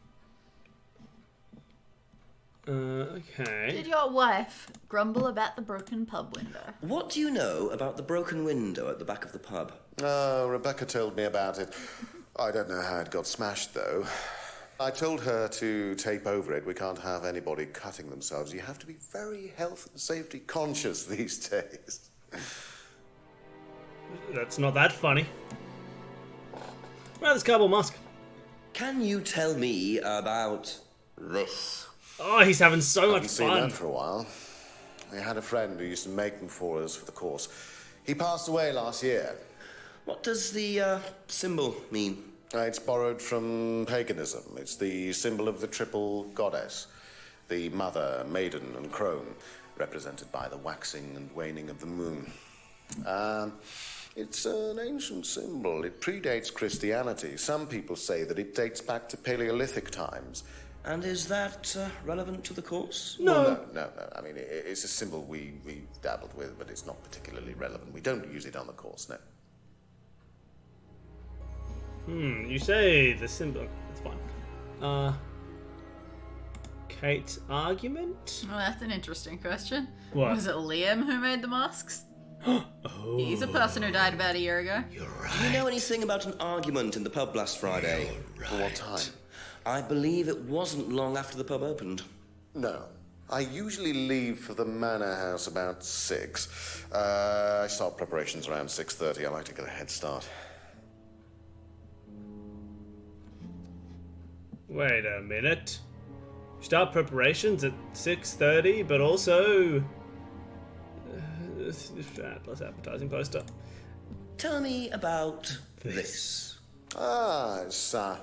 Okay. Did your wife grumble about the broken pub window? What do you know about the broken window at the back of the pub? Oh, Rebecca told me about it. I don't know how it got smashed, though. I told her to tape over it. We can't have anybody cutting themselves. You have to be very health and safety conscious these days. That's not that funny. Well, there's Carbon Musk. Can you tell me about this? Oh, he's having so much Haven't seen fun. that for a while. We had a friend who used to make them for us for the course. He passed away last year. What does the symbol mean? It's borrowed from paganism. It's the symbol of the triple goddess, the mother, maiden, and crone, represented by the waxing and waning of the moon. It's an ancient symbol. It predates Christianity. Some people say that it dates back to Paleolithic times. And is that relevant to the course? No. Well, no. I mean, it's a symbol we've dabbled with, but it's not particularly relevant. We don't use it on the course, no. You say the symbol. That's fine. Kate's argument? Well, that's an interesting question. What? Was it Liam who made the masks? He's a person who died about a year ago. You're right. Do you know anything about an argument in the pub last Friday? Right. For what time? I believe it wasn't long after the pub opened. No. I usually leave for the manor house about 6. I start preparations around 6:30. I like to get a head start. Wait a minute. Start preparations at 6:30, but also Atlas advertising poster. Tell me about this. It's the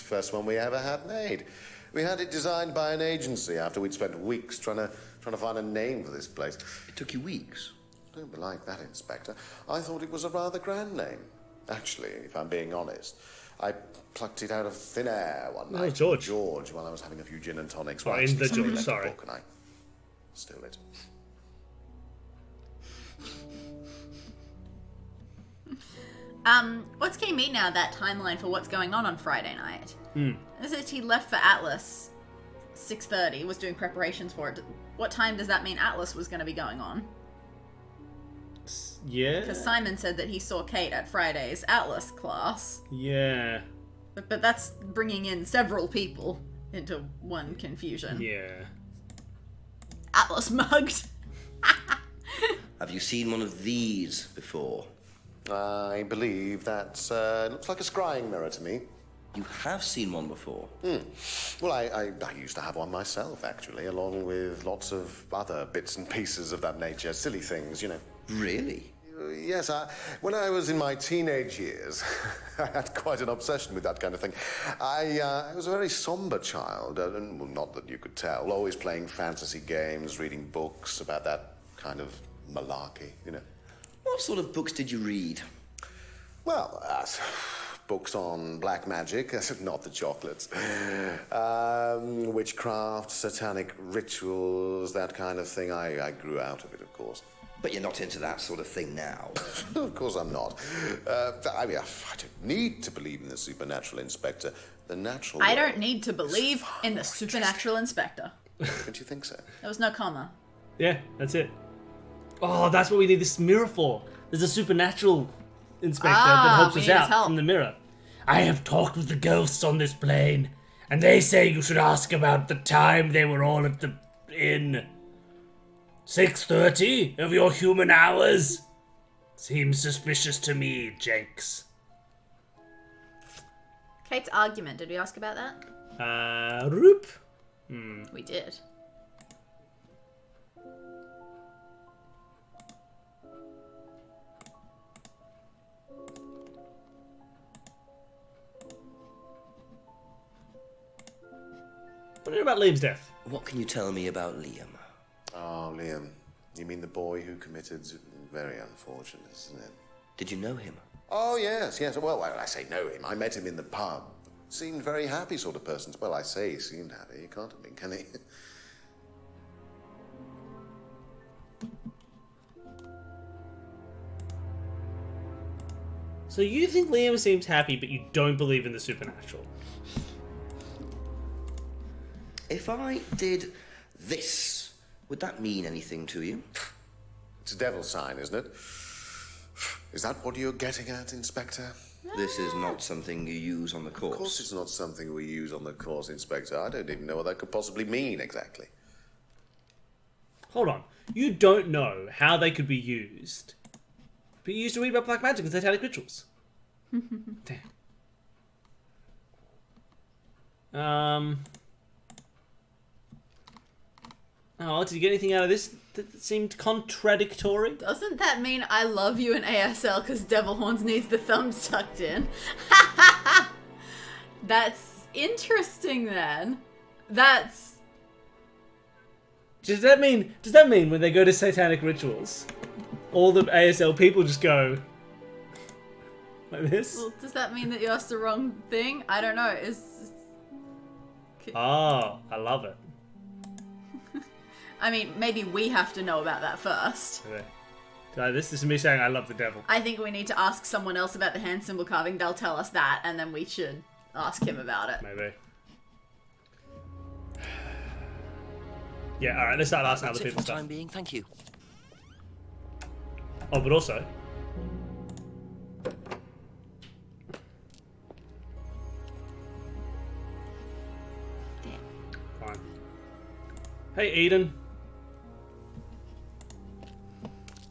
first one we ever had made. We had it designed by an agency after we'd spent weeks trying to find a name for this place. It took you weeks? Don't be like that, Inspector. I thought it was a rather grand name. Actually, if I'm being honest, I plucked it out of thin air one night. George, while I was having a few gin and tonics. Oh, in the Somebody George, left a sorry. book and I stole it. What's Kay mean now that timeline for what's going on Friday night? Is it he left for Atlas 6:30, was doing preparations for it. What time does that mean Atlas was going to be going on? Yeah. Because Simon said that he saw Kate at Friday's Atlas class. Yeah. But that's bringing in several people into one confusion. Yeah. Atlas mugged. Have you seen one of these before? I believe that looks like a scrying mirror to me. You have seen one before? Well, I used to have one myself, actually, along with lots of other bits and pieces of that nature. Silly things, you know. Really? Yes, when I was in my teenage years, I had quite an obsession with that kind of thing. I was a very somber child, and well, not that you could tell, always playing fantasy games, reading books about that kind of malarkey, you know. What sort of books did you read? Well, books on black magic, not the chocolates. Witchcraft, satanic rituals, that kind of thing. I grew out of it, of course. But you're not into that sort of thing now. Of course I'm not. I mean, I don't need to believe in the supernatural, Inspector. The natural I world don't need to believe in the supernatural inspector. Don't you think so? There was no comma. Yeah, that's it. Oh, that's what we need this mirror for. There's a supernatural inspector that helps we us need his out help. from the mirror. I have talked with the ghosts on this plane, and they say you should ask about the time they were all at the inn. 6:30 of your human hours? Seems suspicious to me, Jenks. Kate's argument, did we ask about that? Roop? We did. What about Liam's death? What can you tell me about Liam? Oh, Liam. You mean the boy who committed... Very unfortunate, isn't it? Did you know him? Oh, yes. Well, I say know him. I met him in the pub. Seemed very happy sort of person. Well, I say he seemed happy. You can't have been, can he? So you think Liam seems happy, but you don't believe in the supernatural? If I did this, would that mean anything to you? It's a devil sign, isn't it? Is that what you're getting at, Inspector? This is not something you use on the course. Of course it's not something we use on the course, Inspector. I don't even know what that could possibly mean, exactly. Hold on. You don't know how they could be used. But you used to read about black magic and satanic rituals. Damn. Oh, did you get anything out of this that seemed contradictory? Doesn't that mean I love you in ASL because Devil Horns needs the thumbs tucked in? That's interesting then. That's... Does that mean when they go to satanic rituals, all the ASL people just go like this? Well, does that mean that you asked the wrong thing? I don't know. Oh, I love it. I mean, maybe we have to know about that first. Okay. This is me saying I love the devil. I think we need to ask someone else about the hand symbol carving. They'll tell us that, and then we should ask him about it. Maybe. Yeah, alright, let's start asking other people stuff. For the time being, thank you. Oh, but also... Fine. Hey, Eden.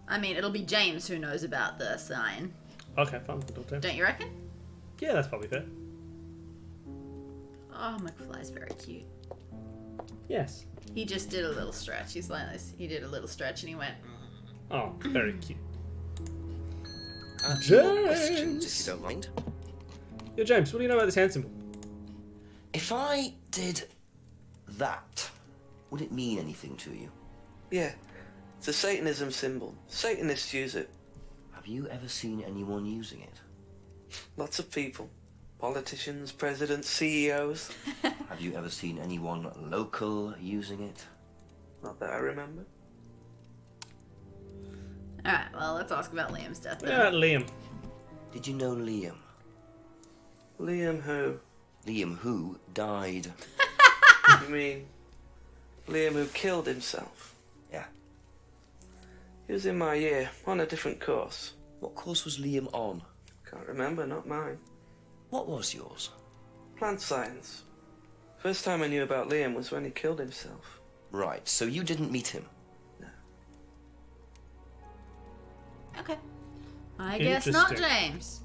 I mean, it'll be James who knows about the sign. Okay, fine. Don't you reckon? Yeah, that's probably fair. Oh, McFly's very cute. Yes. He just did a little stretch. He's like this. He did a little stretch and he went... Oh, very cute. More questions, if you don't mind. Yo, James, what do you know about this hand symbol? If I did that, would it mean anything to you? Yeah. It's a Satanism symbol. Satanists use it. Have you ever seen anyone using it? Lots of people. Politicians, presidents, CEOs. Have you ever seen anyone local using it? Not that I remember. Alright, well, let's ask about Liam's death then. Yeah, Liam. Did you know Liam? Liam who? Liam who died. You mean Liam who killed himself? Yeah. He was in my year, on a different course. What course was Liam on? Can't remember, not mine. What was yours? Plant science. First time I knew about Liam was when he killed himself. Right, so you didn't meet him? No. Okay. I guess not James.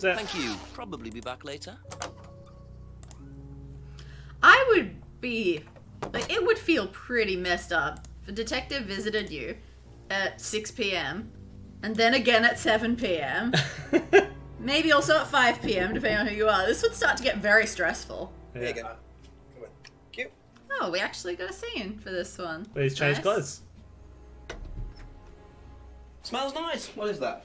Thank you. Probably be back later. I would be... Like, it would feel pretty messed up if a detective visited you at 6 p.m. and then again at 7 p.m. Maybe also at 5 p.m. depending on who you are. This would start to get very stressful. Yeah. There you go. Come on. Cute. Oh, we actually got a scene for this one. But he's changed clothes. Smells nice. What is that?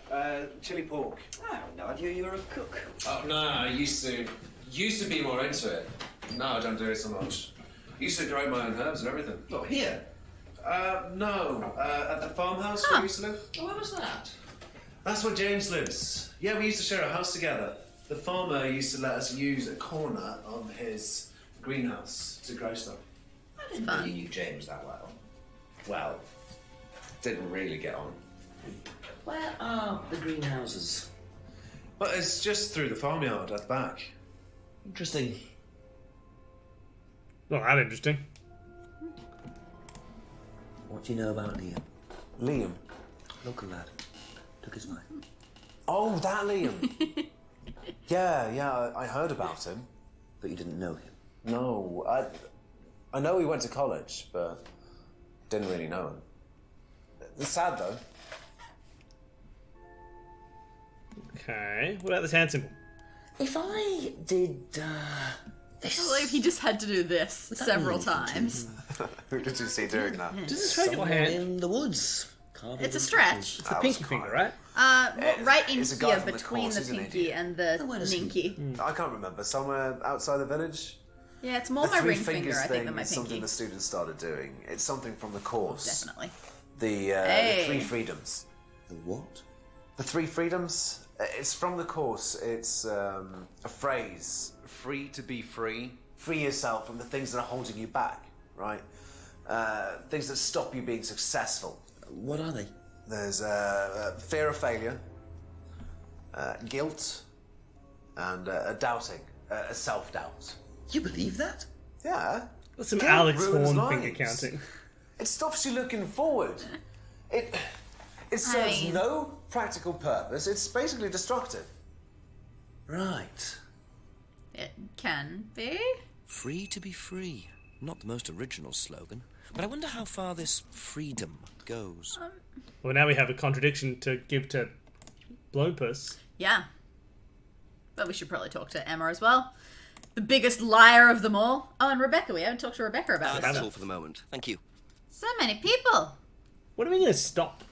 Chili pork. I had no idea you were a cook. Oh no, I used to be more into it. No, I don't do it so much. I used to grow my own herbs and everything. Not here. No. At the farmhouse where we used to live. Oh, where was that? That's where James lives. Yeah, we used to share a house together. The farmer used to let us use a corner of his greenhouse to grow stuff. I didn't know you knew James that well. Well, didn't really get on. Where are the greenhouses? But it's just through the farmyard at the back. Interesting. Not that interesting. What do you know about Liam? Liam? Local lad. Took his life. Oh, that Liam. yeah, I heard about him. But you didn't know him? No, I know he went to college, but didn't really know him. It's sad, though. Okay, what about this hand symbol? If I did, I believe he just had to do this several times. Who did you see doing that? Does it stretch your hand? in the woods. It's a stretch. It's the pinky finger, right? Right in It's a guy here from the between course, the isn't he? pinky and the ninky. I can't remember. Somewhere outside the village? Yeah, it's more The my three ring finger, fingers I think, thing than my is something pinky. the students started doing. It's something from the course. Definitely. The Hey. 3 freedoms. The what? The three freedoms? It's from the course. It's a phrase. Free to be free. Free yourself from the things that are holding you back, right? Things that stop you being successful. What are they? There's fear of failure, guilt, and doubting, self-doubt. You believe that? Yeah. That's some Guilt Alex ruins Horn lives. finger counting. It stops you looking forward. It serves no practical purpose. It's basically destructive. Right. It can be. Free to be free. Not the most original slogan, but I wonder how far this freedom goes. Well, now we have a contradiction to give to Blopus. Yeah. But we should probably talk to Emma as well. The biggest liar of them all. Oh, and Rebecca. We haven't talked to Rebecca about this. That's all for the moment. Thank you. So many people. When are we going to stop?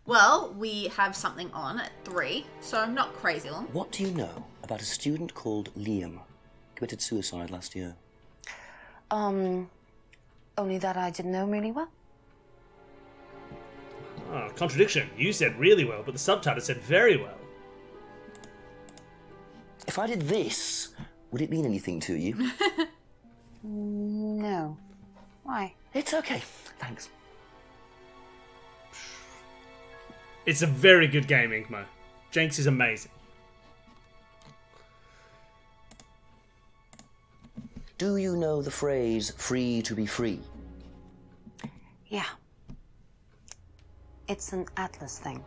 Well, we have something on at 3, so not crazy long. What do you know about a student called Liam? Committed suicide last year. Only that I didn't know really well. Oh, contradiction. You said really well, but the subtitle said very well. If I did this, would it mean anything to you? No. Why? It's okay. Thanks. It's a very good game, Inkmo. Jenks is amazing. Do you know the phrase free to be free? Yeah. It's an Atlas thing.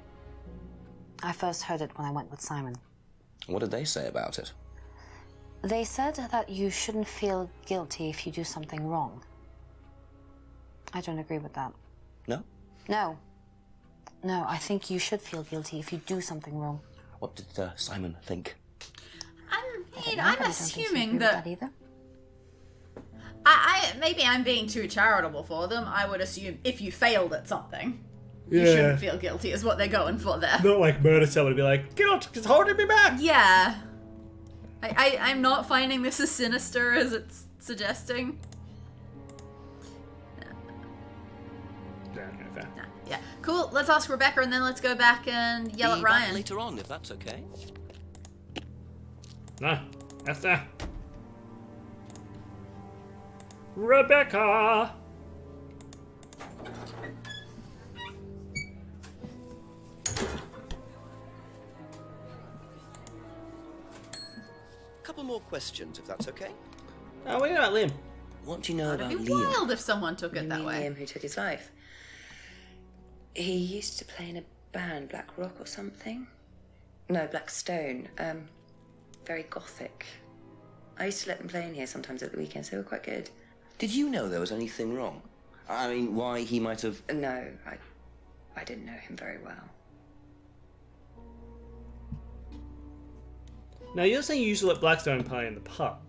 I first heard it when I went with Simon. What did they say about it? They said that you shouldn't feel guilty if you do something wrong. I don't agree with that. No? No. No, I think you should feel guilty if you do something wrong. What did Simon think? I'm assuming that... either. Maybe I'm being too charitable for them. I would assume if you failed at something, Yeah. you shouldn't feel guilty is what they're going for there. Not like murder someone and be like, get out, it's holding me back. Yeah. I'm not finding this as sinister as it's suggesting. Yeah. Cool, let's ask Rebecca and then let's go back and yell Be at back Ryan. later on, if that's okay. No, that's that. Rebecca! Couple more questions, if that's okay. Oh, what about Liam? What do you know It'd about be Liam? wild if someone took it that way. Liam who took his life. He used to play in a band, Black Rock or something. No, Black Stone. Very gothic. I used to let them play in here sometimes at the weekends. They were quite good. Did you know there was anything wrong? I mean, why he might have... No, I didn't know him very well. Now, you're saying you used to let Blackstone play in the pub.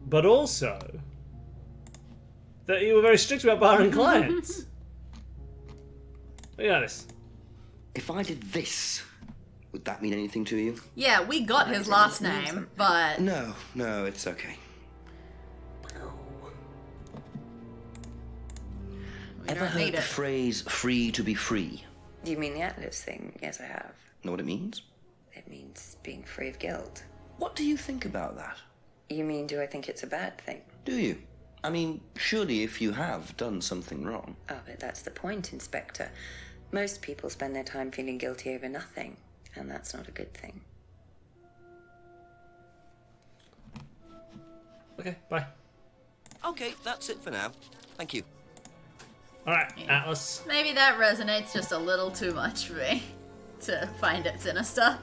But also, that you were very strict about barring clients. Look at this. If I did this, would that mean anything to you? Yeah, we got his last name, but... No, it's okay. Ever don't need heard the it. phrase free to be free? Do you mean the Atlas thing? Yes, I have. Know what it means? It means being free of guilt. What do you think about that? You mean, do I think it's a bad thing? Do you? I mean, surely if you have done something wrong... Oh, but that's the point, Inspector. Most people spend their time feeling guilty over nothing, and that's not a good thing. Okay, bye. Okay, that's it for now. Thank you. Alright, Atlas. Maybe that resonates just a little too much for me to find it sinister.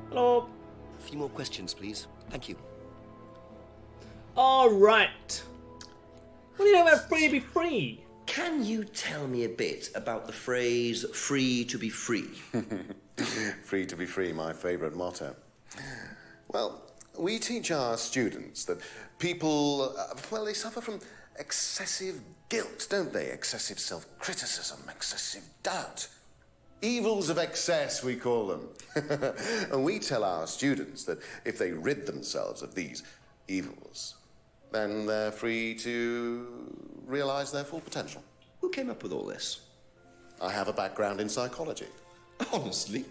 Hello. A few more questions, please. Thank you. Alright. What do you know about free to be free? Can you tell me a bit about the phrase free to be free? Free to be free, my favourite motto. Well, we teach our students that people, they suffer from excessive guilt, don't they? Excessive self-criticism, excessive doubt. Evils of excess, we call them. And we tell our students that if they rid themselves of these evils, then they're free to realize their full potential. Who came up with all this? I have a background in psychology. Honestly?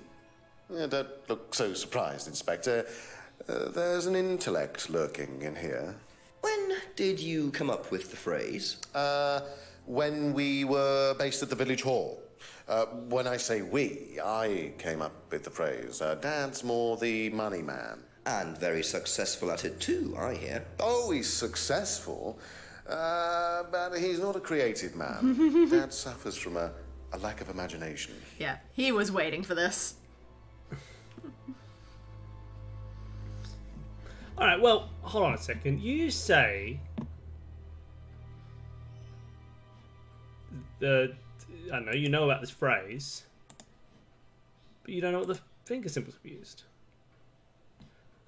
Yeah, don't look so surprised, Inspector. There's an intellect lurking in here. When did you come up with the phrase? When we were based at the village hall. When I say we, I came up with the phrase. Dad's more the money man. And very successful at it too, I hear. Oh, he's successful, but he's not a creative man. Dad suffers from a lack of imagination. Yeah, he was waiting for this. Alright, well, hold on a second. You say... I don't know, you know about this phrase, but you don't know what the finger symbols were used.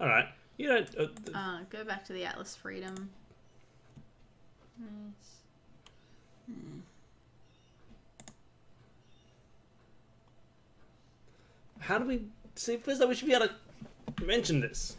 Alright, you don't... Go back to the Atlas Freedom. Nice. How do we... See, first though, we should be able to mention this.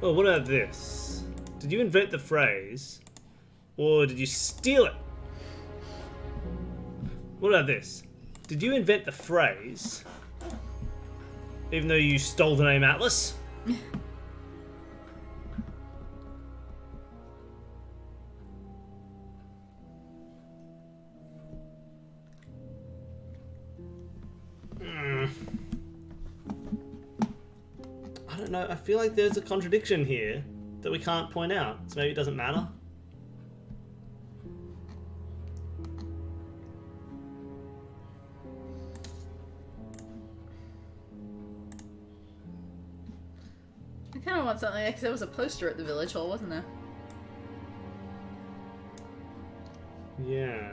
Well, what about this? Did you invent the phrase, or did you steal it? What about this? Did you invent the phrase, even though you stole the name Atlas? I don't know. I feel like there's a contradiction here that we can't point out, so maybe it doesn't matter. I kind of want something like, because there was a poster at the village hall, wasn't there? Yeah.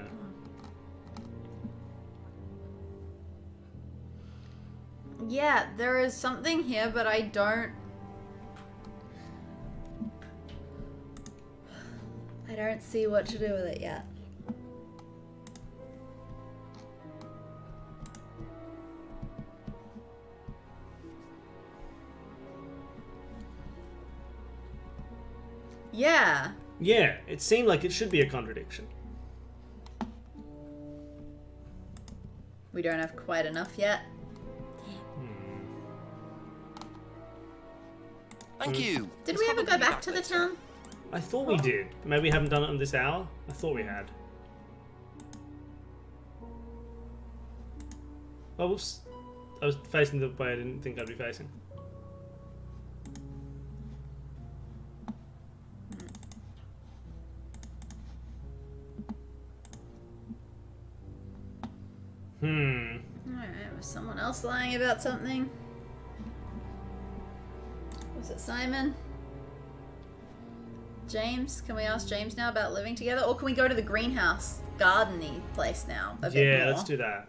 Yeah, there is something here, but I don't see what to do with it yet. Yeah. Yeah, it seemed like it should be a contradiction. We don't have quite enough yet. Thank you. Did we ever go back to the town? I thought we did. Maybe we haven't done it on this hour. I thought we had. Oh, whoops. I was facing the way I didn't think I'd be facing. Alright, was someone else lying about something? Was it Simon? James? Can we ask James now about living together? Or can we go to the greenhouse garden-y place now? A bit Yeah, more? let's do that.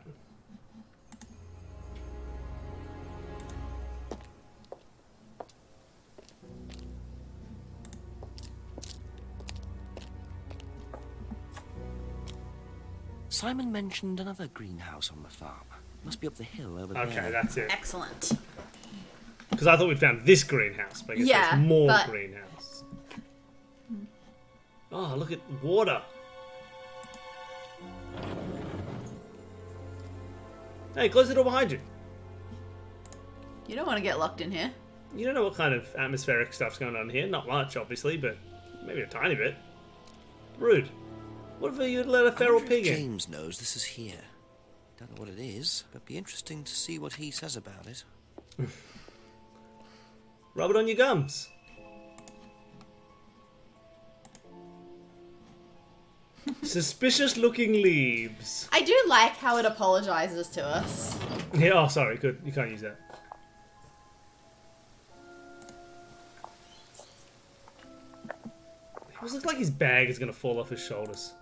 Simon mentioned another greenhouse on the farm. Must be up the hill over there. Okay, that's it. Excellent. Because I thought we'd found this greenhouse, but I guess Yeah, there's more but- greenhouse. Oh, look at water. Hey, close the door behind you. You don't want to get locked in here. You don't know what kind of atmospheric stuff's going on here. Not much, obviously, but maybe a tiny bit. Rude. What if you'd let a feral pig in? James knows this is here. Don't know what it is, but be interesting to see what he says about it. Rub it on your gums. Suspicious looking leaves. I do like how it apologizes to us. Yeah, oh, sorry, good. You can't use that. It looks like his bag is going to fall off his shoulders.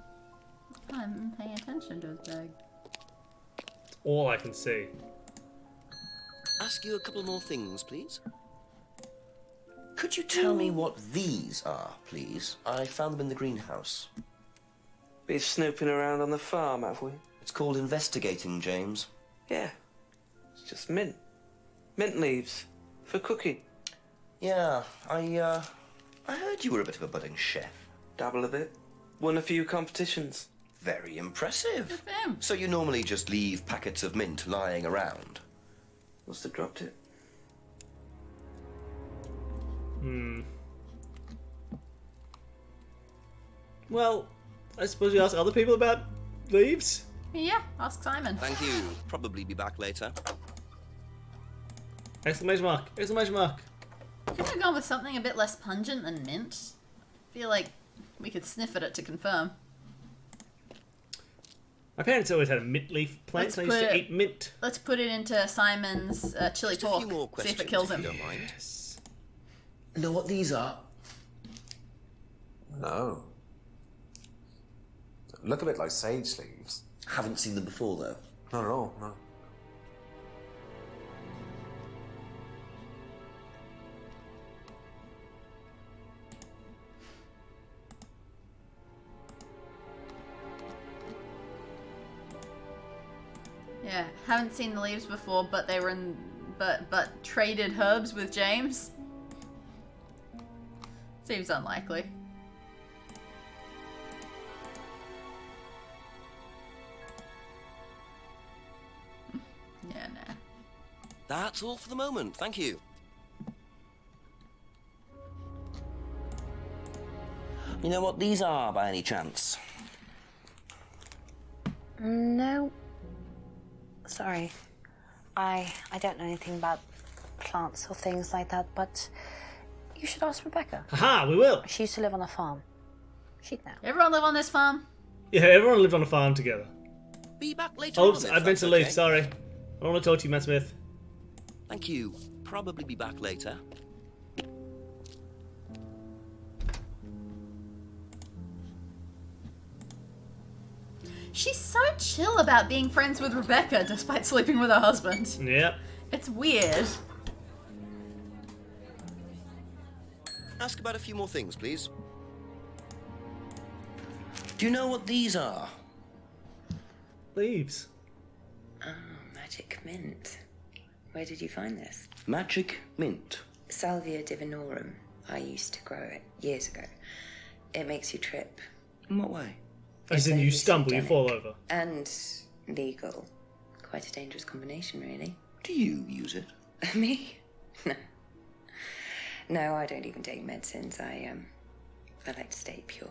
I'm paying attention to his bag. That's all I can see. Ask you a couple more things, please. Could you tell me what these are, please? I found them in the greenhouse. Been snooping around on the farm, have we? It's called investigating, James. Yeah. It's just mint. Mint leaves. For cooking. Yeah, I heard you were a bit of a budding chef. Dabble a bit. Won a few competitions. Very impressive. So you normally just leave packets of mint lying around? Must have dropped it. Well, I suppose we ask other people about leaves? Yeah, ask Simon. Thank you. Probably be back later. Exclamation mark. Exclamation mark. Could have gone with something a bit less pungent than mint. I feel like we could sniff at it to confirm. My parents always had a mint leaf plant, so I used to eat mint. Let's put it into Simon's chili Just a pork. few more See if it questions, kills if him. you don't mind. Know what these are? No. Look a bit like sage leaves. Haven't seen them before, though. Not at all, no. Yeah, haven't seen the leaves before, but they were in, but traded herbs with James. Seems unlikely. Yeah, nah. That's all for the moment. Thank you. You know what these are, by any chance? No. Sorry. I don't know anything about plants or things like that, but you should ask Rebecca. Haha, we will. She used to live on a farm. She'd know. Everyone live on this farm? Yeah, everyone lived on a farm together. Be back later Oops, on, I if meant to that's leave, okay. sorry. I don't want to talk to you, Matt Smith. Thank you. Probably be back later. She's so chill about being friends with Rebecca despite sleeping with her husband. Yep. It's weird. Ask about a few more things, please. Do you know what these are? Leaves. Oh, magic mint. Where did you find this? Magic mint. Salvia divinorum. I used to grow it years ago. It makes you trip. In what way? As in you stumble, you fall over. And legal. Quite a dangerous combination, really. Do you use it? Me? No. No, I don't even take medicines. I like to stay pure.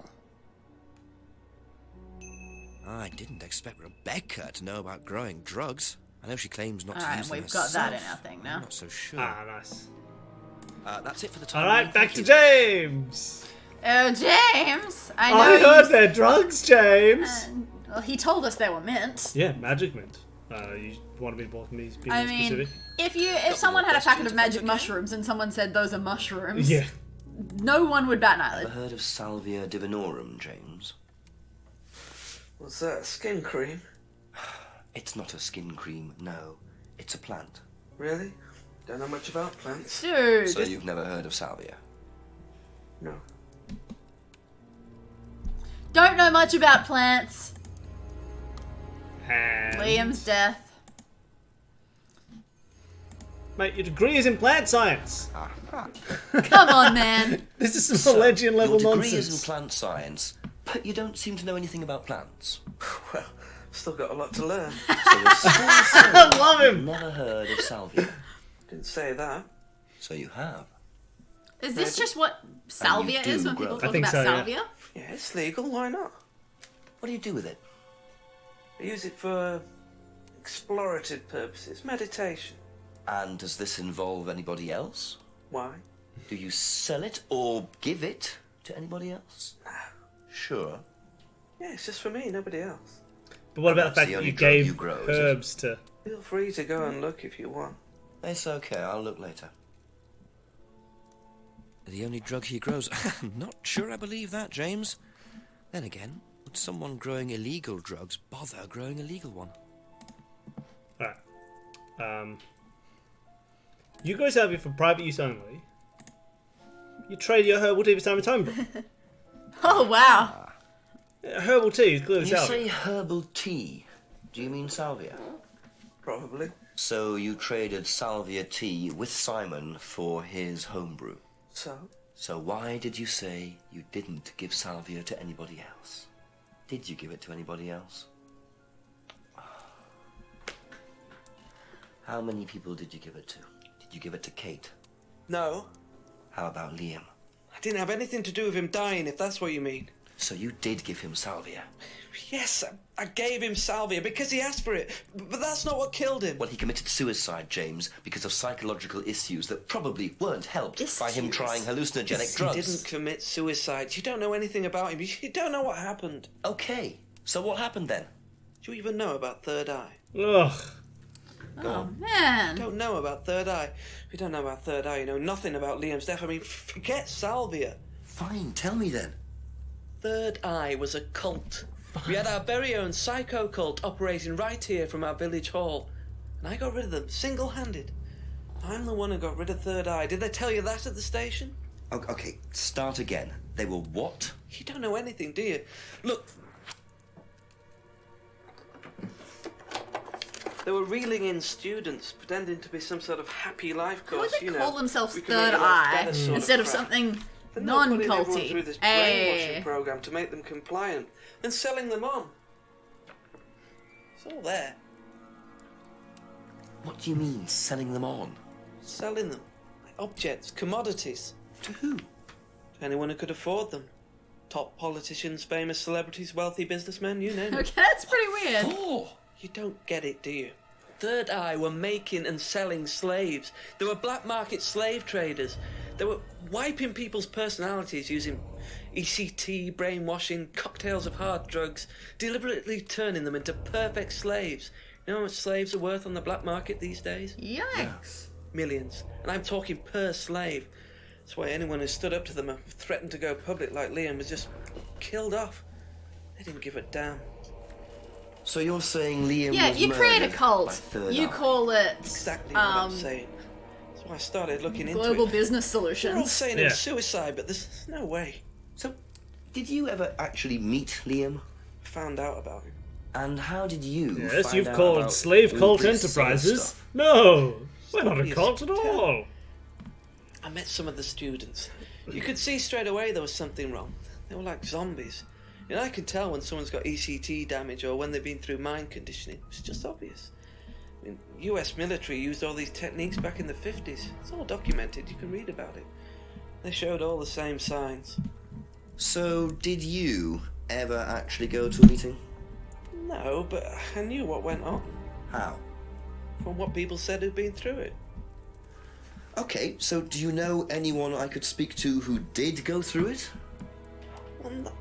I didn't expect Rebecca to know about growing drugs. I know she claims not to Alright, use them we've got that in herself. our thing now. I'm not so sure. Ah, nice. That's it for the time. Alright, being. back Thank to you. James. Oh, James! I know I heard they're drugs, James. well, he told us they were mint. Yeah, magic mint. You want me to be more I specific? mean, if someone had a packet of magic mushrooms and someone said those are mushrooms, Yeah. no one would bat an eyelid. Ever heard of Salvia divinorum, James? What's that? Skin cream? It's not a skin cream, no. It's a plant. Really? Don't know much about plants. Dude. So you've never heard of salvia? No. Don't know much about plants. And... Liam's death. Mate, your degree is in plant science. Come on, man. This is some Pelagian level your degree nonsense. is in plant science, but you don't seem to know anything about plants. Well, still got a lot to learn. I love him. Never heard of salvia. Didn't say that. So you have. Is this just what salvia do is when grow people it. talk I think about so, yeah. salvia? Yeah, it's legal. Why not? What do you do with it? I use it for explorative purposes, meditation. And does this involve anybody else? Why? Do you sell it or give it to anybody else? No. Sure. Yeah, it's just for me, nobody else. But what about the fact that you gave herbs to... Feel free to go and look if you want. It's okay, I'll look later. The only drug he grows? I'm not sure I believe that, James. Then again, would someone growing illegal drugs bother growing a legal one? Alright. You grow salvia for private use only. You trade your herbal tea for time and time, bro. Oh, wow. Herbal tea is clearly You salvia. say herbal tea. Do you mean salvia? Probably. So you traded salvia tea with Simon for his homebrew? So? So why did you say you didn't give salvia to anybody else? Did you give it to anybody else? How many people did you give it to? Did you give it to Kate? No. How about Liam? I didn't have anything to do with him dying, if that's what you mean. So you did give him salvia? Yes, I gave him salvia because he asked for it, but that's not what killed him. Well, he committed suicide, James, because of psychological issues that probably weren't helped by him trying hallucinogenic drugs. He didn't commit suicide. You don't know anything about him. You don't know what happened. Okay, so what happened then? Do you even know about Third Eye? Ugh. Oh, man. Don't know about Third Eye. If you don't know about Third Eye, you know nothing about Liam's death. I mean, forget salvia. Fine, tell me then. Third Eye was a cult. We had our very own psycho cult operating right here from our village hall. And I got rid of them, single-handed. I'm the one who got rid of Third Eye. Did they tell you that at the station? Okay, start again. They were what? You don't know anything, do you? Look. They were reeling in students, pretending to be some sort of happy life How course, would they call themselves we can Third make your life Eye better sort instead of crap. something Then they're putting everyone non-culty? through this Hey. brainwashing program to make them compliant, then selling them on. It's all there. What do you mean, selling them on? Selling them. Like objects, commodities. To who? To anyone who could afford them. Top politicians, famous celebrities, wealthy businessmen, you name it. Okay, that's pretty weird. You don't get it, do you? Third Eye were making and selling slaves. They were black market slave traders. They were wiping people's personalities using ECT, brainwashing, cocktails of hard drugs, deliberately turning them into perfect slaves. You know how much slaves are worth on the black market these days? Yikes. Millions. And I'm talking per slave. That's why anyone who stood up to them and threatened to go public like Liam was just killed off. They didn't give a damn. So you're saying Liam Yeah, was you create a murdered cult. by Third You Eye? call it Exactly what I'm saying. That's why I started looking into it. Global Business They're all Solutions. saying it was suicide, but there's no way. So, did you ever actually meet Liam? I found out about him. And how did you Yes, find you've out called about slave all cult this other enterprises. stuff? No, we're not a Obvious cult at to tell. all. I met some of the students. You could see straight away there was something wrong. They were like zombies. And I can tell when someone's got ECT damage or when they've been through mind conditioning. It's just obvious. I mean, US military used all these techniques back in the 50s. It's all documented. You can read about it. They showed all the same signs. So, did you ever actually go to a meeting? No, but I knew what went on. How? From what people said who'd been through it. Okay, so do you know anyone I could speak to who did go through it? Well, no.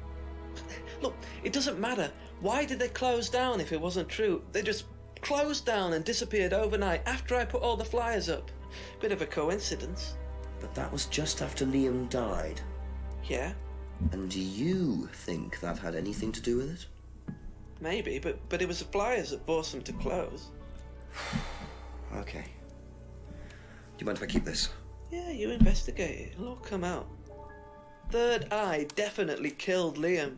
Look, it doesn't matter. Why did they close down if it wasn't true? They just closed down and disappeared overnight after I put all the flyers up. Bit of a coincidence. But that was just after Liam died. Yeah, And do you think that had anything to do with it? maybe, but it was the flyers that forced them to close. Okay. Do you mind if I keep this? Yeah, you investigate it. It'll all come out. Third Eye definitely killed Liam.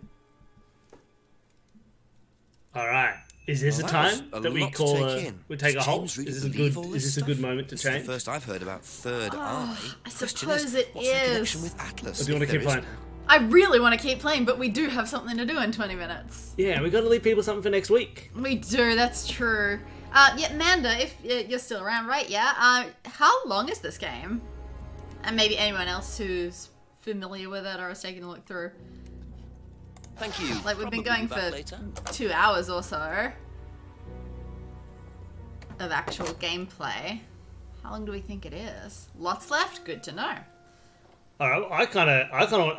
Alright. Is this Well, a that was time a that we lot to call take in. we take a Does halt? James really Is this a believe good all is this this a good stuff? moment to This is change? the first I've heard about Third Eye. I Question suppose is, it what's the connection is. with Atlas? Or do you want if to keep there is playing? I really want to keep playing, but we do have something to do in 20 minutes. Yeah, we got to leave people something for next week. We do, that's true. Yeah, Manda, if you're still around, right? Yeah. How long is this game? And maybe anyone else who's familiar with it or is taking a look through. Thank you. Like, we've been Probably going back for later. 2 hours or so of actual gameplay. How long do we think it is? Lots left? Good to know. I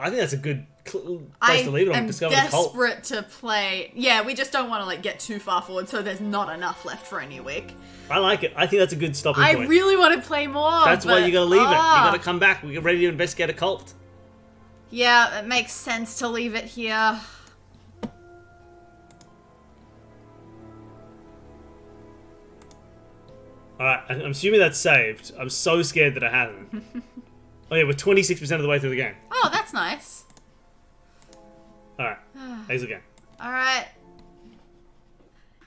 think that's a good place to leave it on. Discover the cult. Desperate to play. Yeah, we just don't want to like get too far forward, so there's not enough left for a new week. I like it. I think that's a good stopping point. I really want to play more. That's why you gotta leave it. You gotta come back. We're ready to investigate a cult. Yeah, it makes sense to leave it here. Alright, I'm assuming that's saved. I'm so scared that it hasn't. Oh yeah, we're 26% of the way through the game. Oh, that's nice. Alright, Hazel game. Alright.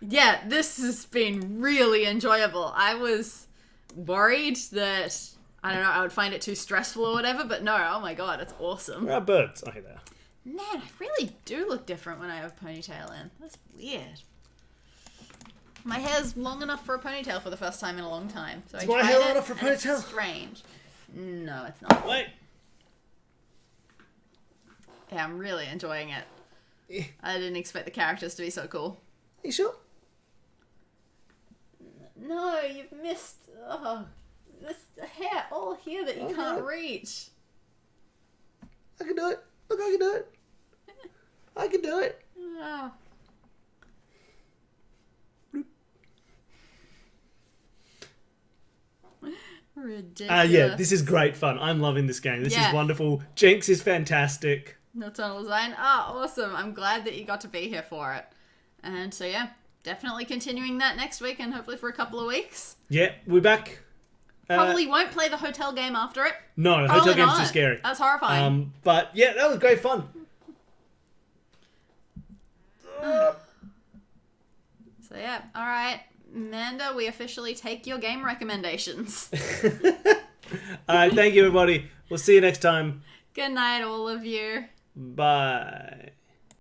Yeah, this has been really enjoyable. I was worried that, I don't know, I would find it too stressful or whatever, but no, oh my god, it's awesome. Where are birds? Okay, there. Man, I really do look different when I have a ponytail in. That's weird. My hair's long enough for a ponytail for the first time in a long time. So Is my hair long enough for a and ponytail? it's strange. No, it's not. Wait. Yeah, I'm really enjoying it. I didn't expect the characters to be so cool. You sure? No, you've missed this hair all here that you can't reach. I can do it. Look, I can do it. I can do it. Oh. Ridiculous. Yeah, this is great fun. I'm loving this game. This is wonderful. Jenks is fantastic. Nocturnal Design. Oh, awesome. I'm glad that you got to be here for it. And so, yeah, definitely continuing that next week and hopefully for a couple of weeks. Yeah, we're back. Probably won't play the hotel game after it. No, hotel game's too scary. That's horrifying. But yeah, that was great fun. So, yeah, all right. Amanda, we officially take your game recommendations. Alright, thank you everybody. We'll see you next time. Good night, all of you. Bye.